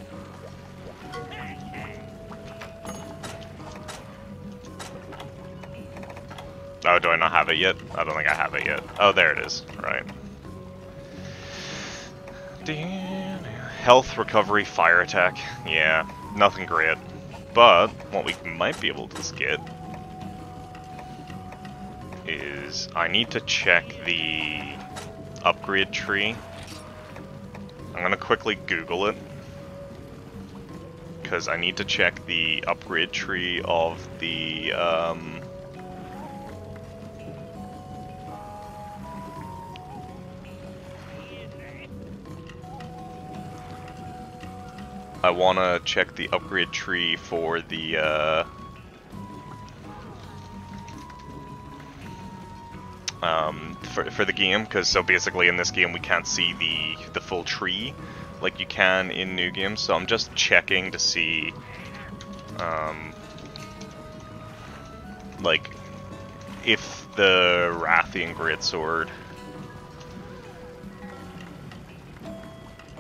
Oh, do I not have it yet? I don't think I have it yet. Oh, there it is. Right. Health, recovery, fire attack. Yeah, nothing great. But what we might be able to get is I need to check the upgrade tree. I'm gonna quickly Google it because I need to check the upgrade tree of the I want to check the upgrade tree for the for the game, because so basically in this game we can't see the full tree like you can in new games. So I'm just checking to see, like, if the Rathian greatsword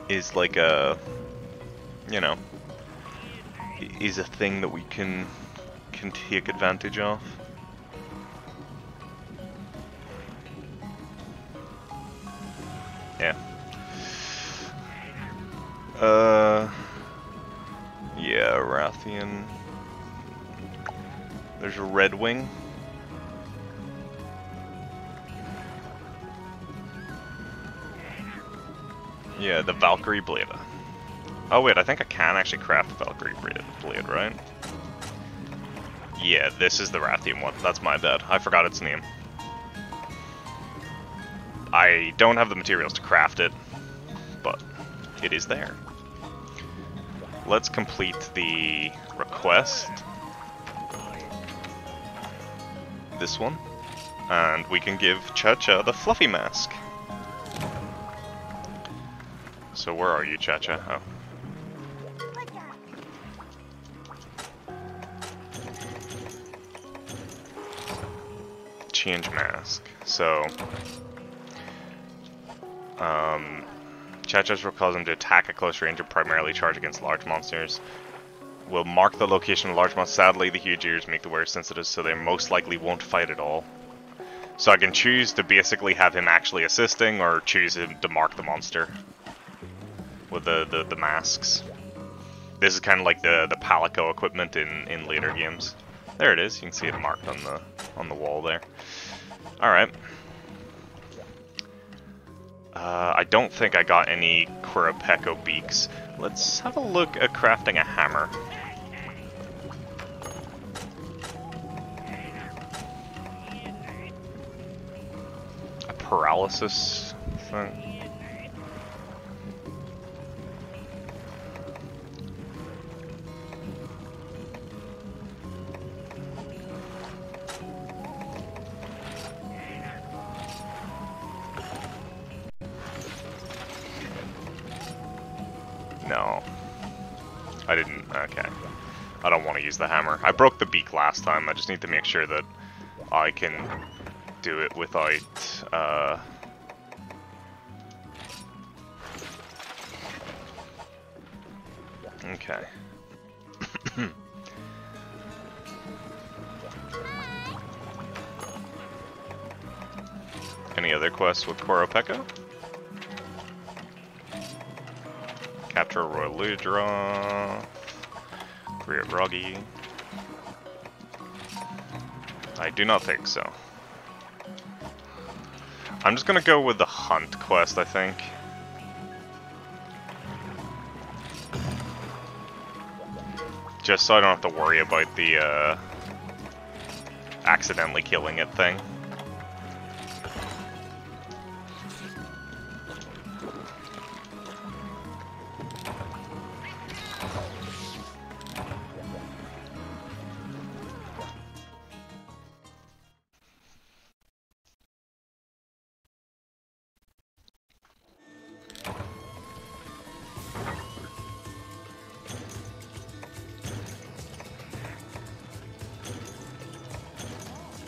is like a, you know, is a thing that we can take advantage of. Yeah. Yeah, Rathian. There's a Red Wing. Yeah, the Valkyrie Blade. Oh wait, I think I can actually craft the Valkyrie Blade, right? Yeah, this is the Rathian one. That's my bad. I forgot its name. I don't have the materials to craft it, but it is there. Let's complete the request. This one. And we can give Cha-Cha the fluffy mask. So where are you, Cha-Cha? Oh. Change mask. So, Cha-Cha's will cause them to attack at close range and primarily charge against large monsters. Will mark the location of large monsters. Sadly, the huge ears make the wearer sensitive, so they most likely won't fight at all. So I can choose to basically have him actually assisting, or choose him to mark the monster with the masks. This is kind of like the Palico equipment in later games. There it is. You can see it marked on the wall there. All right. I don't think I got any Queropeco beaks. Let's have a look at crafting a hammer. A paralysis thing. No. I didn't. Okay. I don't want to use the hammer. I broke the beak last time. I just need to make sure that I can do it without, Okay. Any other quests with Queropeco? Capture a Royal Ludra. G.Wroggi. I do not think so. I'm just gonna go with the Hunt quest, I think. Just so I don't have to worry about the accidentally killing it thing.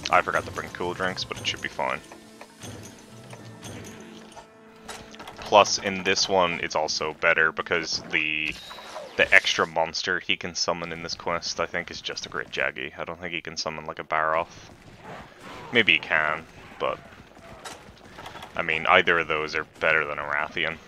I forgot to bring cool drinks, but it should be fine. Plus, in this one, it's also better because the extra monster he can summon in this quest, I think, is just a great Jaggi. I don't think he can summon like a Barroth. Maybe he can, but I mean, either of those are better than a Rathian.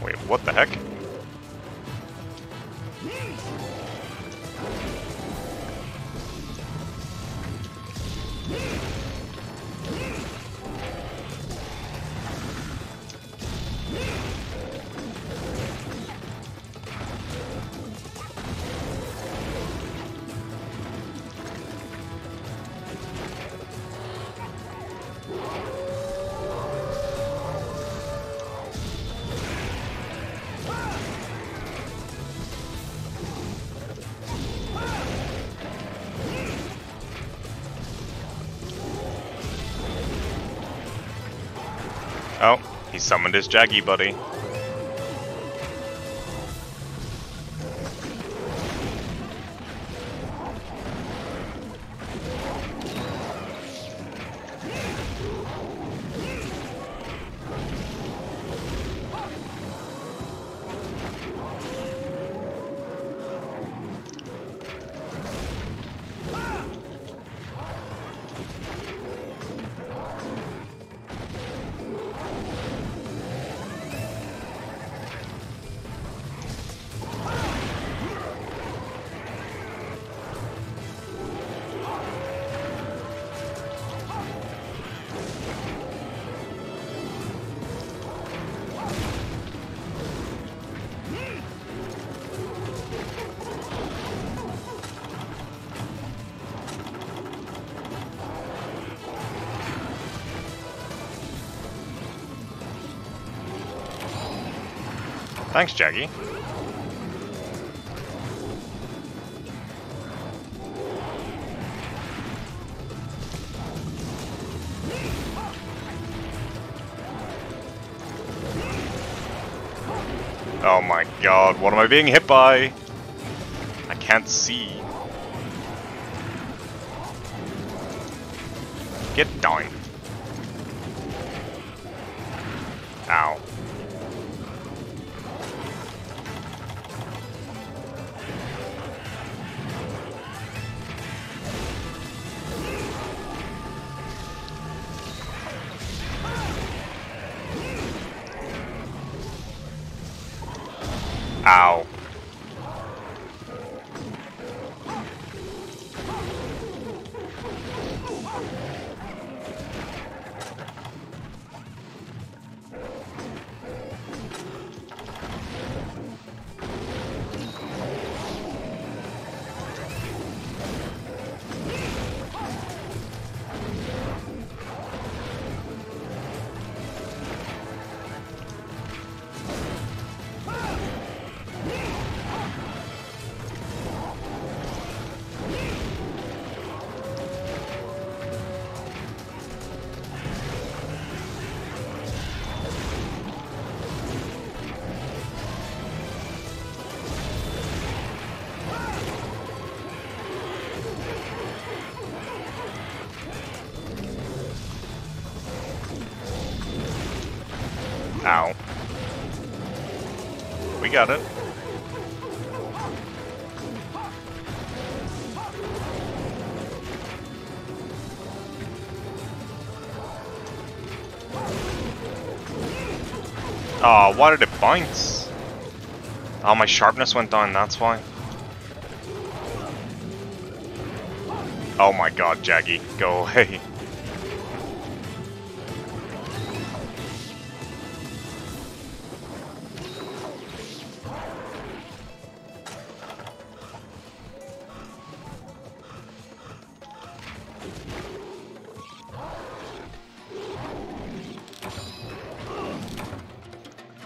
Wait, what the heck? Oh, he summoned his Jaggi buddy. Thanks, Jaggi. Oh my god, what am I being hit by? I can't see. Get down. Ow. Ow. Ow. We got it. Oh, why did it bounce? Oh, my sharpness went down, that's why. Oh my god, Jaggi, go away.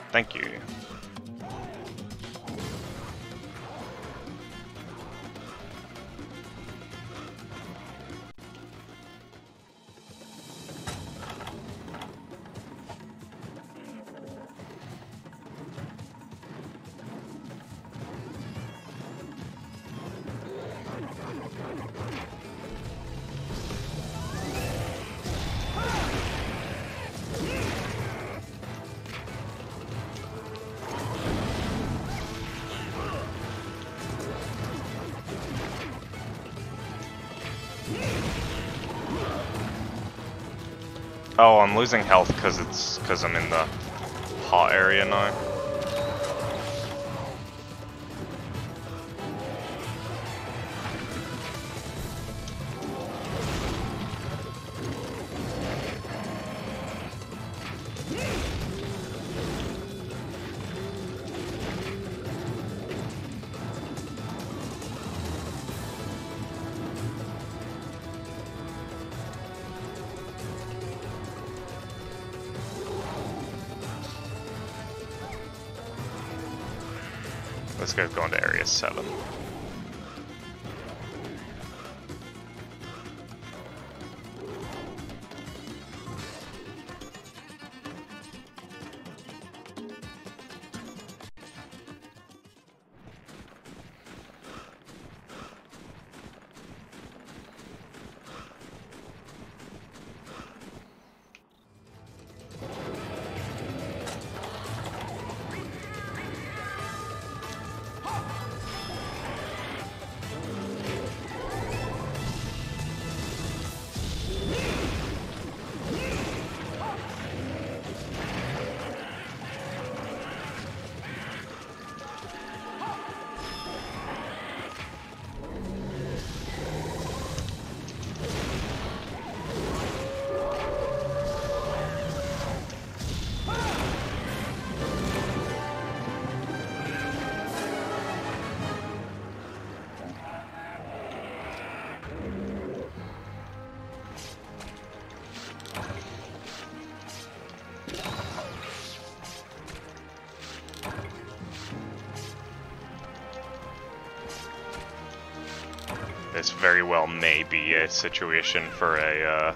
Thank you. Oh, I'm losing health because I'm in the hot area now. Let's go into area 7. This very well may be a situation for a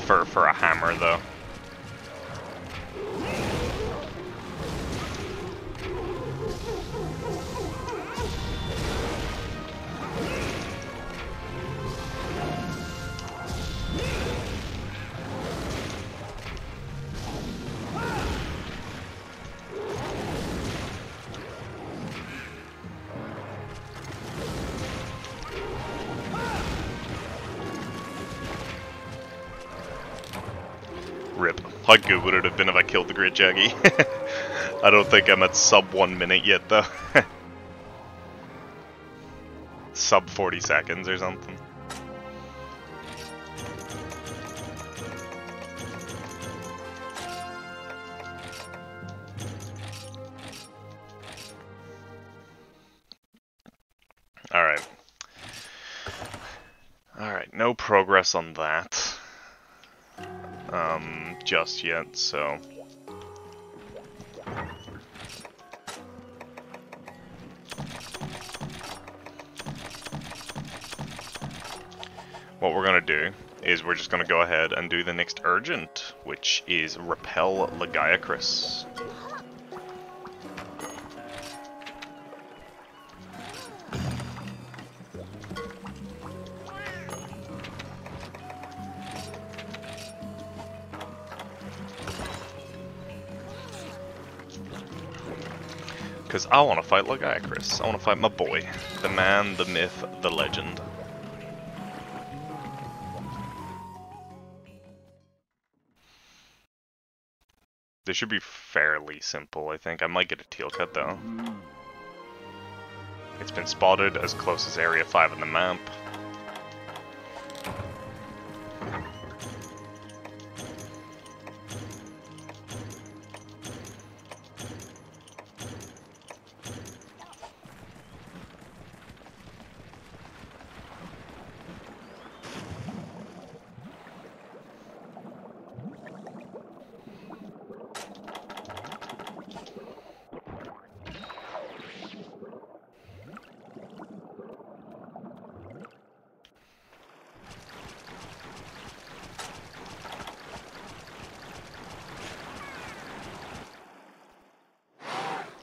for a hammer, though. Rip. How good would it have been if I killed the Great Jaggi? I don't think I'm at sub 1 minute yet, though. Sub 40 seconds or something. Alright. Alright, no progress on that. Just yet, so... What we're gonna do is we're just gonna go ahead and do the next urgent, which is Repel the Lagiacrus. Because I want to fight Lagiacrus. I want to fight my boy. The man, the myth, the legend. This should be fairly simple, I think. I might get a teal cut, though. It's been spotted as close as Area 5 on the map.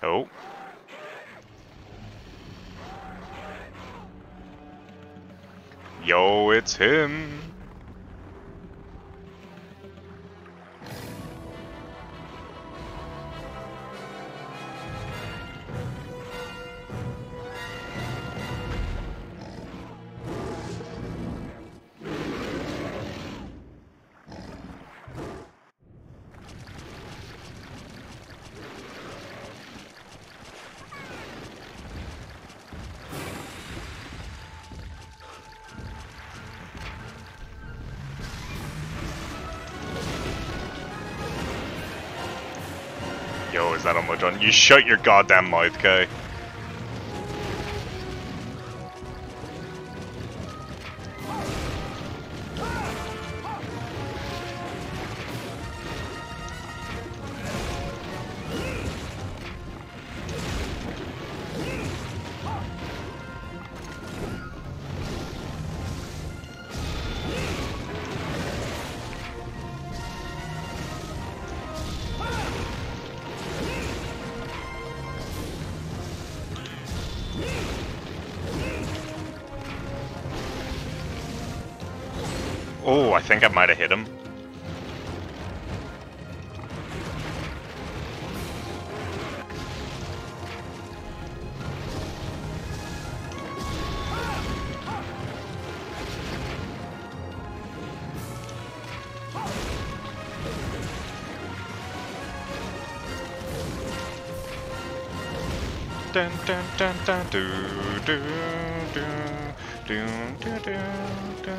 Oh. Yo, it's him. Yo, is that almost done? You shut your goddamn mouth, Kai. Oh, I think I might have hit him. Dun dun dun dun do do do do do do do.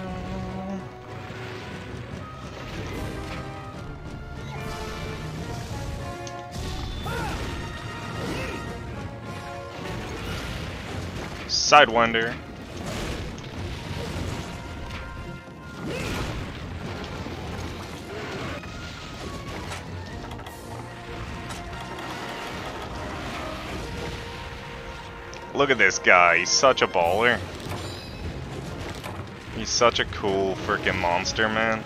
Sidewinder. Look at this guy, he's such a baller. He's such a cool freaking monster, man.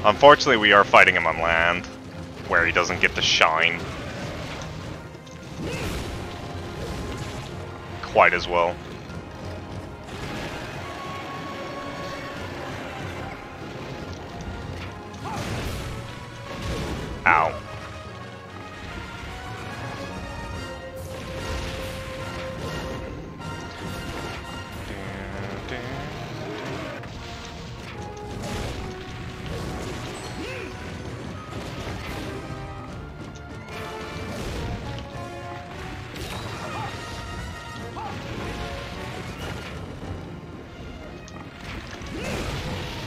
Unfortunately, we are fighting him on land, where he doesn't get to shine quite as well. Ow.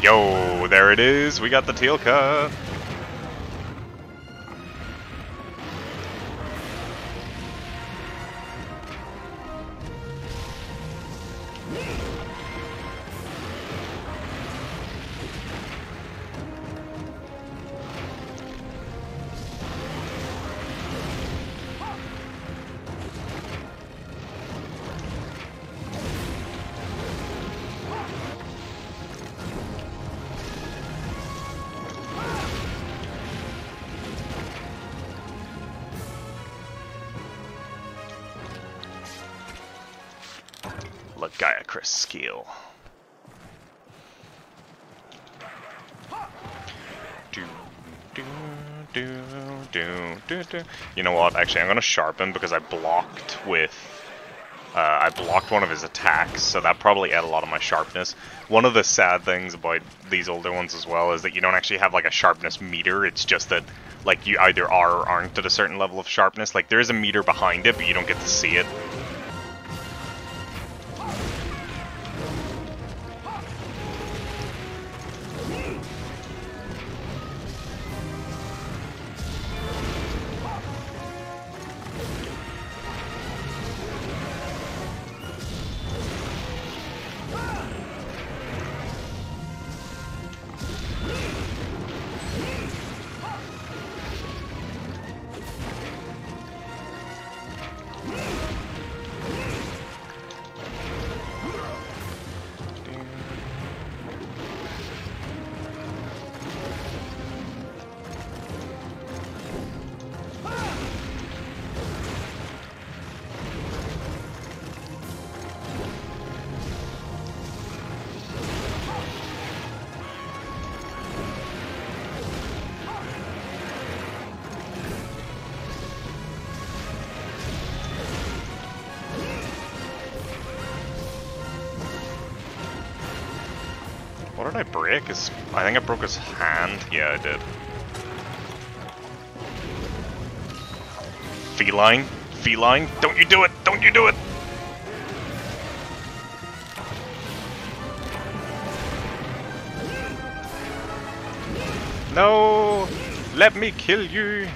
Yo, there it is. We got the teal cut. Lagiacrus skill. You know what? Actually, I'm gonna sharpen because I blocked one of his attacks, so that probably added a lot of my sharpness. One of the sad things about these older ones as well is that you don't actually have like a sharpness meter. It's just that like you either are or aren't at a certain level of sharpness. Like there is a meter behind it, but you don't get to see it. What did I break? I think I broke his hand. Yeah, I did. Feline? Feline? Don't you do it! Don't you do it! No! Let me kill you!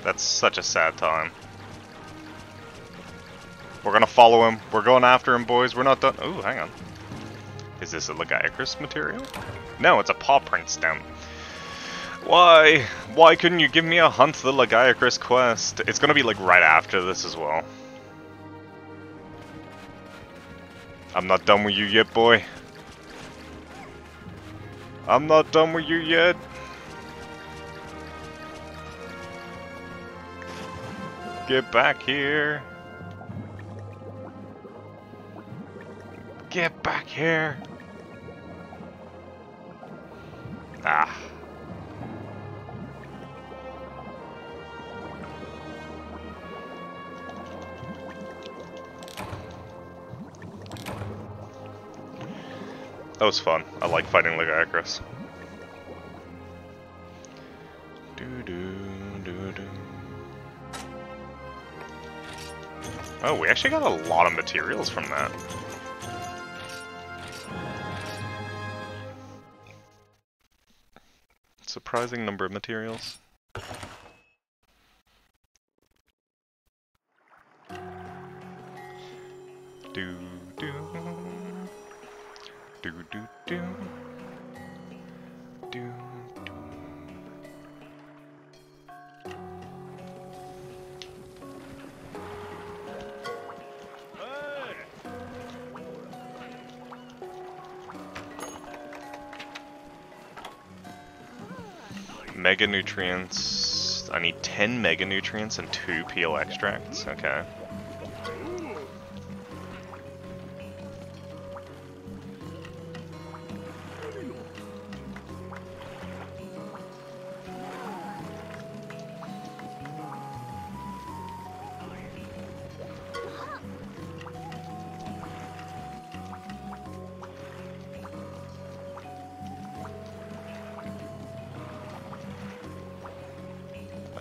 That's such a sad time. We're gonna follow him. We're going after him, boys. We're not done. Ooh, hang on. Is this a Lagiacrus material? No, it's a paw print stem. Why? Why couldn't you give me a Hunt the Lagiacrus quest? It's gonna be like right after this as well. I'm not done with you yet, boy. I'm not done with you yet. Get back here. Get back here. Ah. That was fun. I like fighting Lagiacrus. Oh, we actually got a lot of materials from that. Surprising number of materials. Do do do do do do do. Mega nutrients. I need 10 mega nutrients and 2 peel extracts. Okay.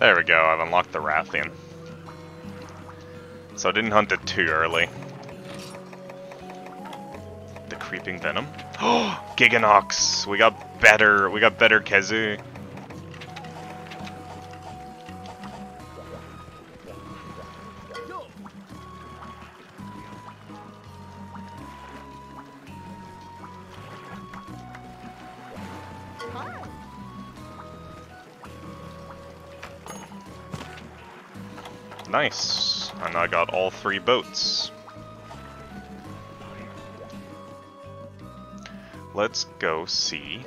There we go, I've unlocked the Rathian. So I didn't hunt it too early. The creeping venom. Oh, Gigginox! We got better Kezu. Nice, and I got all 3 boats. Let's go see.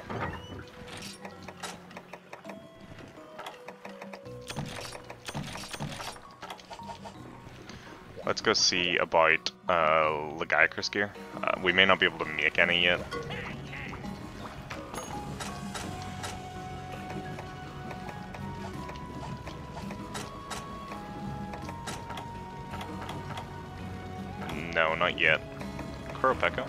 Let's go see about Lagiacrus gear. We may not be able to make any yet. No, not yet. Queropeco.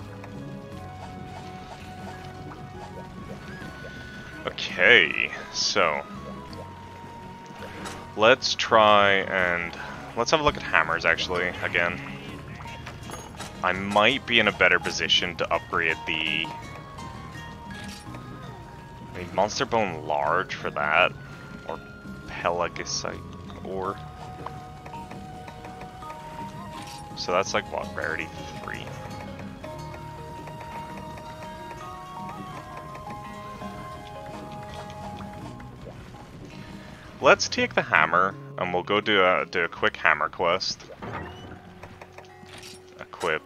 Okay, so let's try and let's have a look at hammers actually again. I might be in a better position to upgrade the Monster Bone Large for that, or Pelagisite ore. So that's like what, rarity 3? Let's take the hammer and we'll go do a quick hammer quest. Equip.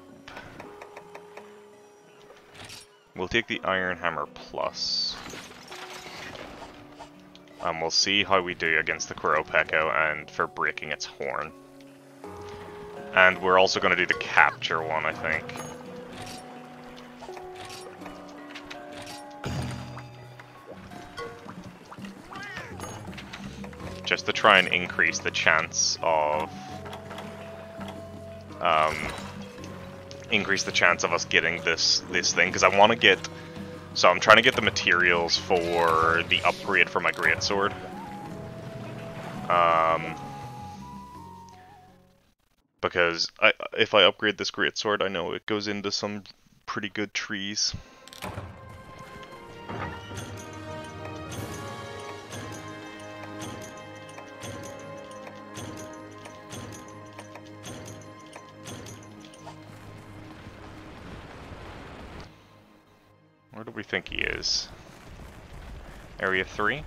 We'll take the Iron Hammer Plus. And we'll see how we do against the Queropeco and for breaking its horn. And we're also going to do the capture one, I think. Just to try and increase the chance of us getting this thing, because I want to get. So I'm trying to get the materials for the upgrade for my greatsword. Because if I upgrade this greatsword, I know it goes into some pretty good trees. Where do we think he is? Area 3?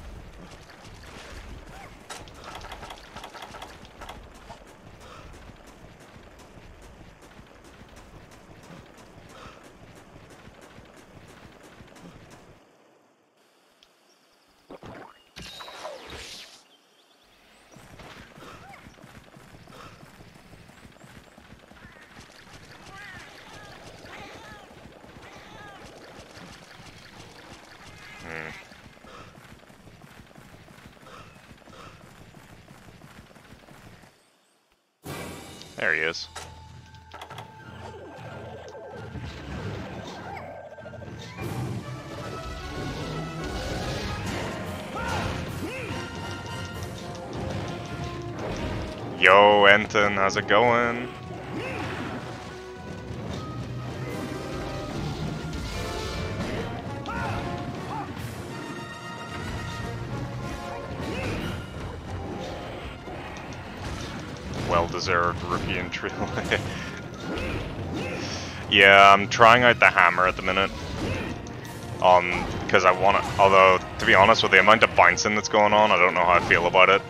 There he is. Yo, Enton, how's it going? Well-deserved European trill. Yeah, I'm trying out the hammer at the minute. Because I want to. Although, to be honest, with the amount of bouncing that's going on, I don't know how I feel about it.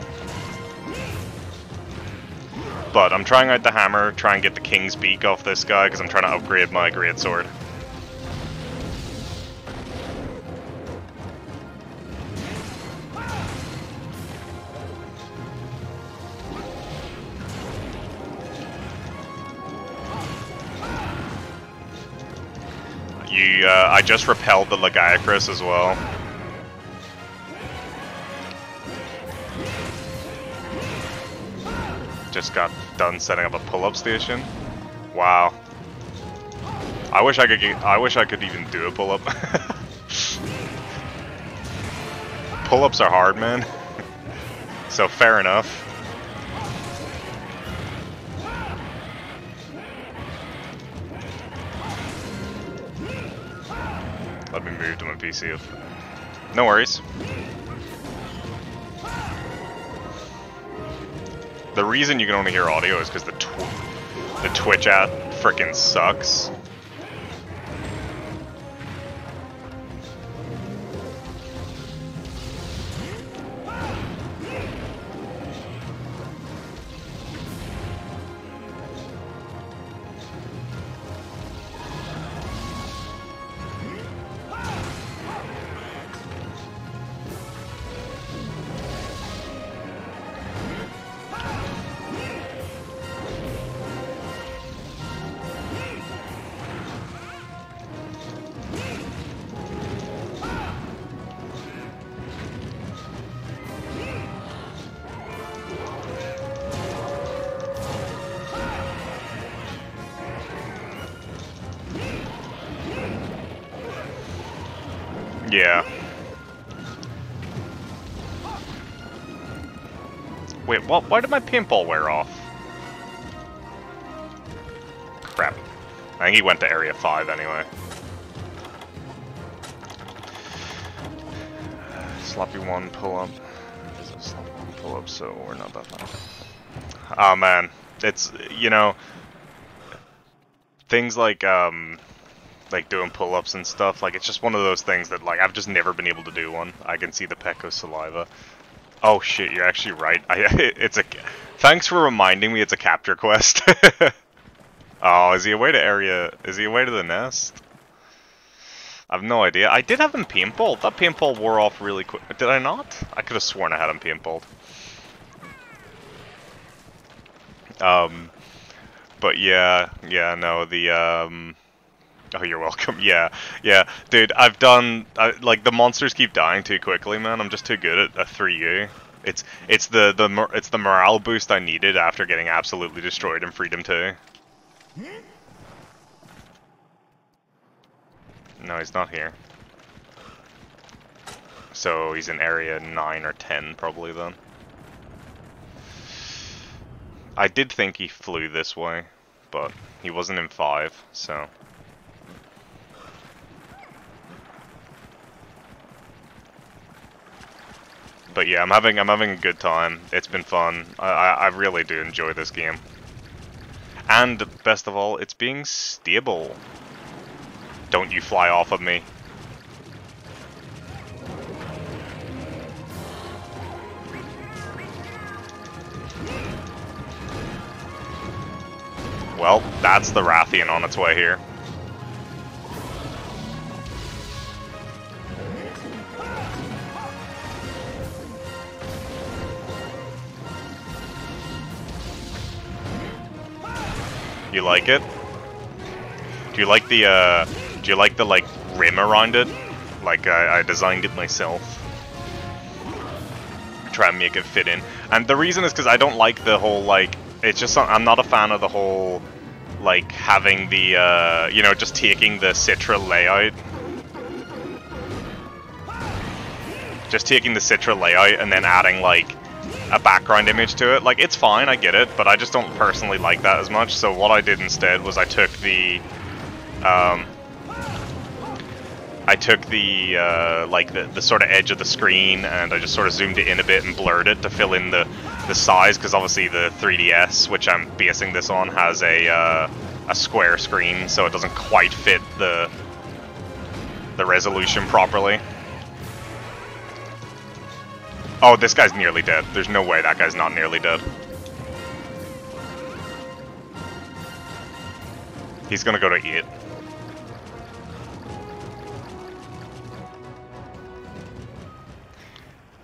But I'm trying out the hammer, try and get the King's Beak off this guy, because I'm trying to upgrade my greatsword. I just repelled the Lagiacrus as well. Just got done setting up a pull-up station. Wow. I wish I could even do a pull-up. Pull-ups are hard, man. So fair enough. Let me move to my PC. No worries. The reason you can only hear audio is because the Twitch app frickin' sucks. Yeah. Wait, what? Why did my paintball wear off? Crap. I think he went to Area 5 anyway. Sloppy 1 pull-up. There's a sloppy 1 pull-up, so we're not that far. Oh man. It's, you know, things like doing pull-ups and stuff, like, it's just one of those things that, like, I've just never been able to do one. I can see the Pecco saliva. Oh shit, you're actually right. It's a... Thanks for reminding me it's a capture quest. Oh, is he away to area... Is he away to the nest? I've no idea. I did have him paintballed. That paintball wore off really quick. Did I not? I could have sworn I had him paintballed. But yeah, no, the, Oh, you're welcome. Yeah, dude. I've done like the monsters keep dying too quickly, man. I'm just too good at a 3U. It's the morale boost I needed after getting absolutely destroyed in Freedom 2. No, he's not here. So he's in area 9 or 10 probably then. I did think he flew this way, but he wasn't in 5, so. But yeah, I'm having a good time. It's been fun. I really do enjoy this game. And best of all, it's being stable. Don't you fly off of me. Well, that's the Rathian on its way here. You like it? Do you like the like rim around it? Like I designed it myself. Try and make it fit in. And the reason is because I don't like the whole like, it's just, I'm not a fan of the whole like having the you know, just taking the Citra layout. Just taking the Citra layout and then adding like a background image to it. Like, it's fine, I get it, but I just don't personally like that as much. So what I did instead was I took the like the sort of edge of the screen, and I just sort of zoomed it in a bit and blurred it to fill in the size, because obviously the 3DS, which I'm basing this on, has a square screen, so it doesn't quite fit the resolution properly. Oh, this guy's nearly dead. There's no way that guy's not nearly dead. He's gonna go to eat.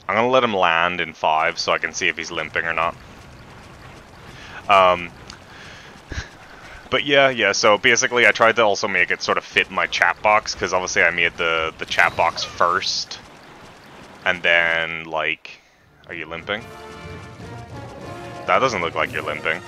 I'm gonna let him land in 5 so I can see if he's limping or not. But yeah, so basically I tried to also make it sort of fit my chat box, because obviously I made the chat box first. And then, like... Are you limping? That doesn't look like you're limping.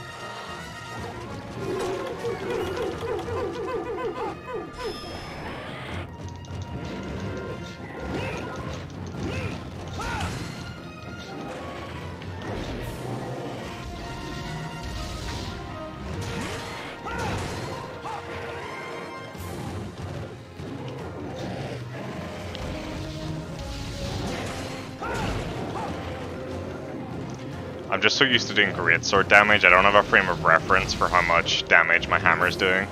I'm just so used to doing greatsword damage, I don't have a frame of reference for how much damage my hammer's doing.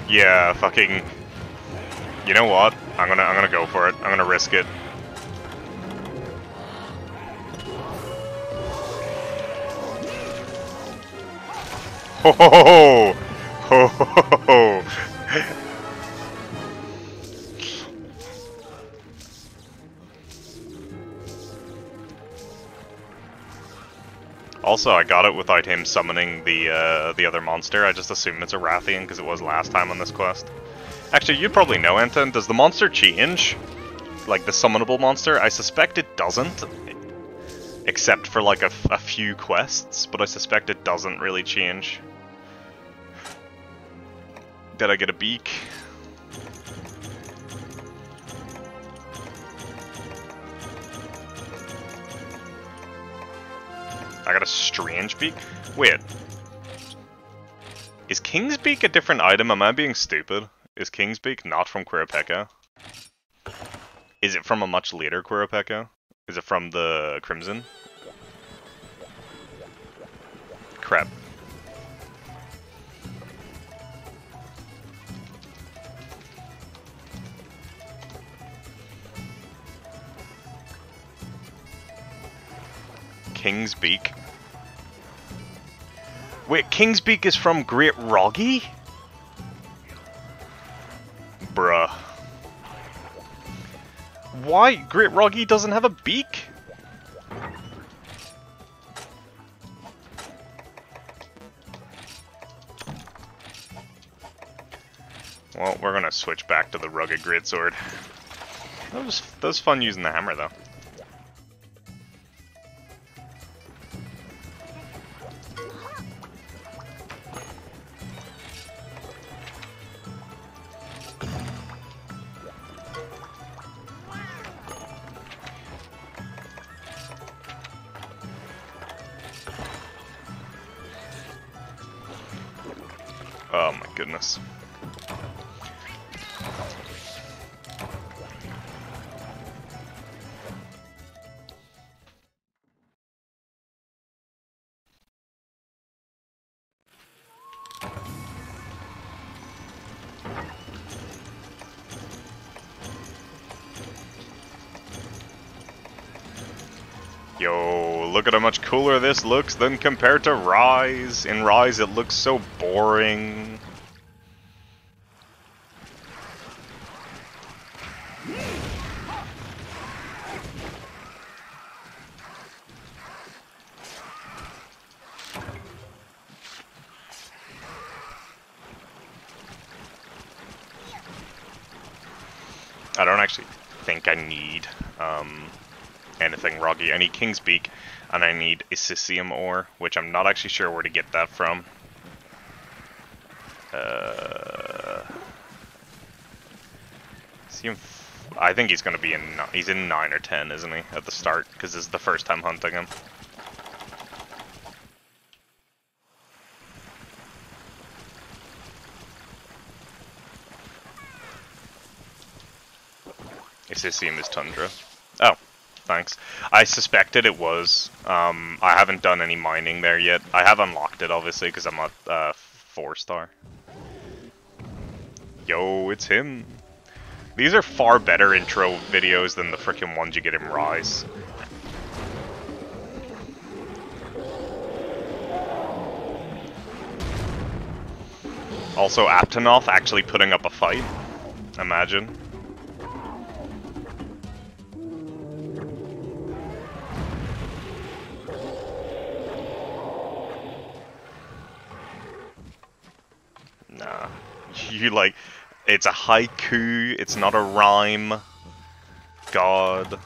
Yeah, fucking... You know what? I'm gonna go for it. I'm gonna risk it. Ho ho ho! Ho ho ho ho! Also, I got it without him summoning the other monster. I just assume it's a Rathian because it was last time on this quest. Actually, you probably know, Anton. Does the monster change? Like the summonable monster? I suspect it doesn't, except for like a few quests. But I suspect it doesn't really change. Did I get a beak? I got a strange beak? Wait. Is King's Beak a different item? Am I being stupid? Is King's Beak not from Queropeco? Is it from a much later Queropeco? Is it from the Crimson? Crap. King's Beak. Wait, King's Beak is from G.Wroggi? Bruh. Why? G.Wroggi doesn't have a beak? Well, we're gonna switch back to the rugged greatsword. That was fun using the hammer, though. Oh my goodness. Yo, look at how much cooler this looks than compared to Rise. In Rise it looks so boring. I don't actually think I need anything Wroggi. I need King's Beak, and I need Issicium ore, which I'm not actually sure where to get that from. I think he's going to be in. He's in 9 or 10, isn't he, at the start? Because this is the first time hunting him. Issicium is Tundra. Oh, thanks. I suspected it was. I haven't done any mining there yet. I have unlocked it, obviously, because I'm at 4-star. Yo, it's him. These are far better intro videos than the frickin' ones you get in Rise. Also, Aptonoth actually putting up a fight. Imagine. Nah. You like, it's a haiku, it's not a rhyme. God.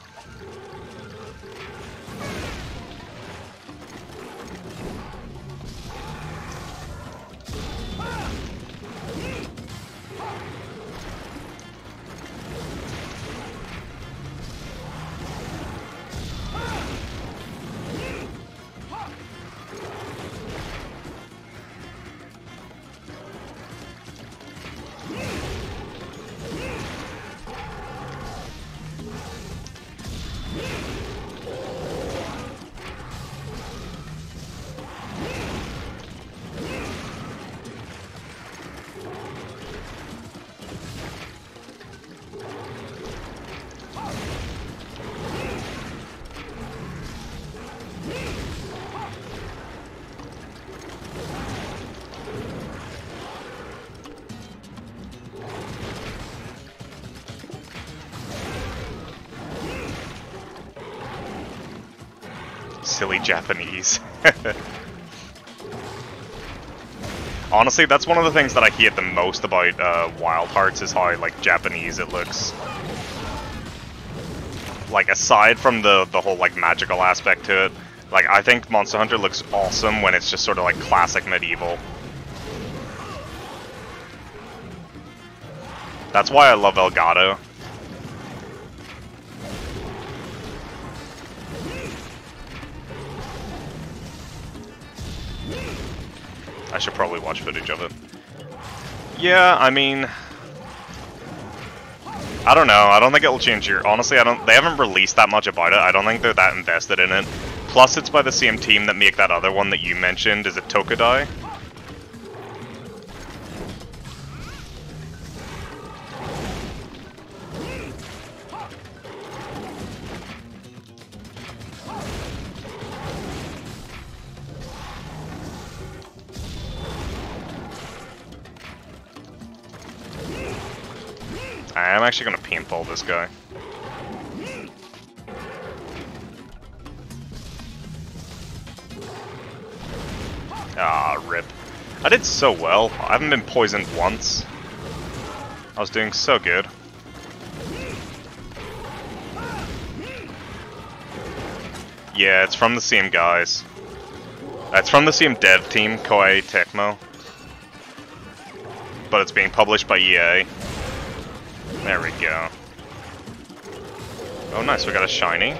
Silly Japanese. Honestly, that's one of the things that I hate the most about Wild Hearts is how, like, Japanese it looks. Like, aside from the whole, like, magical aspect to it, like, I think Monster Hunter looks awesome when it's just sort of, like, classic medieval. That's why I love Elgato. I should probably watch footage of it. Yeah, I mean, I don't know. I don't think it'll change your. Honestly, They haven't released that much about it. I don't think they're that invested in it. Plus, it's by the same team that make that other one that you mentioned. Is it Tokudai? I'm actually gonna paintball this guy. Ah, rip. I did so well. I haven't been poisoned once. I was doing so good. Yeah, it's from the same guys. It's from the same dev team, Koei Tecmo. But it's being published by EA. There we go. Oh nice, we got a shiny.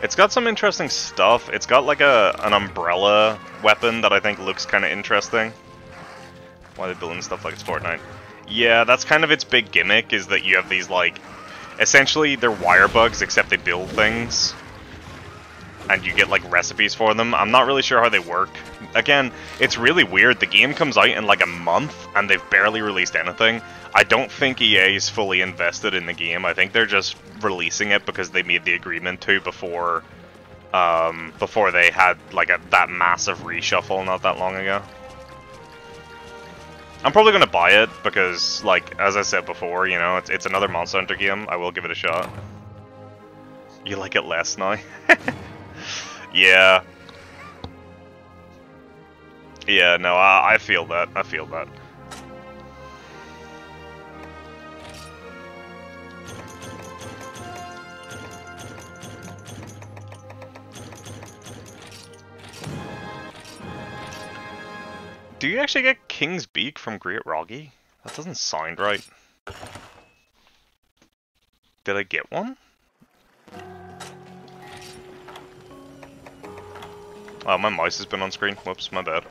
It's got some interesting stuff. It's got like an umbrella weapon that I think looks kind of interesting. Why are they building stuff like it's Fortnite? Yeah, that's kind of its big gimmick, is that you have these, like, essentially they're wire bugs, except they build things. And you get, like, recipes for them. I'm not really sure how they work. Again, it's really weird. The game comes out in, like, a month, and they've barely released anything. I don't think EA is fully invested in the game. I think they're just releasing it because they made the agreement to before they had, like, that massive reshuffle not that long ago. I'm probably going to buy it because, like, as I said before, you know, it's another Monster Hunter game. I will give it a shot. You like it less now? Yeah. Yeah, no, I feel that. I feel that. Do you actually get King's Beak from G.Wroggi? That doesn't sound right. Did I get one? Oh, my mouse has been on screen. Whoops, my bad.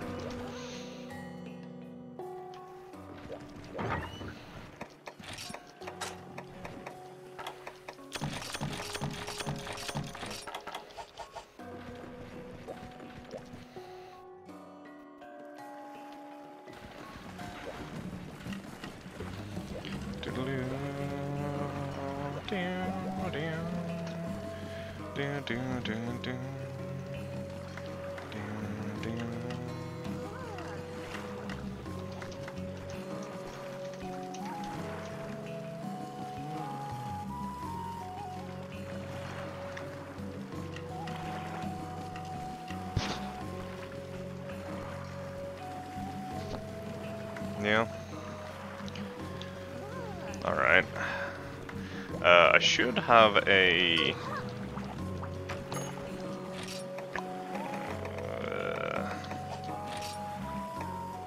Yeah. Alright. I should have a...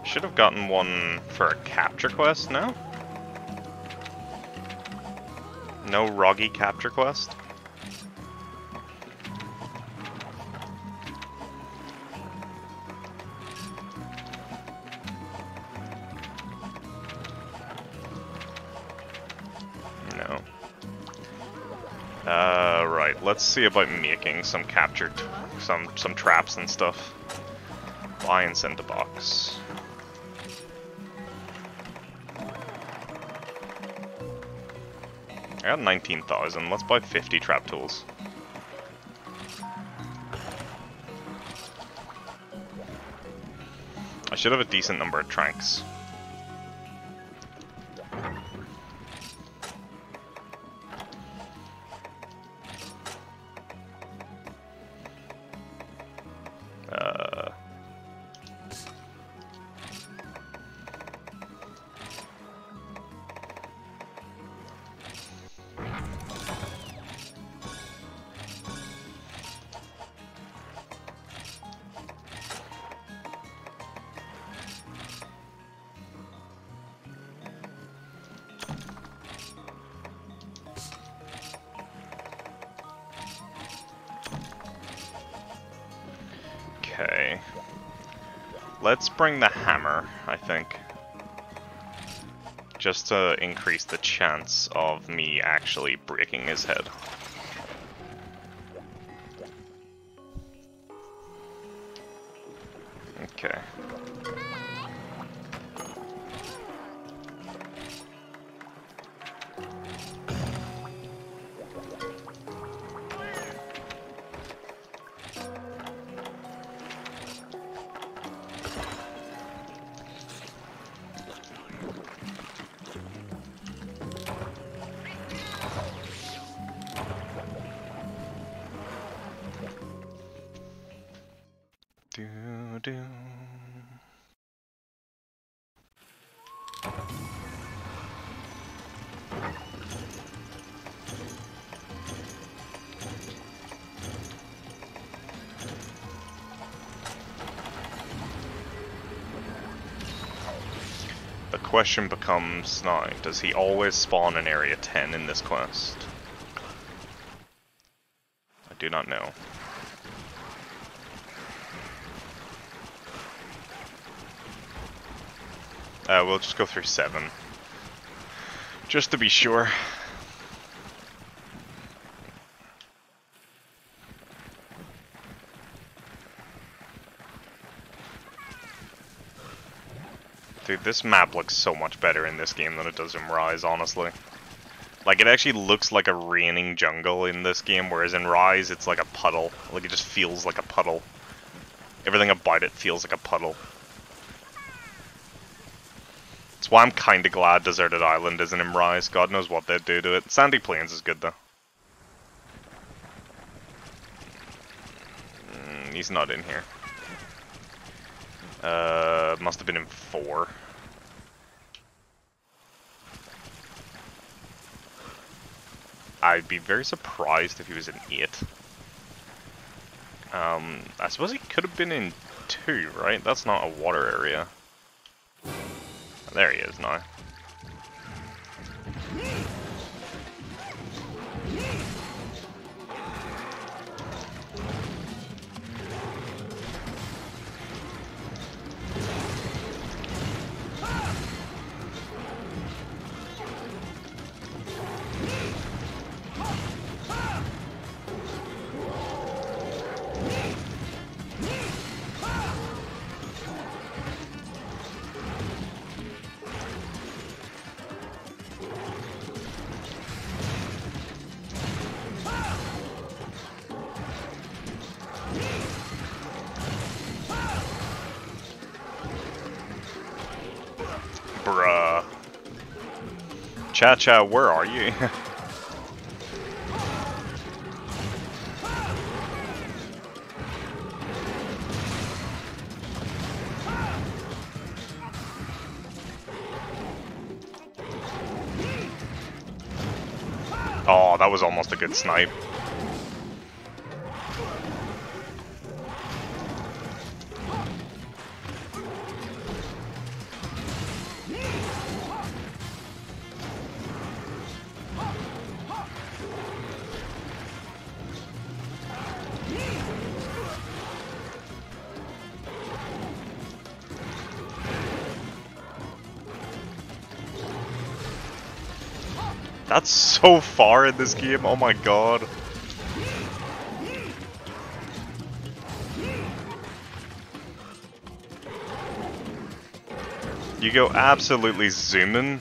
should have gotten one for a capture quest, no? No G.Wroggi Capture quest? No. Right, let's see about making some some traps and stuff. Buy and send to box. I got 19,000, let's buy 50 trap tools. I should have a decent number of tranks. Okay. Let's bring the hammer, I think. Just to increase the chance of me actually breaking his head. Okay. Do. The question becomes now, does he always spawn in Area 10 in this quest? I do not know. We'll just go through 7. Just to be sure. Dude, this map looks so much better in this game than it does in Rise, honestly. Like, it actually looks like a raining jungle in this game, whereas in Rise it's like a puddle. Like, it just feels like a puddle. Everything about it feels like a puddle. That's why I'm kinda glad Deserted Island isn't in Rise. God knows what they'd do to it. Sandy Plains is good, though. He's not in here. Must have been in 4. I'd be very surprised if he was in 8. I suppose he could have been in 2, right? That's not a water area. There he is now. Cha-Cha, where are you? Oh, that was almost a good snipe. That's so far in this game, oh my god. You go absolutely zooming.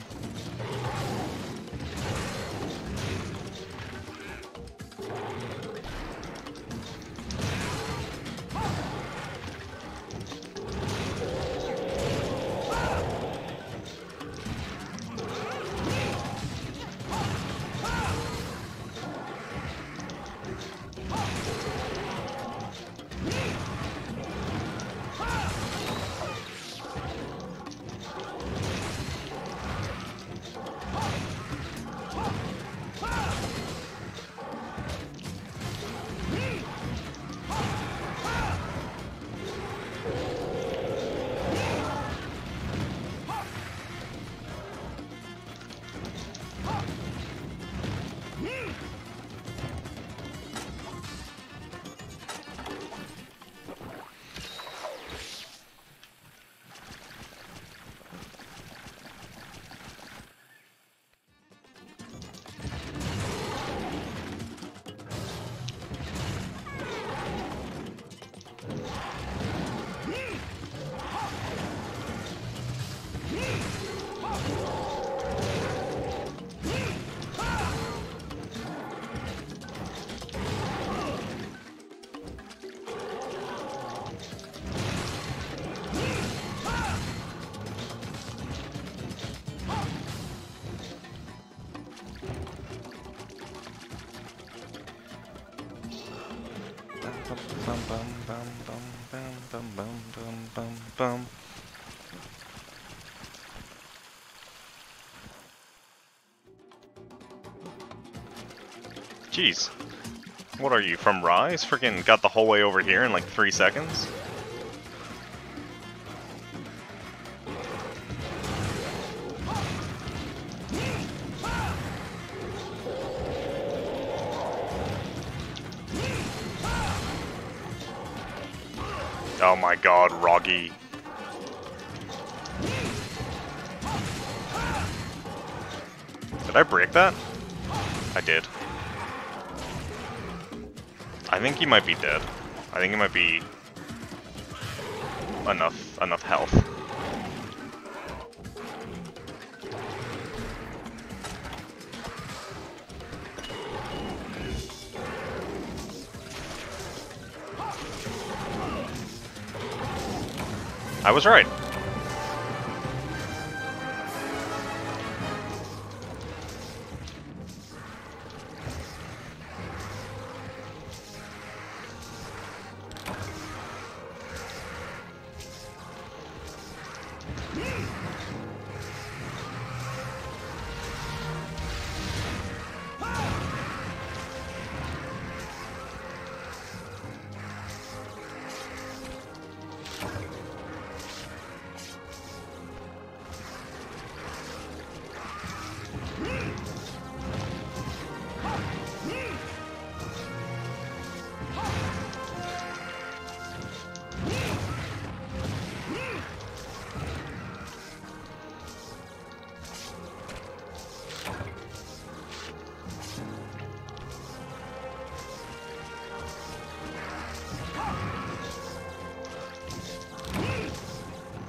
Jeez. What are you, from Rise? Freaking got the whole way over here in like 3 seconds? Oh my god, Wroggi. Did I break that? I did. I think he might be dead. I think he might be enough health. I was right.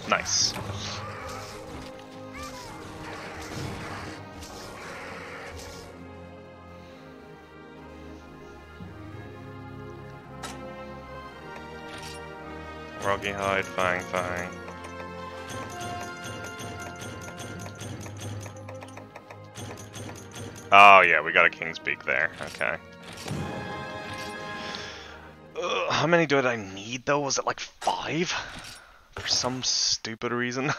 Nice. Wroggi hide, fang, fang. Oh yeah, we got a King's Beak there. Okay. How many did I need though? Was it like 5? For some stupid reason.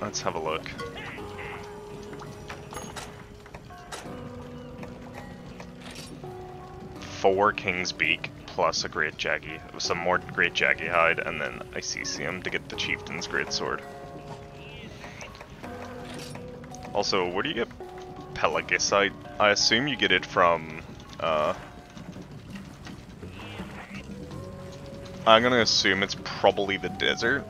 Let's have a look. Four King's Beak plus a Great Jaggi, some more Great Jaggi hide, and then Icesium to get the Chieftain's Greatsword. Also, where do you get Pelagisite? I assume you get it from, I'm gonna assume it's probably the desert.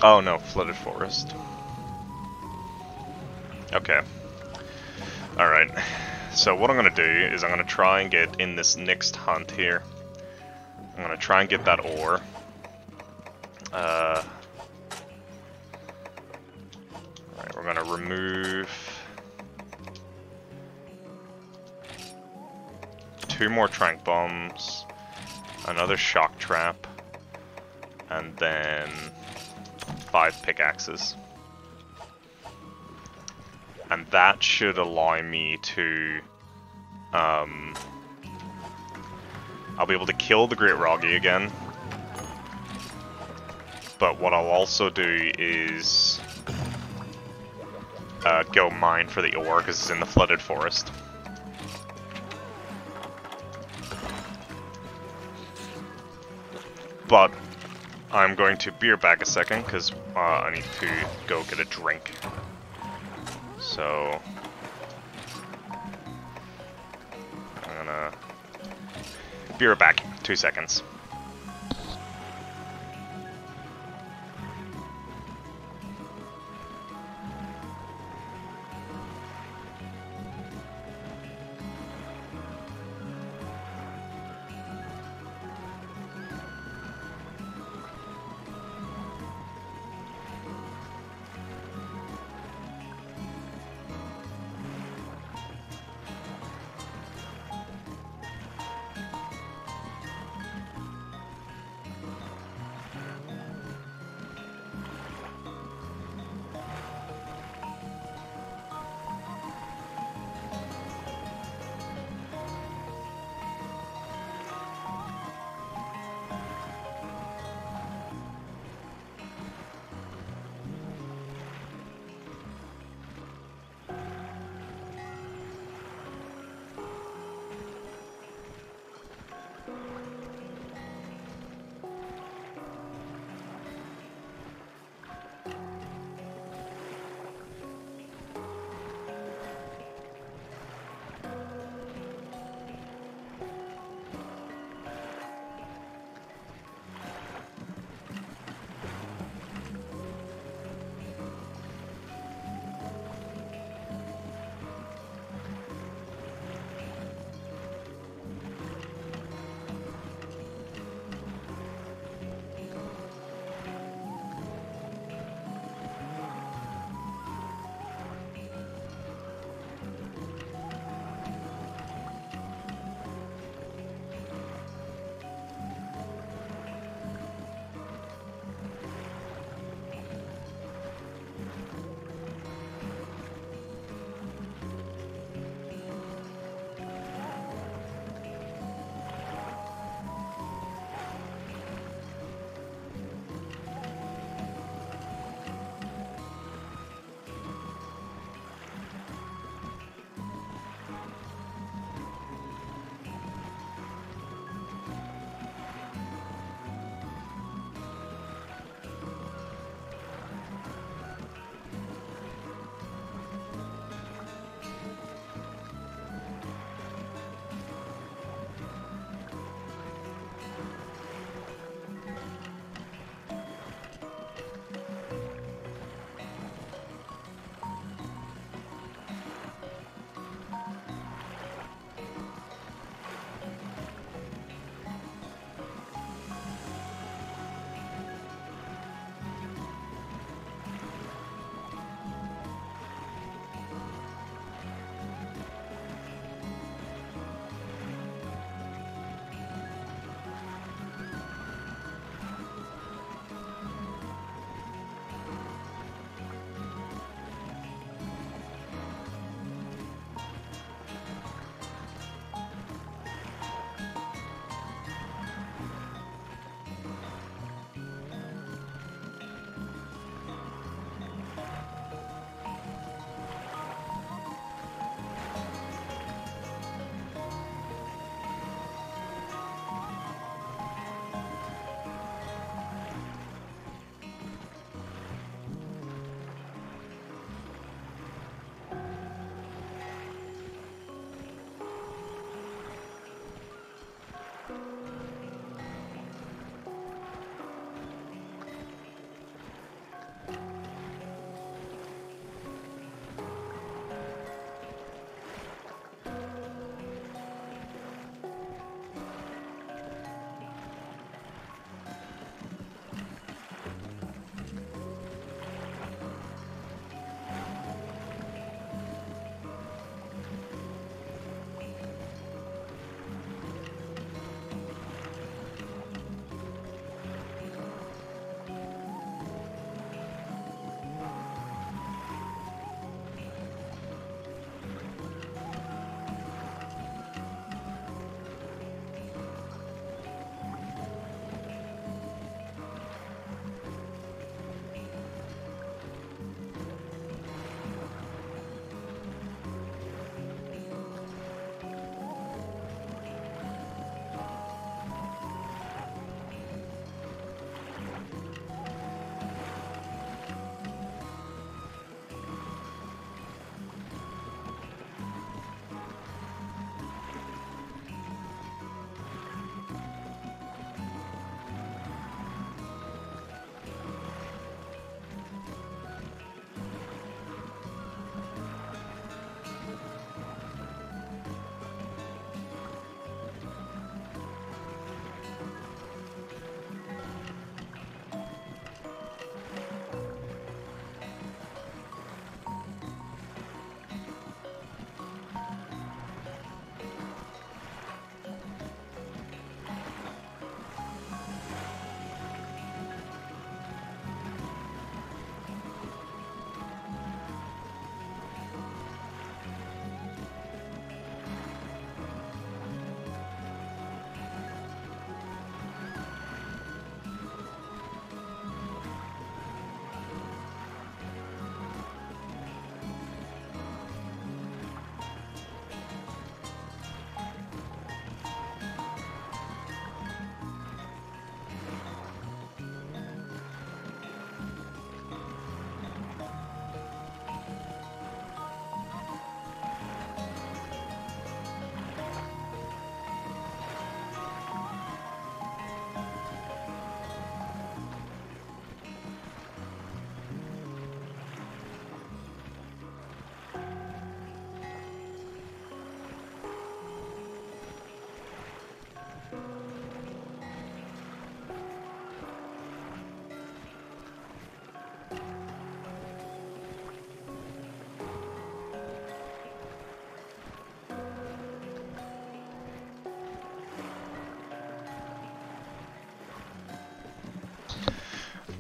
Oh no, flooded forest. Okay. Alright. So what I'm gonna do is I'm gonna try and get in this next hunt here. I'm gonna try and get that ore. Alright, we're gonna remove 2 more trank bombs, another shock trap, and then 5 pickaxes. And that should allow me to, I'll be able to kill the G.Wroggi again. But what I'll also do is go mine for the ore, because it's in the flooded forest. But I'm going to beer back a second, because I need to go get a drink. So I'm gonna beer back 2 seconds.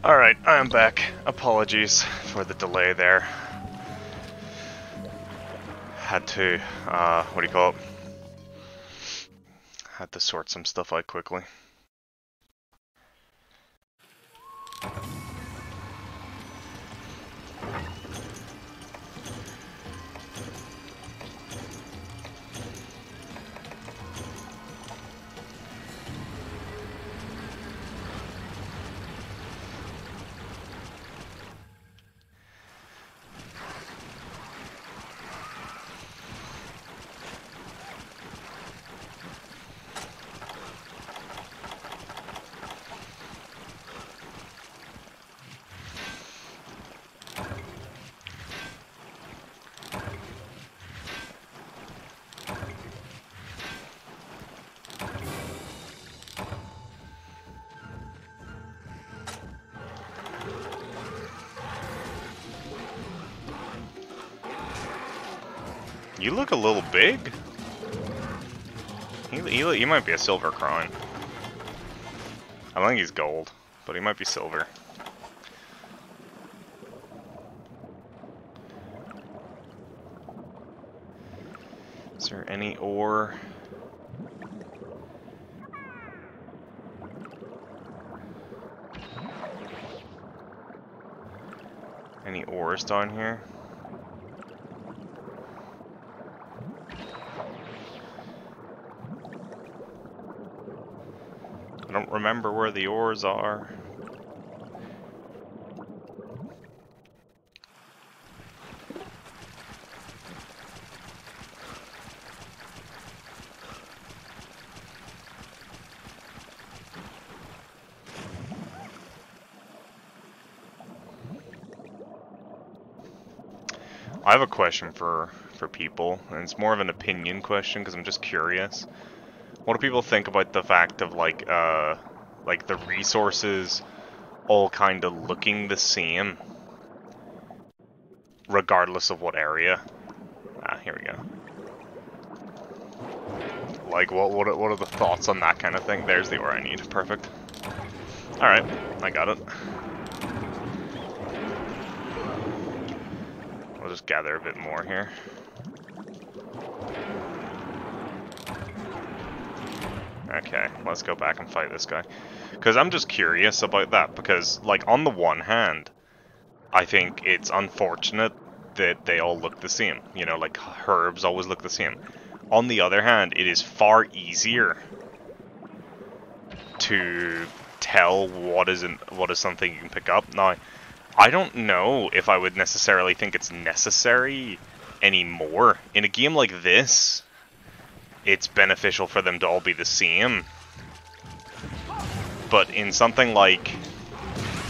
Alright, I am back. Apologies for the delay there. Had to, what do you call it? Had to sort some stuff out quickly. You look a little big. He might be a silver crown. I think he's gold, but he might be silver. Is there any ore? Any ores down here? I don't remember where the ores are. I have a question for people, and it's more of an opinion question because I'm just curious. What do people think about the fact of like the resources all kind of looking the same, regardless of what area? Ah, here we go. Like, what are the thoughts on that kind of thing? There's the ore I need. Perfect. All right, I got it. We'll just gather a bit more here. Okay, let's go back and fight this guy. Because I'm just curious about that, because, like, on the one hand, I think it's unfortunate that they all look the same. You know, like, herbs always look the same. On the other hand, it is far easier to tell what is something you can pick up. Now, I don't know if I would necessarily think it's necessary anymore. In a game like this, it's beneficial for them to all be the same. But in something like,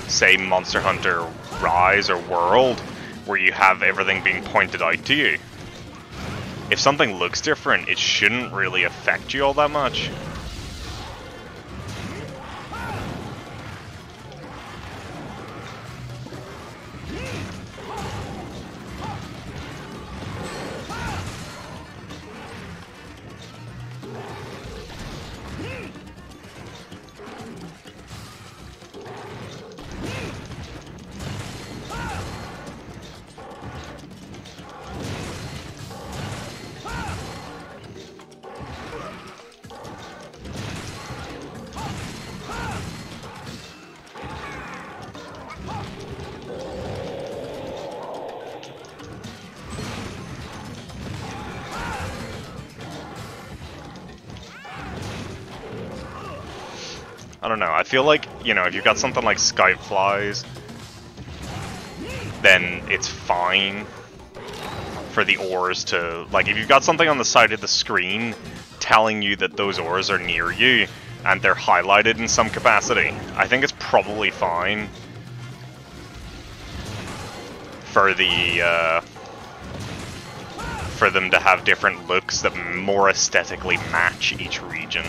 say, Monster Hunter Rise or World, where you have everything being pointed out to you, if something looks different, it shouldn't really affect you all that much. I don't know, I feel like, you know, if you've got something like Scout Flies, then it's fine for the ores to, like, if you've got something on the side of the screen telling you that those ores are near you, and they're highlighted in some capacity, I think it's probably fine for the, for them to have different looks that more aesthetically match each region.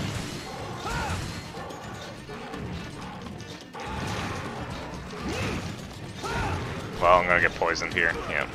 Well, I'm gonna get poisoned here, yeah.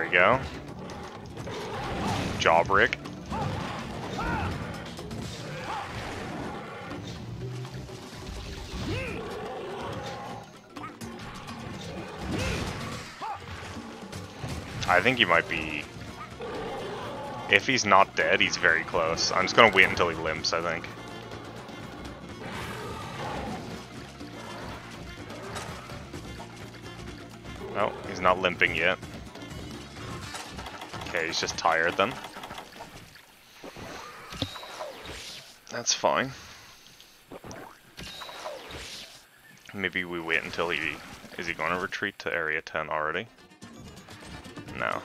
we go. Jawbrick. I think he might be... If he's not dead, he's very close. I'm just gonna wait until he limps, I think. Oh, he's not limping yet. Okay, he's just tired then. That's fine. Maybe we wait until he... Is he going to retreat to Area 10 already? No.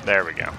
There we go.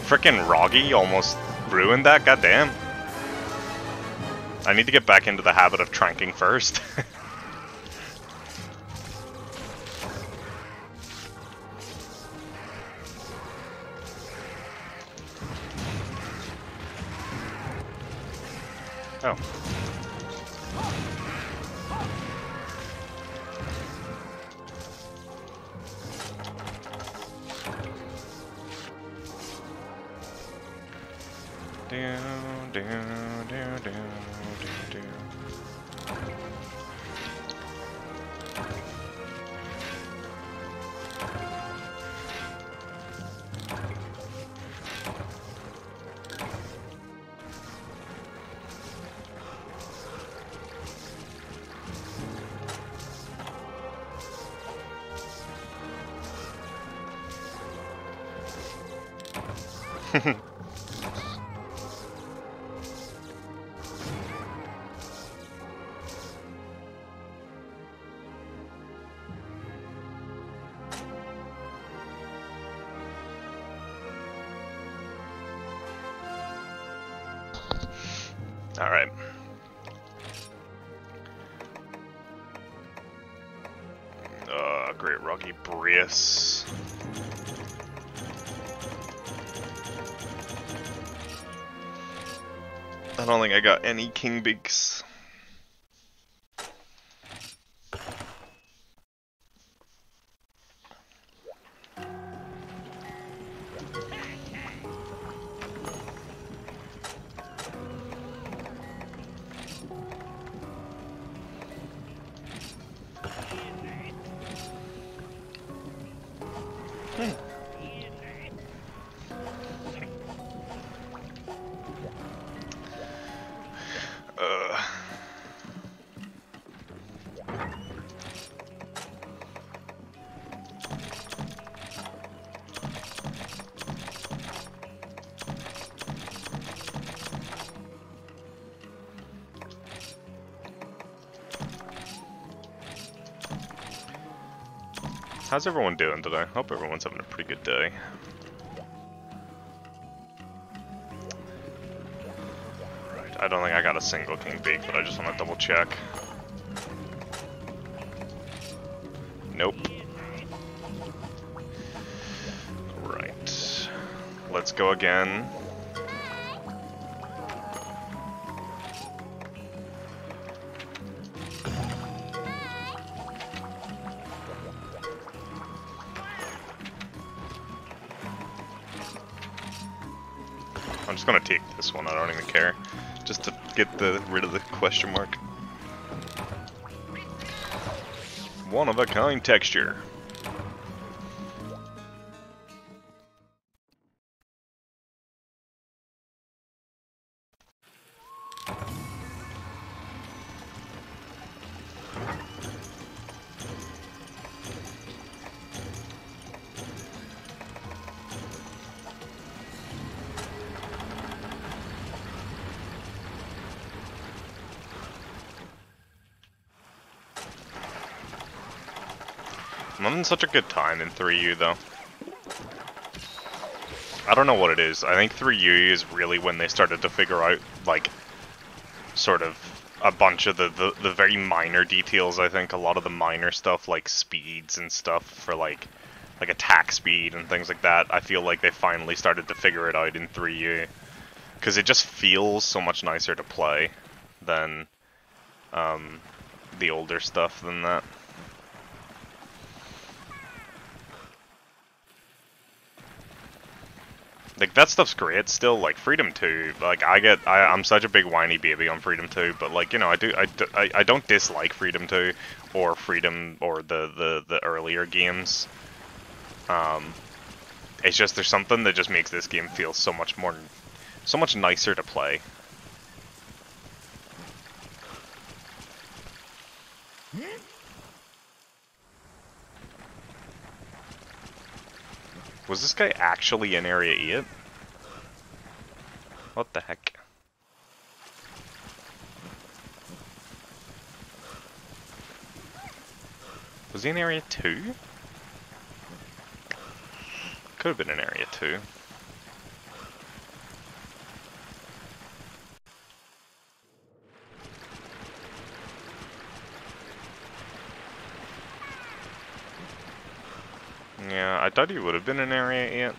Frickin' Wroggi almost ruined that, goddamn. I need to get back into the habit of tranking first. Oh. All right. Great Rocky Brace. I don't think I got any King Bigs. How's everyone doing today? Hope everyone's having a pretty good day. Right, I don't think I got a single King Big, but I just want to double check. Nope. Right. Let's go again. I'm just gonna take this one, I don't even care. Just to get rid of the question mark. One of a kind texture. I'm having such a good time in 3U though. I don't know what it is. I think 3U is really when they started to figure out, like, sort of a bunch of the very minor details. I think a lot of the minor stuff, like speeds and stuff for like attack speed and things like that, I feel like they finally started to figure it out in 3U. Because it just feels so much nicer to play than the older stuff than that. Like, that stuff's great still, like, Freedom 2, like, I'm such a big whiny baby on Freedom 2, but, like, you know, I don't dislike Freedom 2, or Freedom, or the earlier games. It's just, there's something that just makes this game feel so much nicer to play. Was this guy actually in Area 8? What the heck? Was he in Area 2? Could have been in Area 2. Yeah, I thought he would have been in Area 8.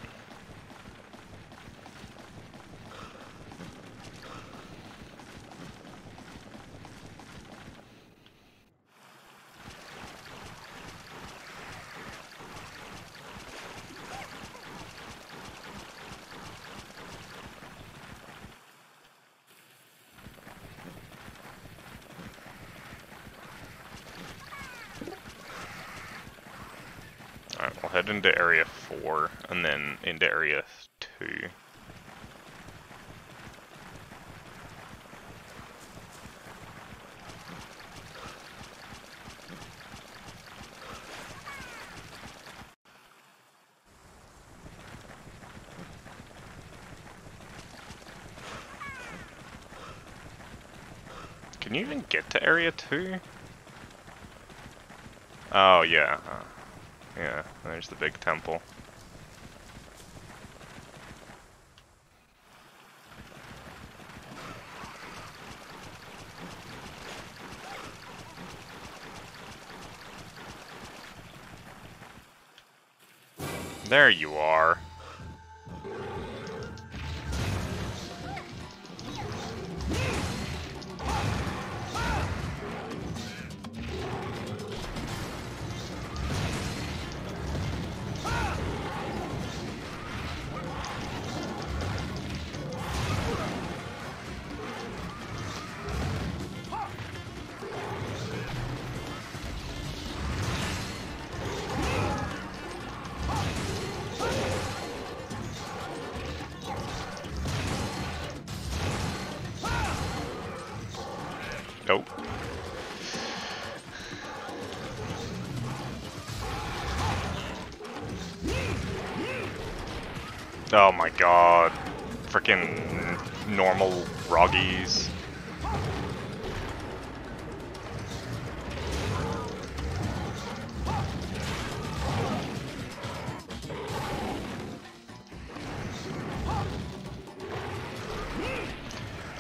Alright, we'll head into Area 4, and then into Area 2. Can you even get to Area 2? Oh, yeah. Yeah, there's the big temple. There you are. Nope. Oh my god. Frickin' normal Wroggies.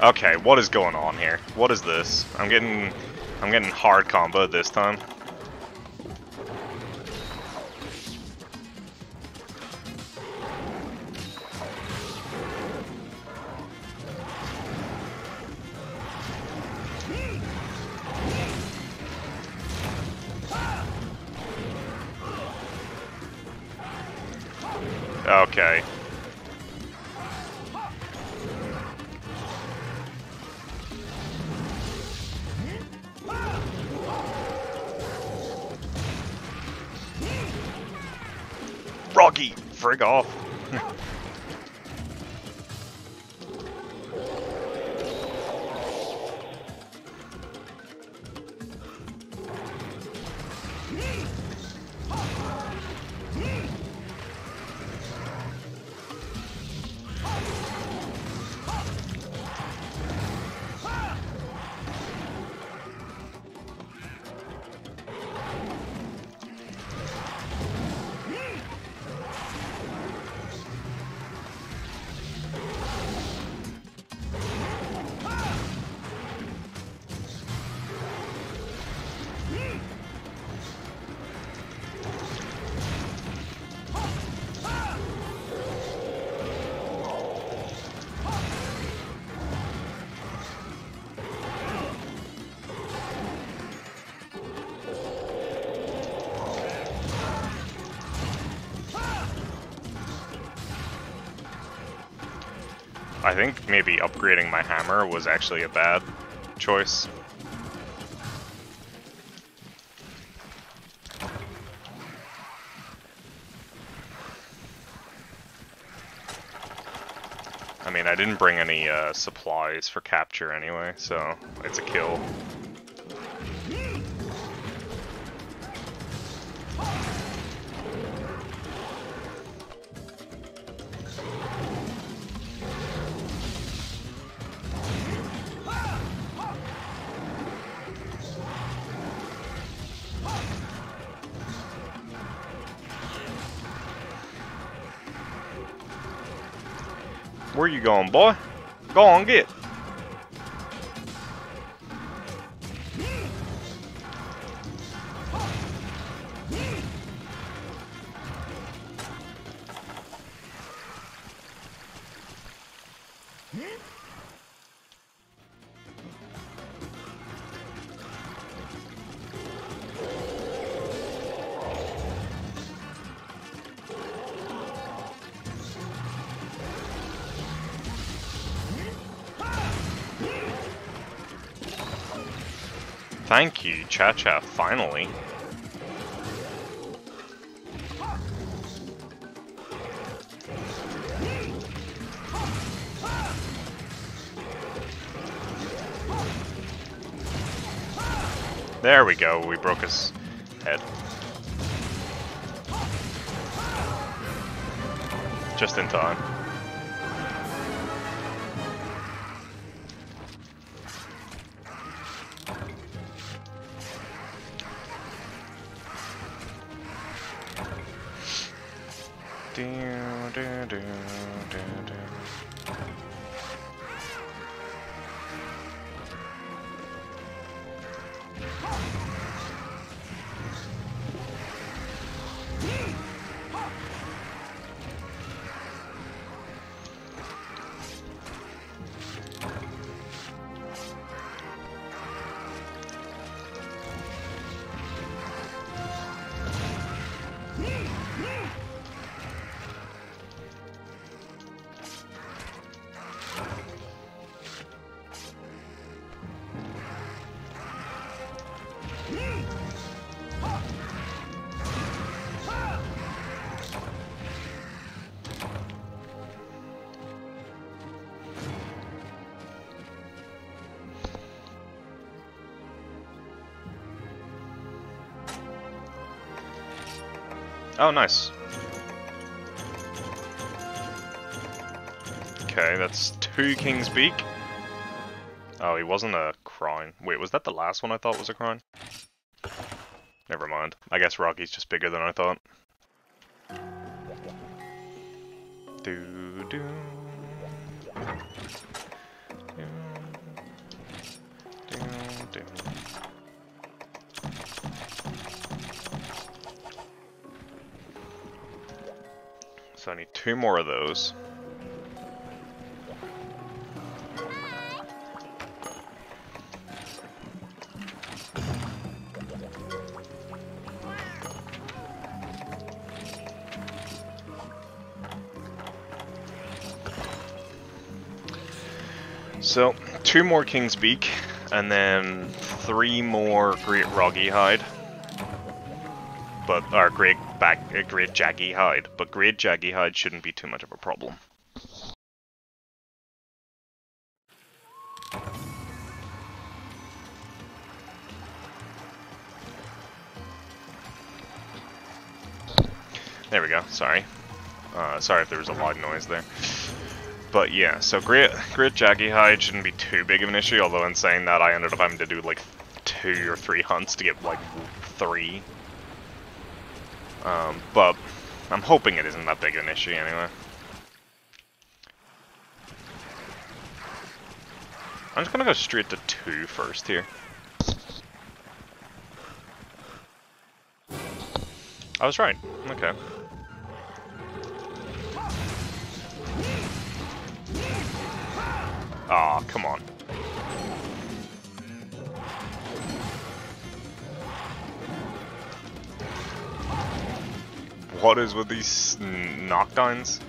Okay, what is going on here? What is this? I'm getting hard combo this time. Okay. G.Jaggi, frig off. I think maybe upgrading my hammer was actually a bad choice. I mean, I didn't bring any supplies for capture anyway, so it's a kill. Where you going, boy? Go on, get. Thank you, Cha-Cha, finally. There we go, we broke his head. Just in time. Oh, nice. Okay, that's 2 King's Beak. Oh, he wasn't a Crine. Wait, was that the last one I thought was a Crine? Never mind. I guess Rocky's just bigger than I thought. Do do. Do. So I need 2 more of those. So, 2 more King's Beak, and then 3 more G.Wroggi hide. but or Great Jaggi hide, but Great Jaggi hide shouldn't be too much of a problem. There we go. Sorry. Sorry if there was a loud noise there. But yeah, so Great Jaggi hide shouldn't be too big of an issue, although in saying that I ended up having to do like 2 or 3 hunts to get like 3. But I'm hoping it isn't that big of an issue anyway. I'm just gonna go straight to 2 first here. I was right. Okay. Aw, oh, come on. What is with these knockdowns?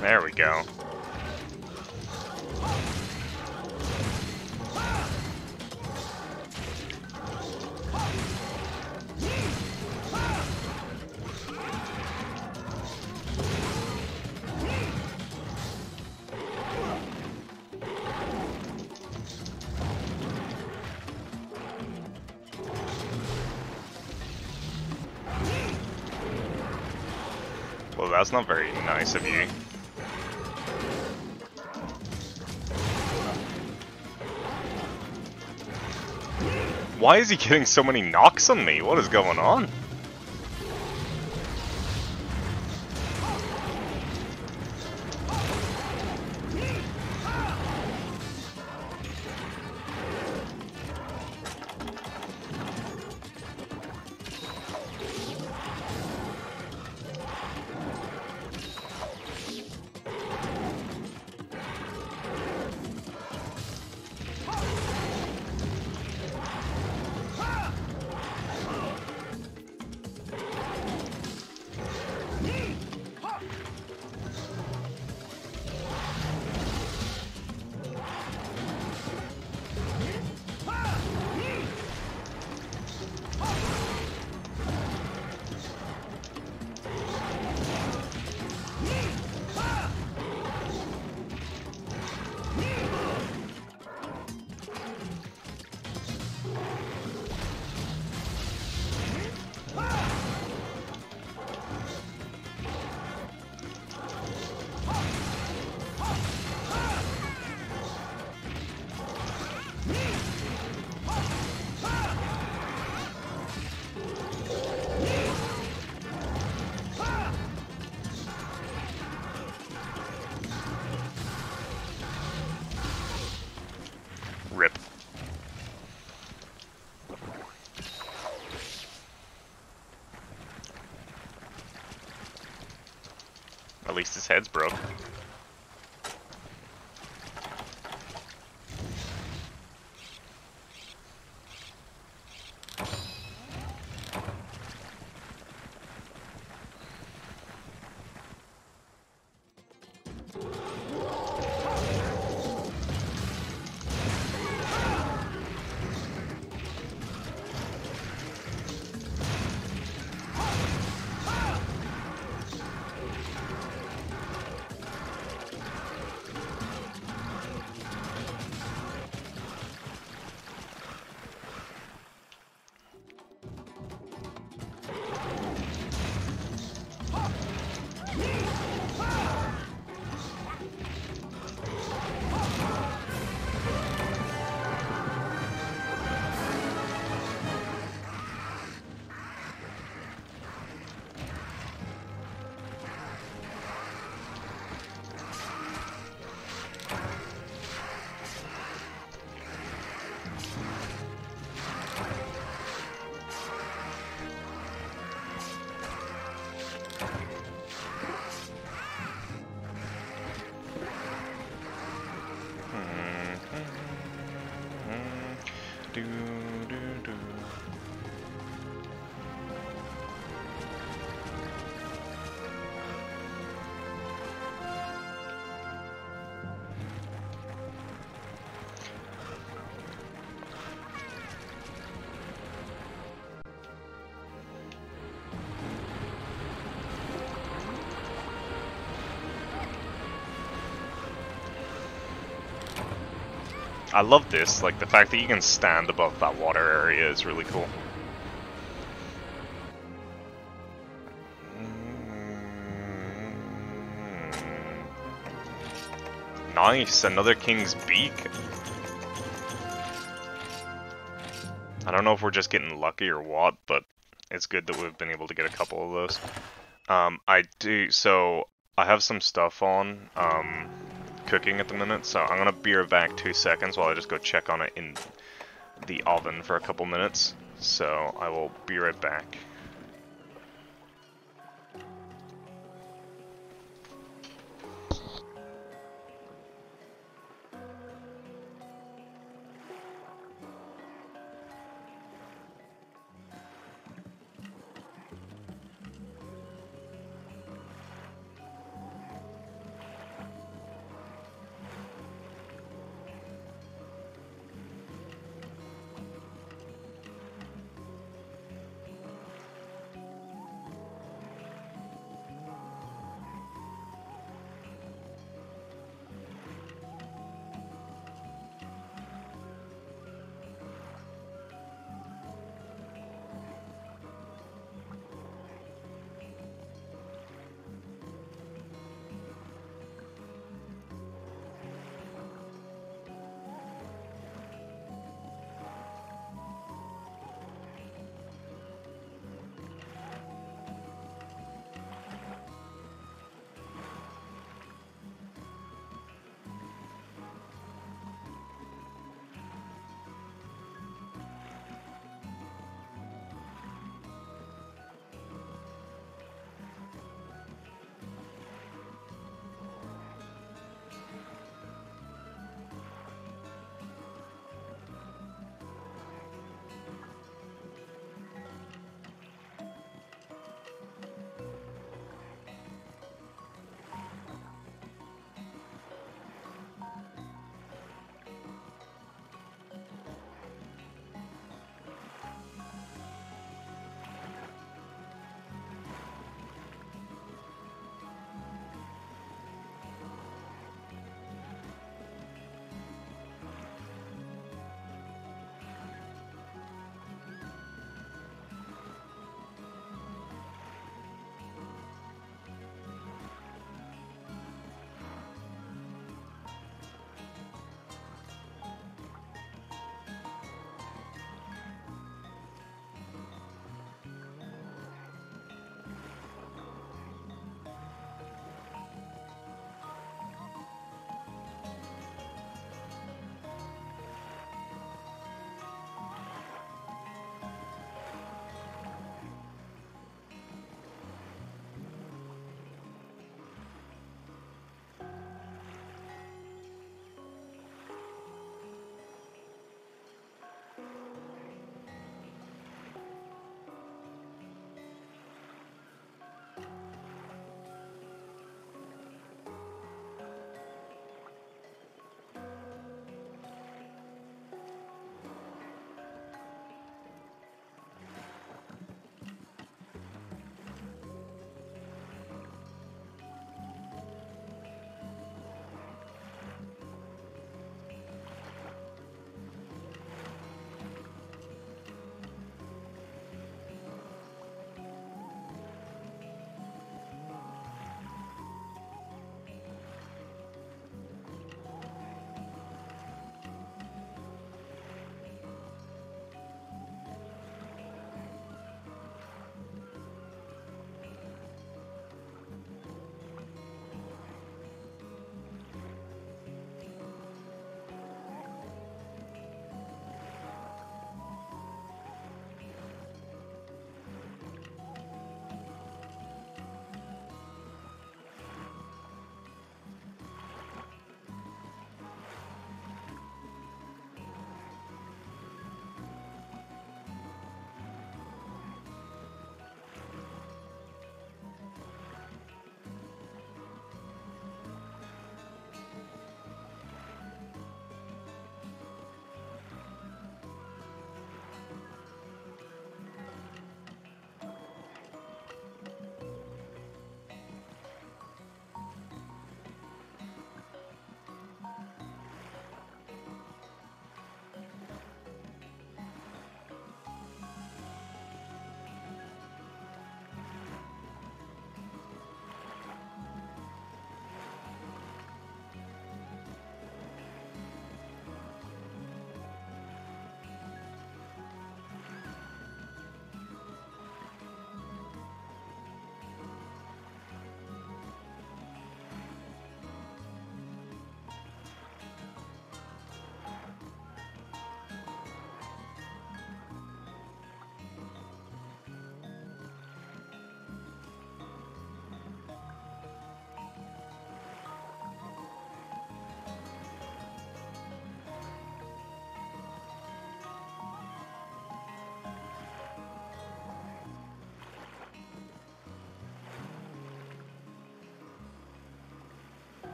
There we go. Well, that's not very nice of you. Why is he getting so many knocks on me? What is going on? Rip. At least his head's broke. I love this, like the fact that you can stand above that water area is really cool. Nice, another King's Beak. I don't know if we're just getting lucky or what, but it's good that we've been able to get a couple of those. I have some stuff on, cooking at the minute, so I'm gonna be right back 2 seconds while I just go check on it in the oven for a couple minutes. So I will be right back.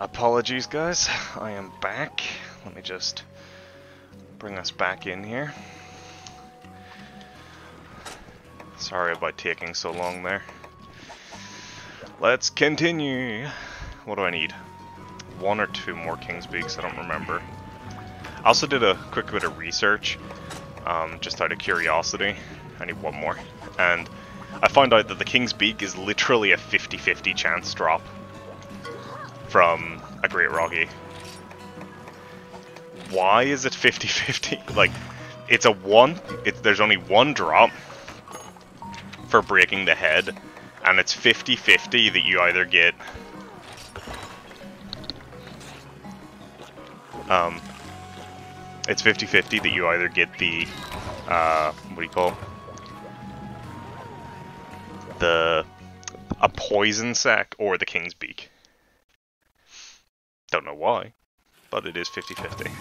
Apologies, guys. I am back. Let me just bring us back in here. Sorry about taking so long there. Let's continue. What do I need? 1 or 2 more King's Beaks, I don't remember. I also did a quick bit of research, just out of curiosity. I need 1 more. And I found out that the King's Beak is literally a 50-50 chance drop from a G.Wroggi. Why is it 50-50? Like, it's a 1, there's only 1 drop for breaking the head, and it's 50-50 that you either get it's 50-50 that you either get the what do you call a poison sac or the King's Beak. Don't know why, but it is 50-50.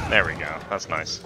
There we go, that's nice.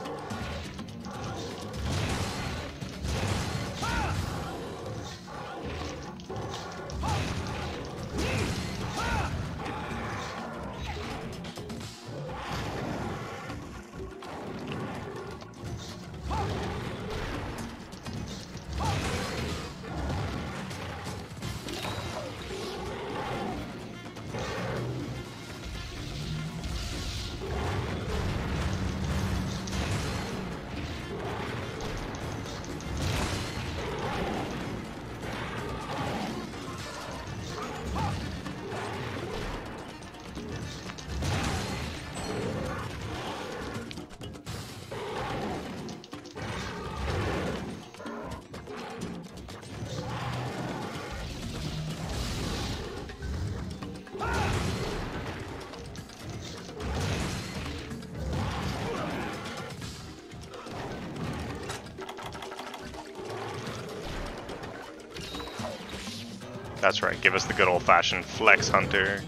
That's right, give us the good old-fashioned flex hunter.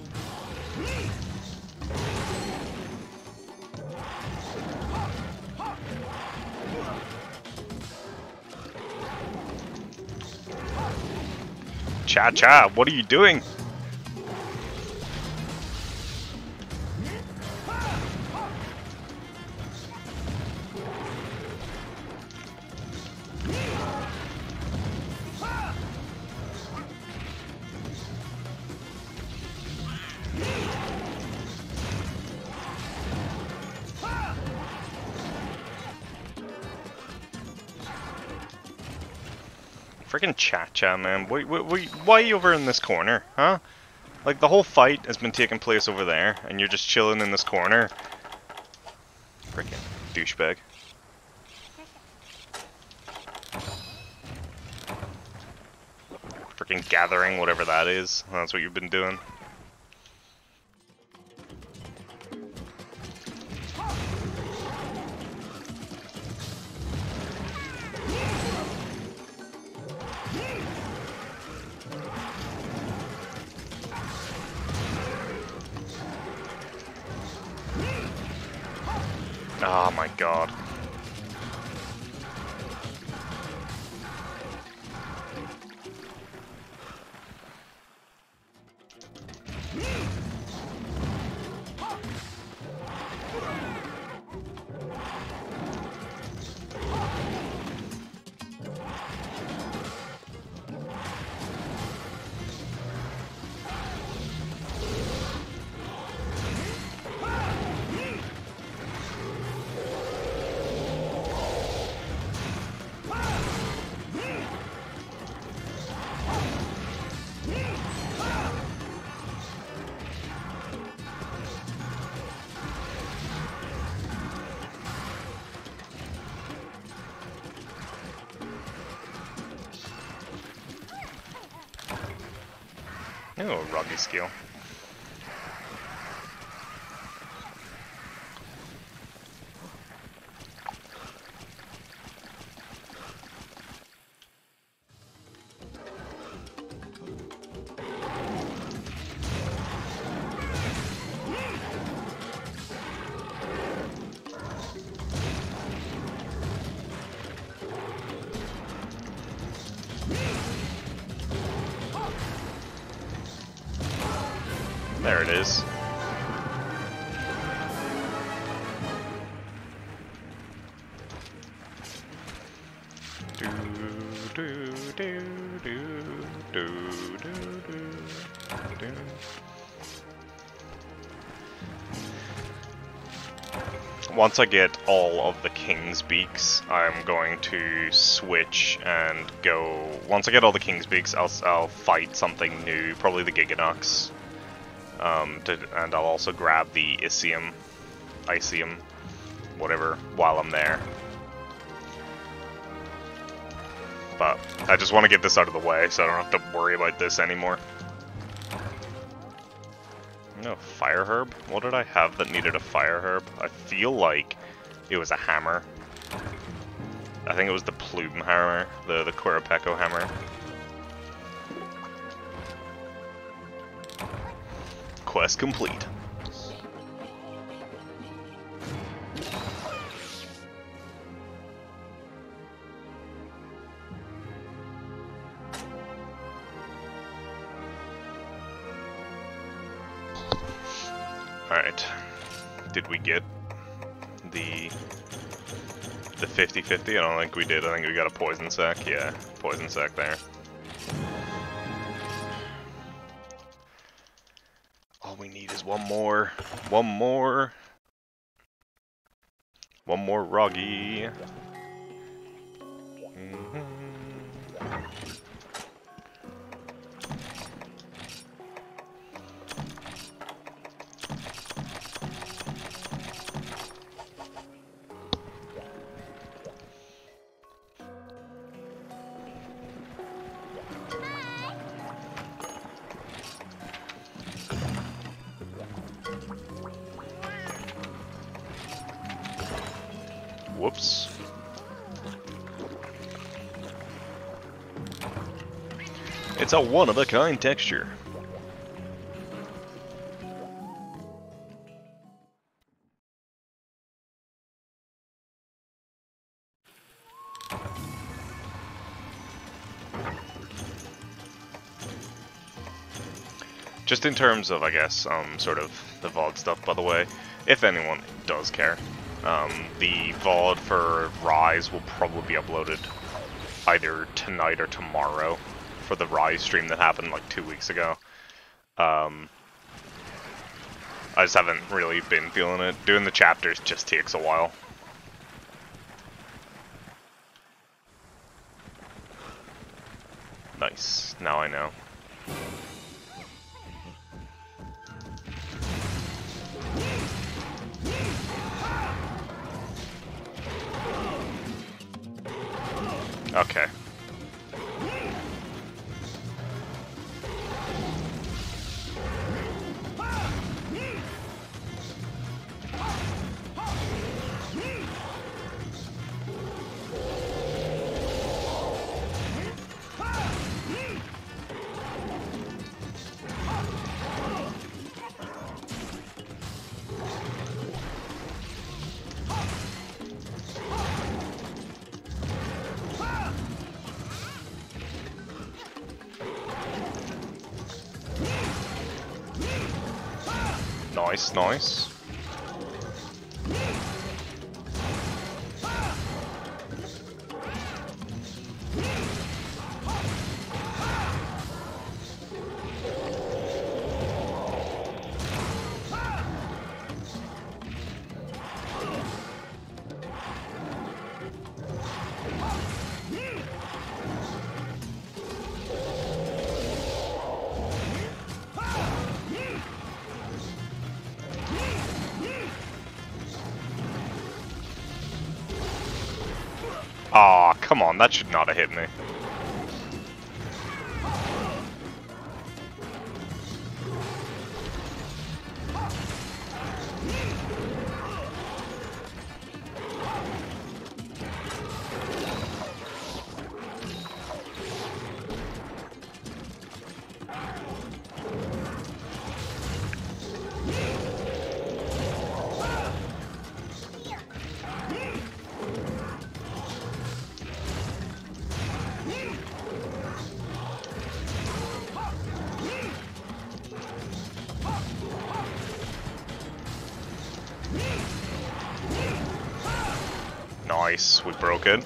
Cha-cha, what are you doing? Freaking Cha-cha, man. Why are you over in this corner, huh? Like, the whole fight has been taking place over there, and you're just chilling in this corner. Freaking douchebag. Freaking gathering, whatever that is. That's what you've been doing. Oh my god. Oh, Wroggi skill. There it is. Do do do do do do do. Once I get all of the King's Beaks, I'm going to switch and go. Once I get all the King's Beaks, I'll fight something new, probably the Gigginox. And I'll also grab the Icium, whatever, while I'm there. But I just want to get this out of the way so I don't have to worry about this anymore. No, fire herb? What did I have that needed a fire herb? I feel like it was a hammer. I think it was the plume hammer, the Queropeco hammer. Quest complete. Alright. Did we get the 50-50? I don't think we did. I think we got a poison sac. Yeah, poison sac there. All we need is one more Wroggi. Whoops. It's a one-of-a-kind texture. Just in terms of, I guess, sort of the VOD stuff, by the way, if anyone does care. The VOD for Rise will probably be uploaded either tonight or tomorrow for the Rise stream that happened like 2 weeks ago. I just haven't really been feeling it. Doing the chapters just takes a while. Nice. Now I know. Okay. Nice, nice. Aw, come on, that should not have hit me. Nice, we broke it.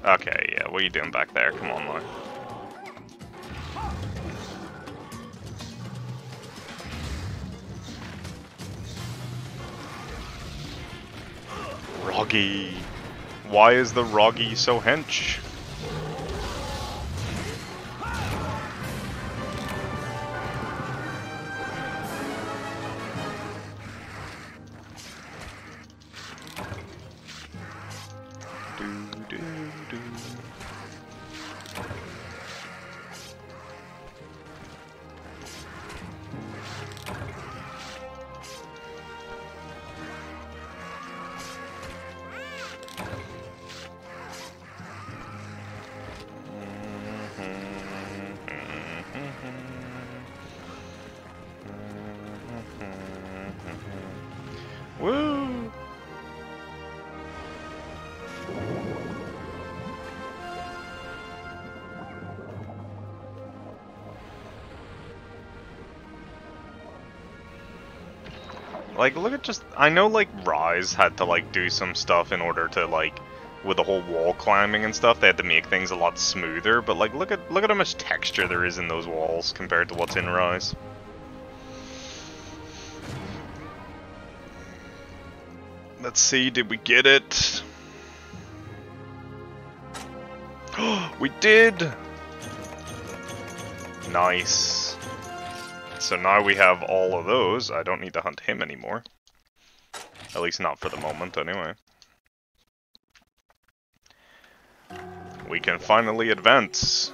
Okay, yeah, what are you doing back there? Come on, Lloyd. Wroggi! Why is the Wroggi so hench? Woo! Like, look at just... I know, like, Rise had to, like, do some stuff in order to, like, with the whole wall climbing and stuff, they had to make things a lot smoother, but, like, look at how much texture there is in those walls compared to what's in Rise. Let's see, did we get it? We did! Nice. So now we have all of those. I don't need to hunt him anymore. At least not for the moment, anyway. We can finally advance.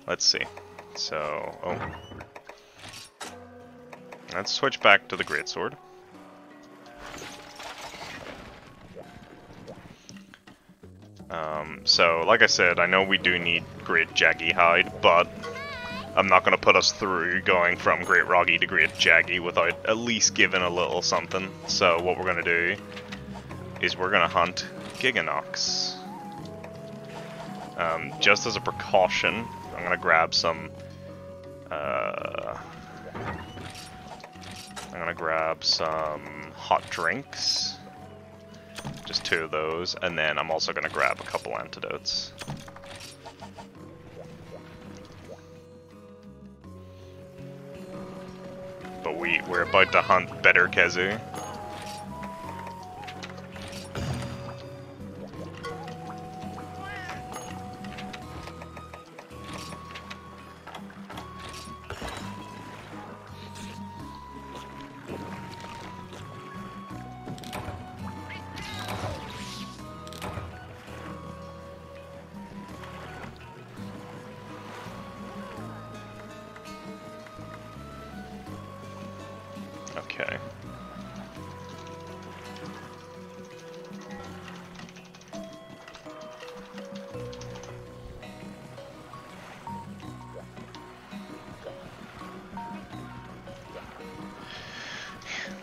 Let's see. So, let's switch back to the greatsword. So, like I said, I know we do need G.Jaggi hide, but I'm not going to put us through going from G.Wroggi to G.Jaggi without at least giving a little something. So what we're going to do is we're gonna hunt Gigginox. Just as a precaution, I'm gonna grab some. I'm gonna grab some hot drinks. Just 2 of those, and then I'm also gonna grab a couple antidotes. But we're about to hunt better Kezu. Okay.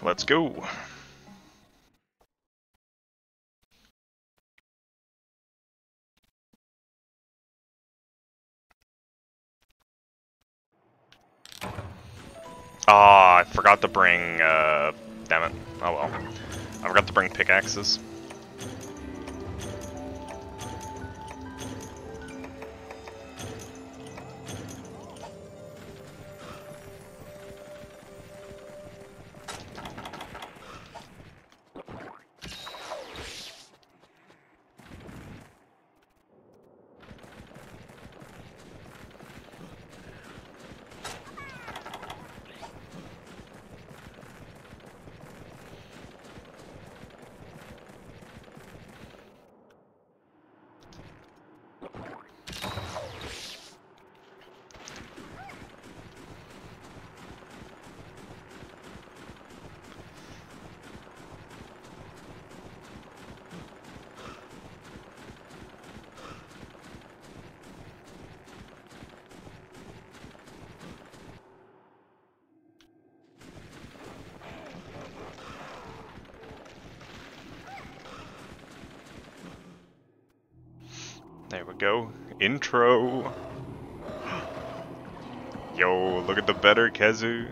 Let's go. Ah, I forgot to bring, damn it. Oh well. I forgot to bring pickaxes. There we go. Intro. Yo, look at the better Kezu.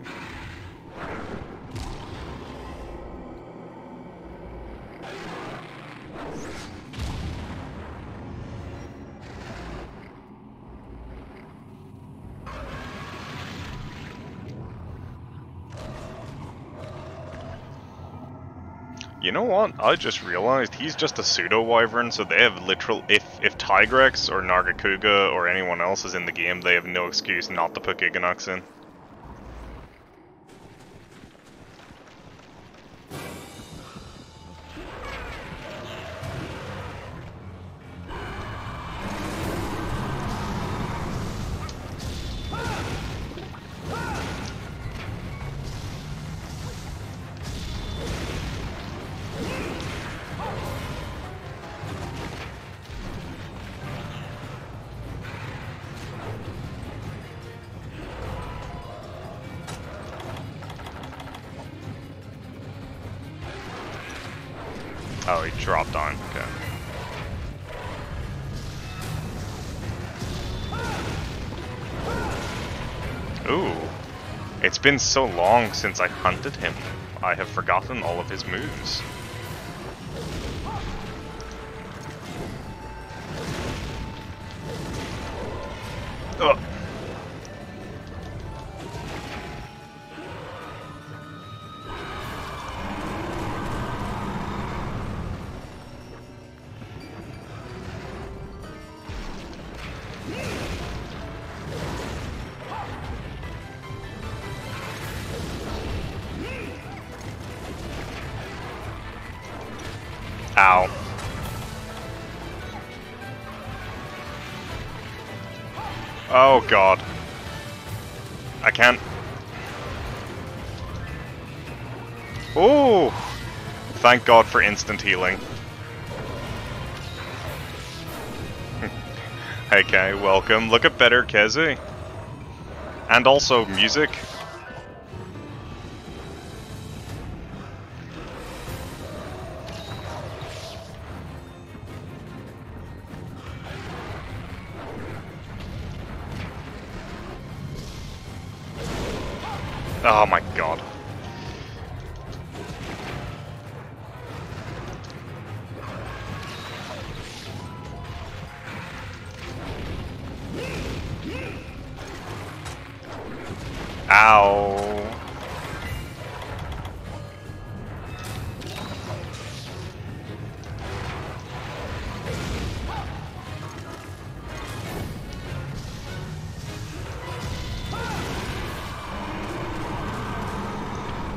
You know what? I just realized he's just a pseudo-wyvern, so they have literal. If Tigrex or Nargacuga or anyone else is in the game, they have no excuse not to put Gigginox in. Oh, he dropped on. Okay. Ooh. It's been so long since I hunted him. I have forgotten all of his moves. Ugh. Ow. Oh god. I can't. Oh! Thank god for instant healing. Okay, welcome. Look at better Kezi. And also music. Oh my god. Ow.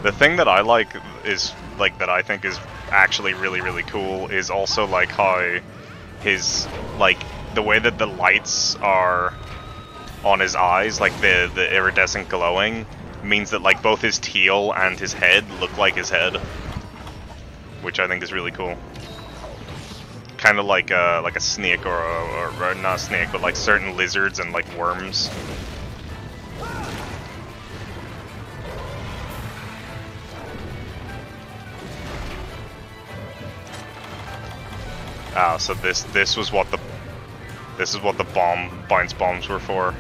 The thing that I like is, like, that I think is actually really, really cool is also, like, how his, like, the way that the lights are on his eyes, like the iridescent glowing, means that, like, both his tail and his head look like his head, which I think is really cool. Kind of like a snake or not a snake, but like certain lizards and like worms. Ah, so this is what the bounce bombs were for.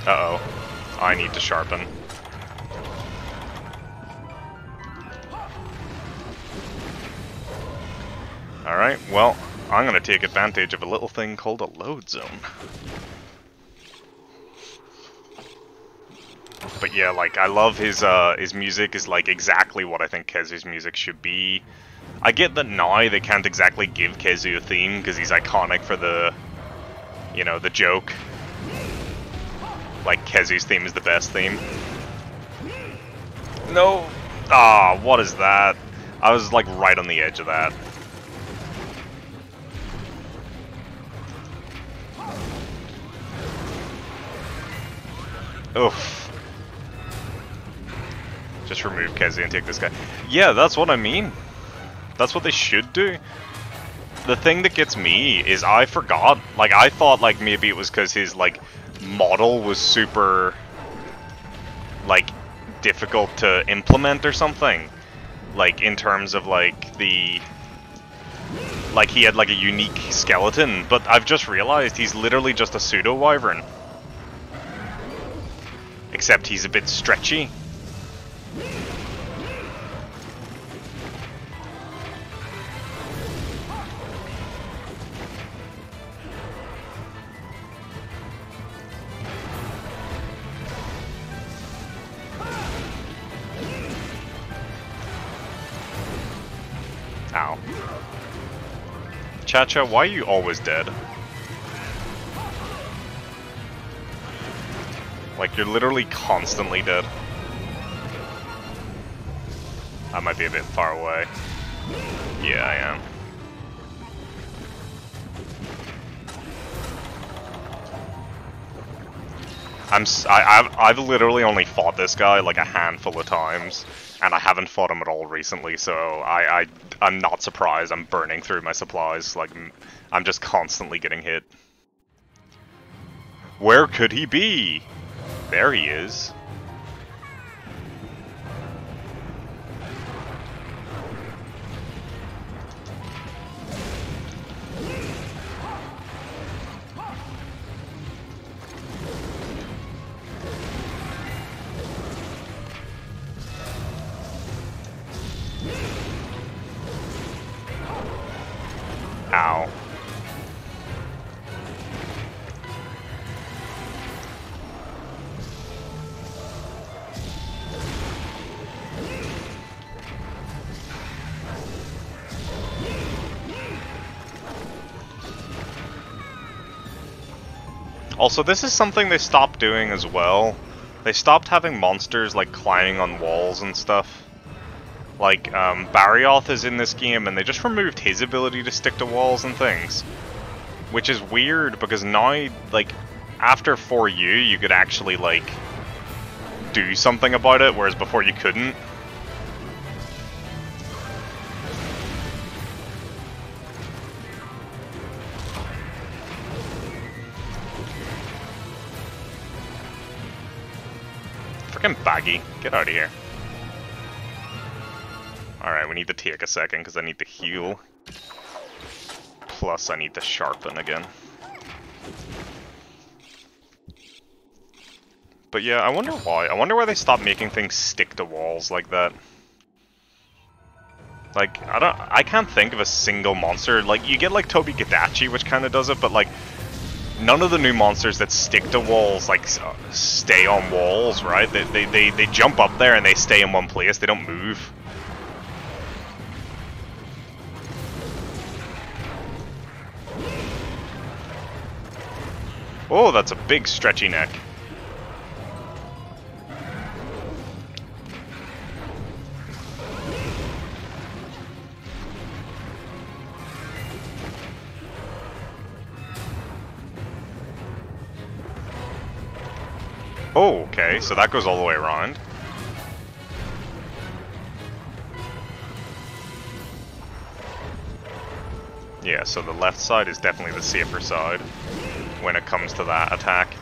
Uh-oh. I need to sharpen. Alright, well, I'm gonna take advantage of a little thing called a load zone. But yeah, like, I love his music is like exactly what I think Kezu's music should be. I get that now they can't exactly give Kezu a theme because he's iconic for the, you know, the joke. Like, Kezu's theme is the best theme. No! Ah, what is that? I was like right on the edge of that. Oof. Just remove Kezu and take this guy. Yeah, that's what I mean. That's what they should do. The thing that gets me is I forgot. Like, I thought, like, maybe it was because his, like, model was super, like, difficult to implement or something. Like, in terms of, like, the... Like, he had, like, a unique skeleton. But I've just realized he's literally just a pseudo-wyvern. Except he's a bit stretchy. Ow. Cha-Cha, why are you always dead? Like, you're literally constantly dead. I might be a bit far away. Yeah, I am. I've literally only fought this guy like a handful of times, and I haven't fought him at all recently, so I'm not surprised I'm burning through my supplies. Like, I'm just constantly getting hit. Where could he be? There he is. Ow. Also, this is something they stopped doing as well. They stopped having monsters, like, climbing on walls and stuff. Like, Barroth is in this game, and they just removed his ability to stick to walls and things. Which is weird, because now, like, after 4U, you could actually, like, do something about it, whereas before you couldn't. Baggy, get out of here. Alright, we need to take a second because I need to heal. plus I need to sharpen again. But yeah, I wonder why. I wonder why they stopped making things stick to walls like that. Like, I can't think of a single monster. Like, you get like Tobi-Kadachi, which kind of does it, but like, none of the new monsters that stick to walls, like, stay on walls, right? They jump up there and they stay in one place, they don't move. Oh, that's a big stretchy neck. Oh, okay, so that goes all the way around. Yeah, so the left side is definitely the safer side when it comes to that attack.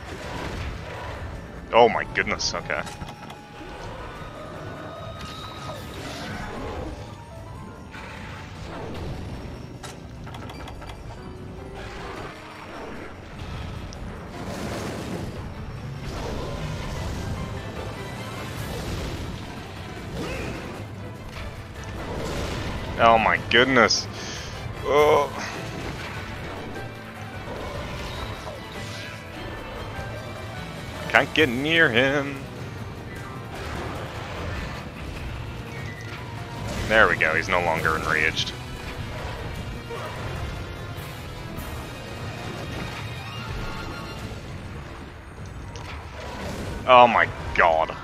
Oh my goodness, okay. Oh my goodness. Oh. Can't get near him. There we go, he's no longer enraged. Oh my god.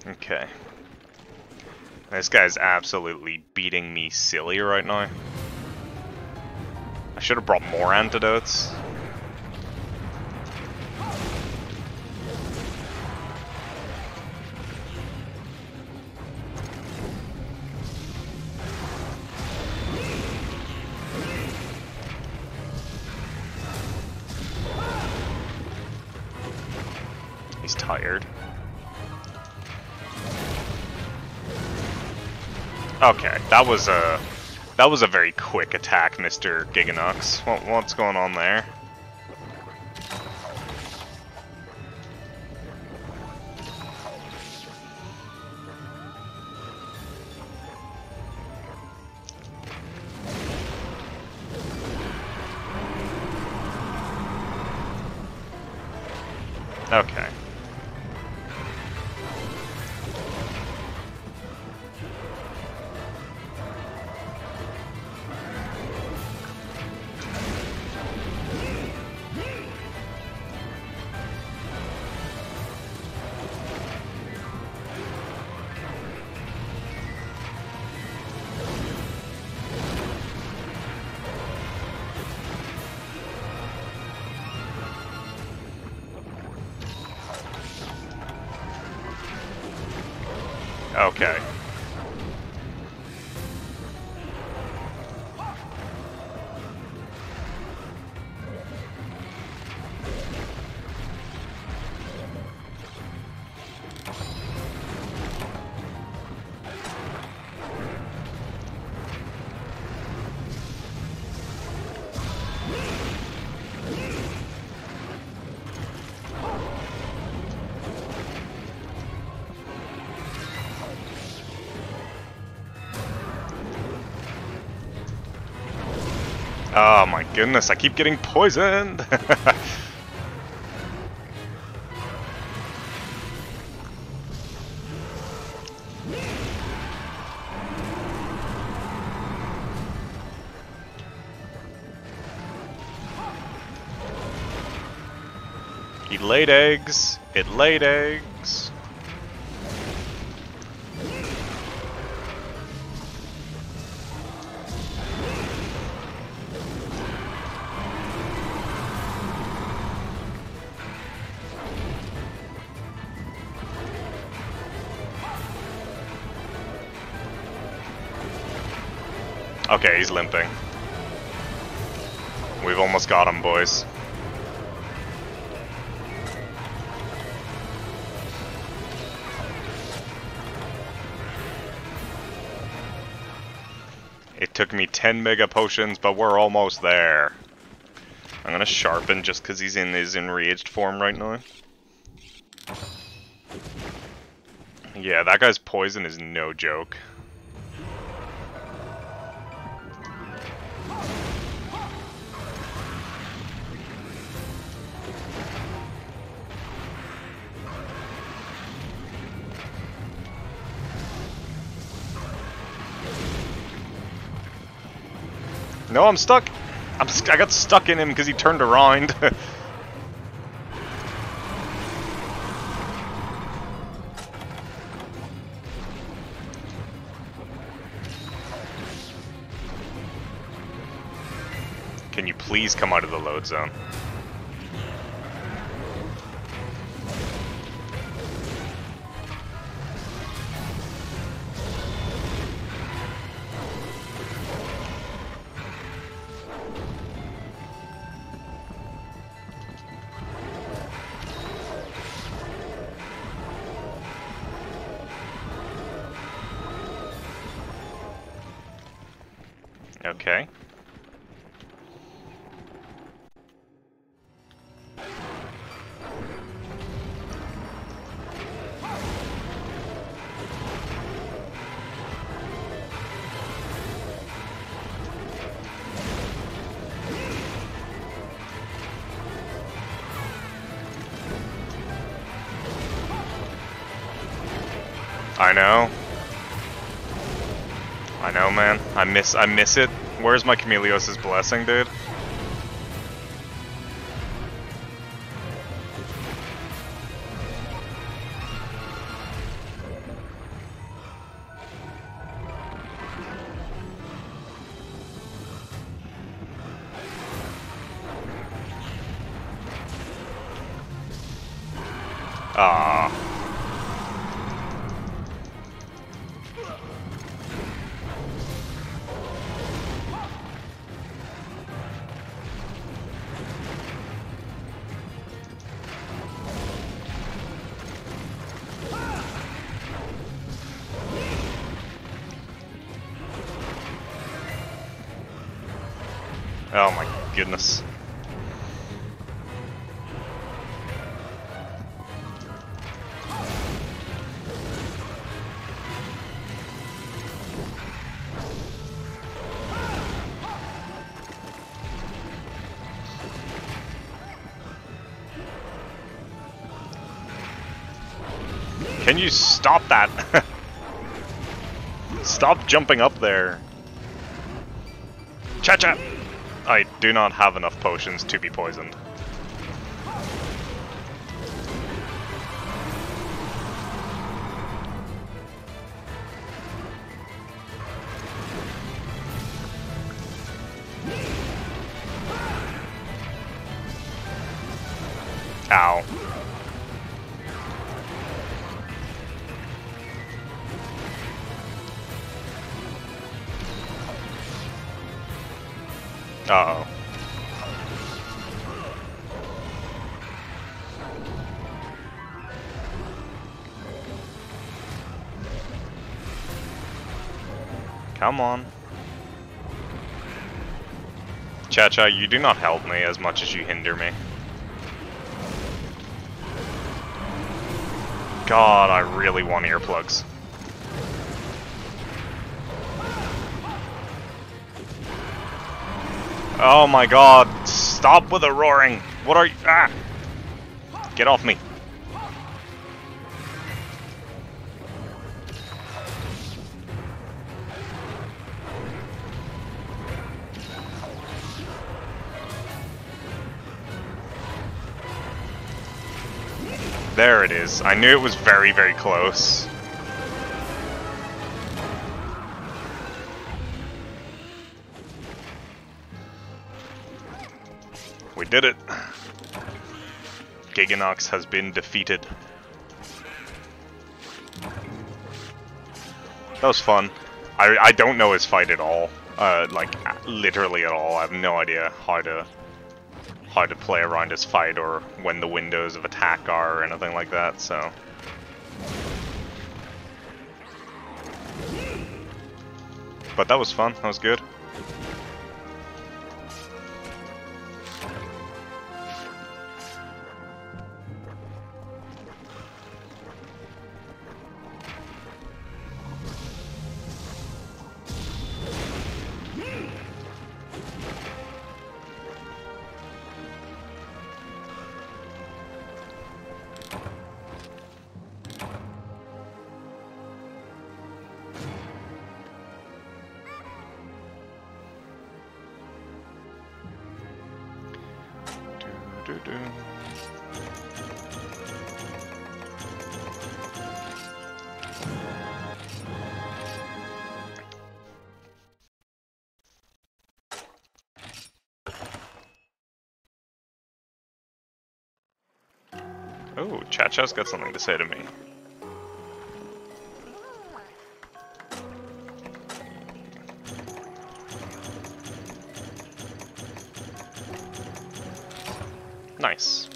Okay. This guy's absolutely beating me silly right now. I should have brought more antidotes. He's tired. Okay, that was a very quick attack, Mr. Gigginox. What's going on there? Okay. Okay. Oh my goodness, I keep getting poisoned! He laid eggs, it laid eggs. Okay, he's limping. We've almost got him, boys. It took me 10 mega potions, but we're almost there. I'm gonna sharpen just because he's in his enraged form right now. Yeah, that guy's poison is no joke. No, I'm stuck. I got stuck in him because he turned around. Can you please come out of the load zone? Okay. I know, man. I miss it. Where's my Chameleos' blessing, dude? Ah. Oh my goodness. Can you stop that? Stop jumping up there. Cha-cha! I do not have enough potions to be poisoned. Ow. Uh-oh. Come on. Cha-cha, you do not help me as much as you hinder me. God, I really want earplugs. Oh my god, stop with the roaring! What are you— ah! Get off me. There it is. I knew it was very, very close. We did it. Gigginox has been defeated. That was fun. I don't know his fight at all. like literally at all. I have no idea how to play around this fight or when the windows of attack are or anything like that. So. But that was fun. That was good. Oh, Cha-Cha's got something to say to me. Nice.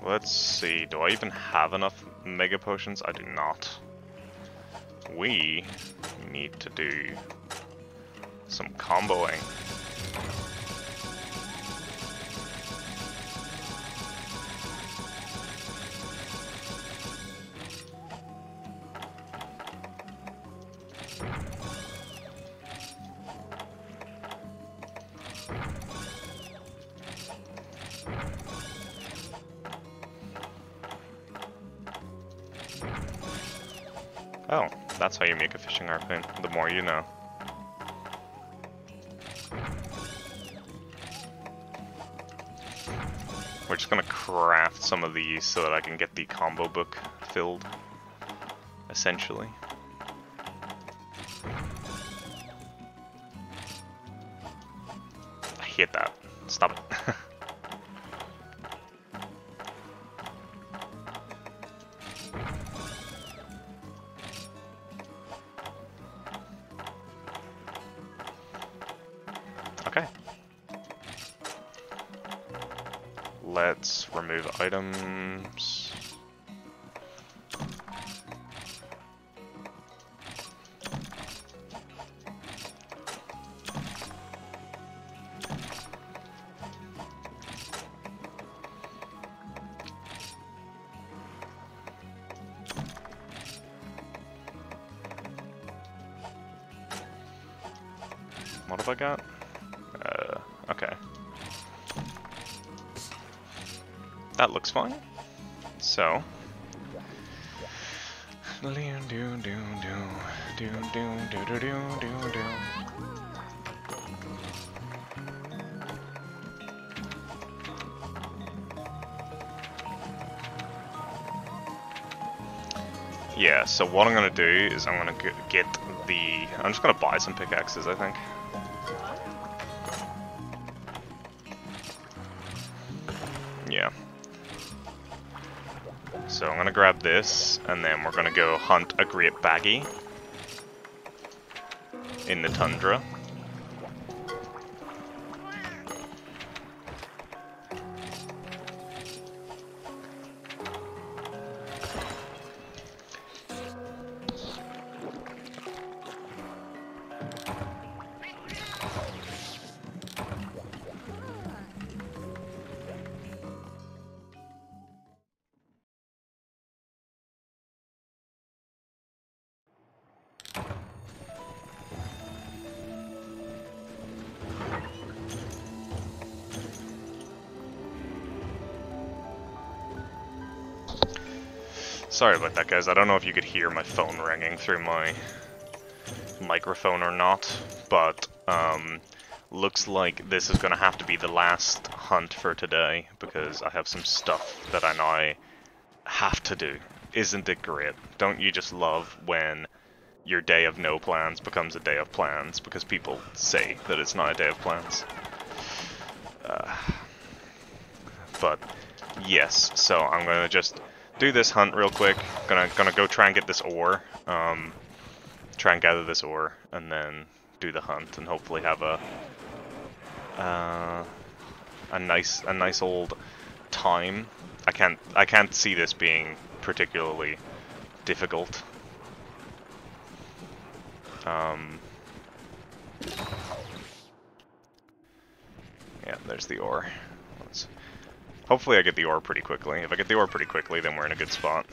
Let's see, do I even have enough Mega Potions? I do not. We need to do some comboing. Oh, that's how you make a fishing harpoon. The more you know. We're just gonna craft some of these so that I can get the combo book filled, essentially. I hate that. Stop it. Okay. Let's remove items. What have I got? Okay. That looks fine. So. Yeah, so what I'm gonna do is I'm gonna get the... I'm just gonna buy some pickaxes, I think. Yeah. So I'm gonna grab this, and then we're gonna go hunt a great baggy in the tundra. Sorry about that, guys. I don't know if you could hear my phone ringing through my microphone or not, but looks like this is going to have to be the last hunt for today because I have some stuff that I now have to do. Isn't it great? Don't you just love when your day of no plans becomes a day of plans because people say that it's not a day of plans. But yes, so I'm gonna just do this hunt real quick. Gonna go try and get this ore. Try and gather this ore, and then do the hunt, and hopefully have a nice old time. I can't see this being particularly difficult. Yeah, there's the ore. Hopefully I get the ore pretty quickly. If I get the ore pretty quickly, then we're in a good spot.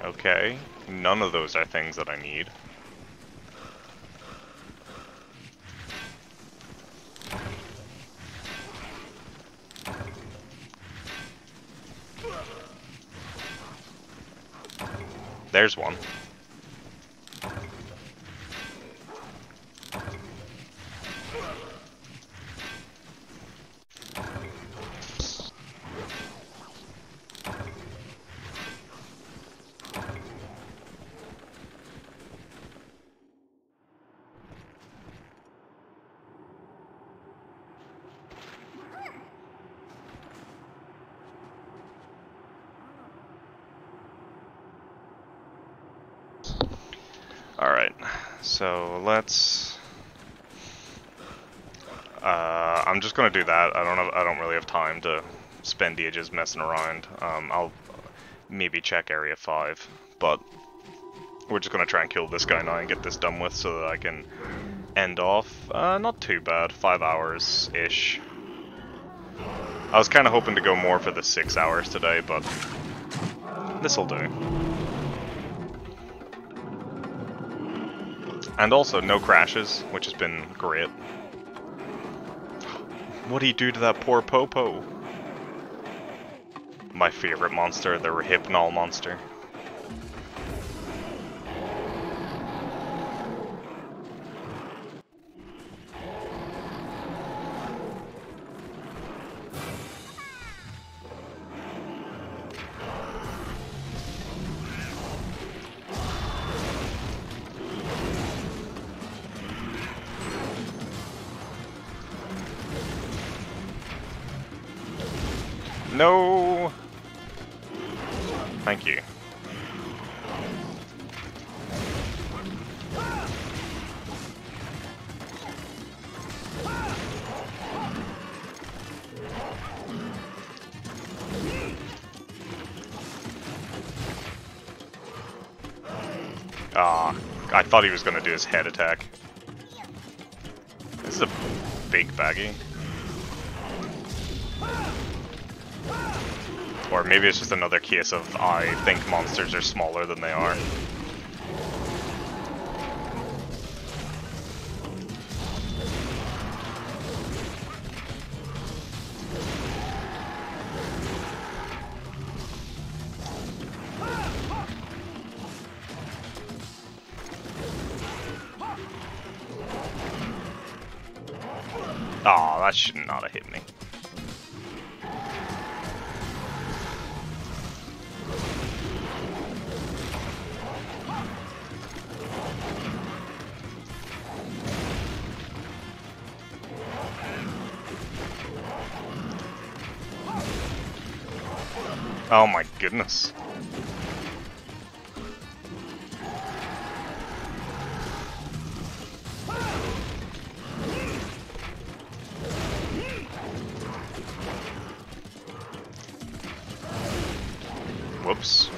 Okay, none of those are things that I need. There's one. Alright, so let's... I'm just gonna do that. I don't really have time to spend ages messing around. I'll maybe check Area 5, but we're just gonna try and kill this guy now and get this done with so that I can end off. Not too bad, 5 hours-ish. I was kind of hoping to go more for the 6 hours today, but this'll do. And also, no crashes, which has been great. What do you do to that poor Popo? My favorite monster, the Hypnol monster. No! Thank you. Ah, I thought he was going to do his head attack. This is a big baggy. Or maybe it's just another case of I think monsters are smaller than they are. Aw, that should not have hit me. Oh my goodness. Whoops.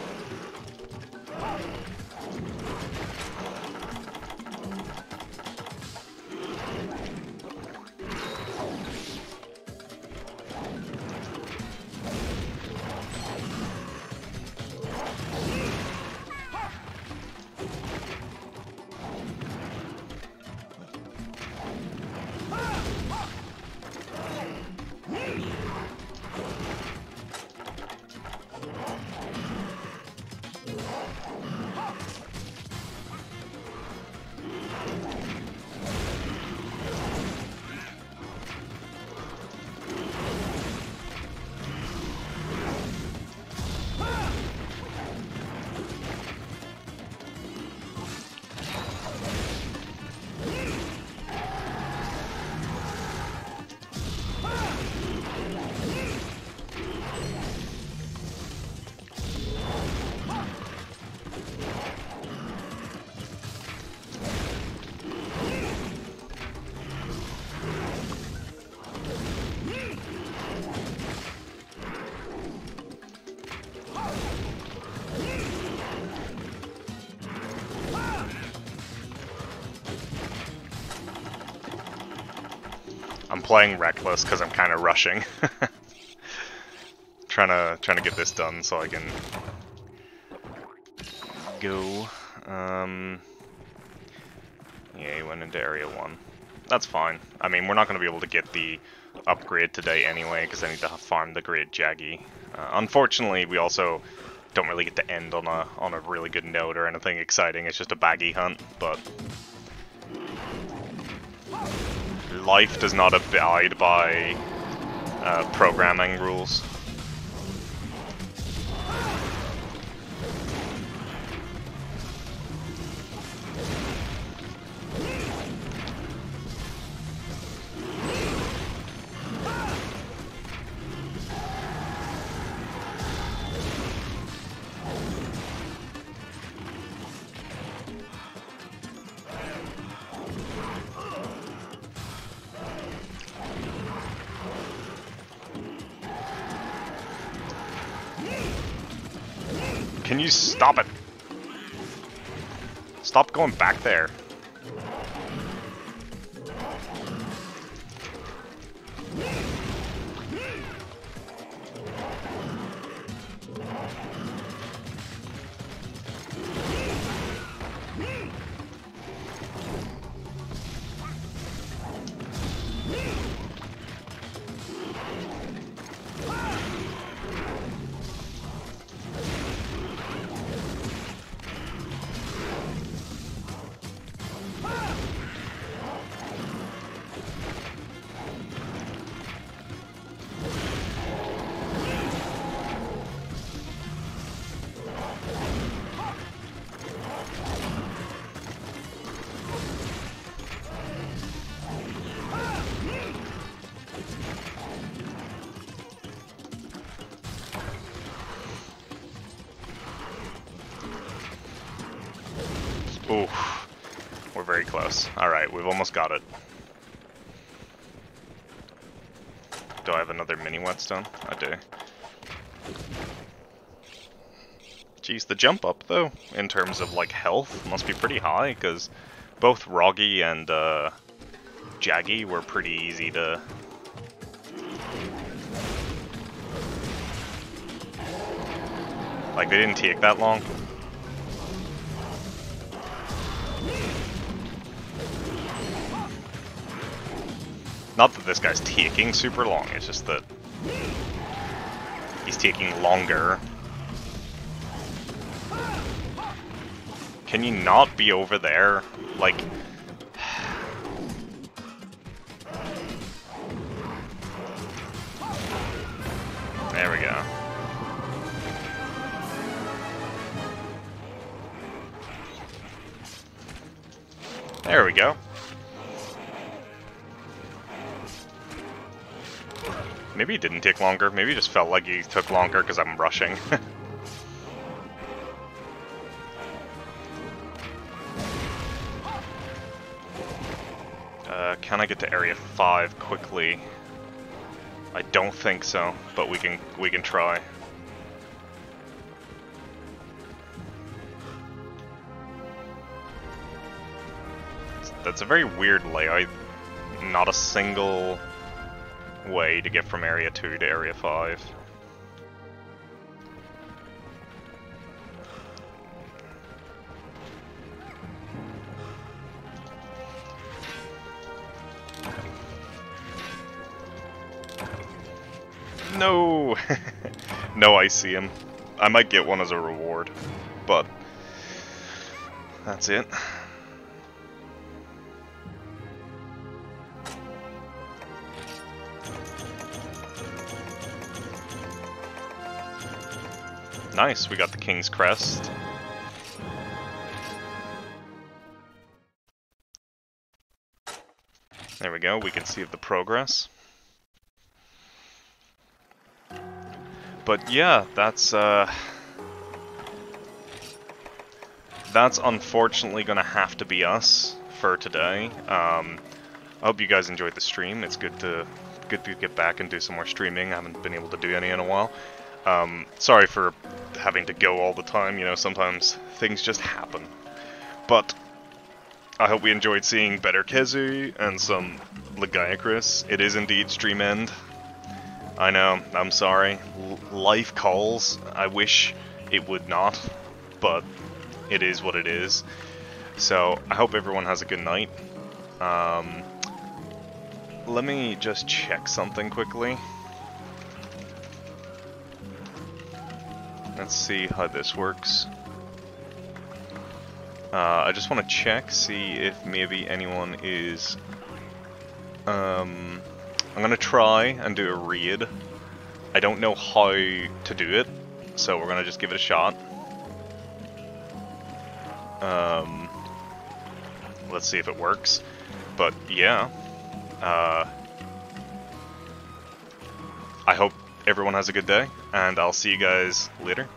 playing reckless because I'm kind of rushing. trying to get this done so I can go. Yeah, he went into Area 1. That's fine. I mean, we're not going to be able to get the upgrade today anyway, because I need to farm the Great Jaggi. Unfortunately, we also don't really get to end on a really good note or anything exciting. It's just a Baggi Hunt, but life does not abide by programming rules. Can you stop it? Stop going back there. Ooh, we're very close. Alright, we've almost got it. Do I have another mini whetstone? I do. Jeez, the jump up though, in terms of like health, must be pretty high, because both Wroggi and Jaggi were pretty easy to... Like, they didn't take that long. Not that this guy's taking super long, it's just that he's taking longer. Can you not be over there? Like... There we go. There we go. Maybe it didn't take longer. Maybe it just felt like it took longer because I'm rushing. Can I get to Area 5 quickly? I don't think so, but we can try. That's a very weird layout. Not a single way to get from Area 2 to Area 5. No! No, I see him. I might get one as a reward, but that's it. Nice, we got the King's Crest. There we go, we can see the progress. But yeah, that's unfortunately gonna have to be us for today. I hope you guys enjoyed the stream. It's good to get back and do some more streaming. I haven't been able to do any in a while. Sorry for having to go all the time, you know, sometimes things just happen. But I hope we enjoyed seeing better Kezu and some Lagiacrus. It is indeed stream end. I know, I'm sorry. Life calls. I wish it would not, but it is what it is. So, I hope everyone has a good night. Let me just check something quickly. Let's see how this works. I just want to check, see if maybe anyone is... I'm gonna try and do a raid. I don't know how to do it, so we're gonna just give it a shot. Let's see if it works. But yeah, I hope everyone has a good day, and I'll see you guys later.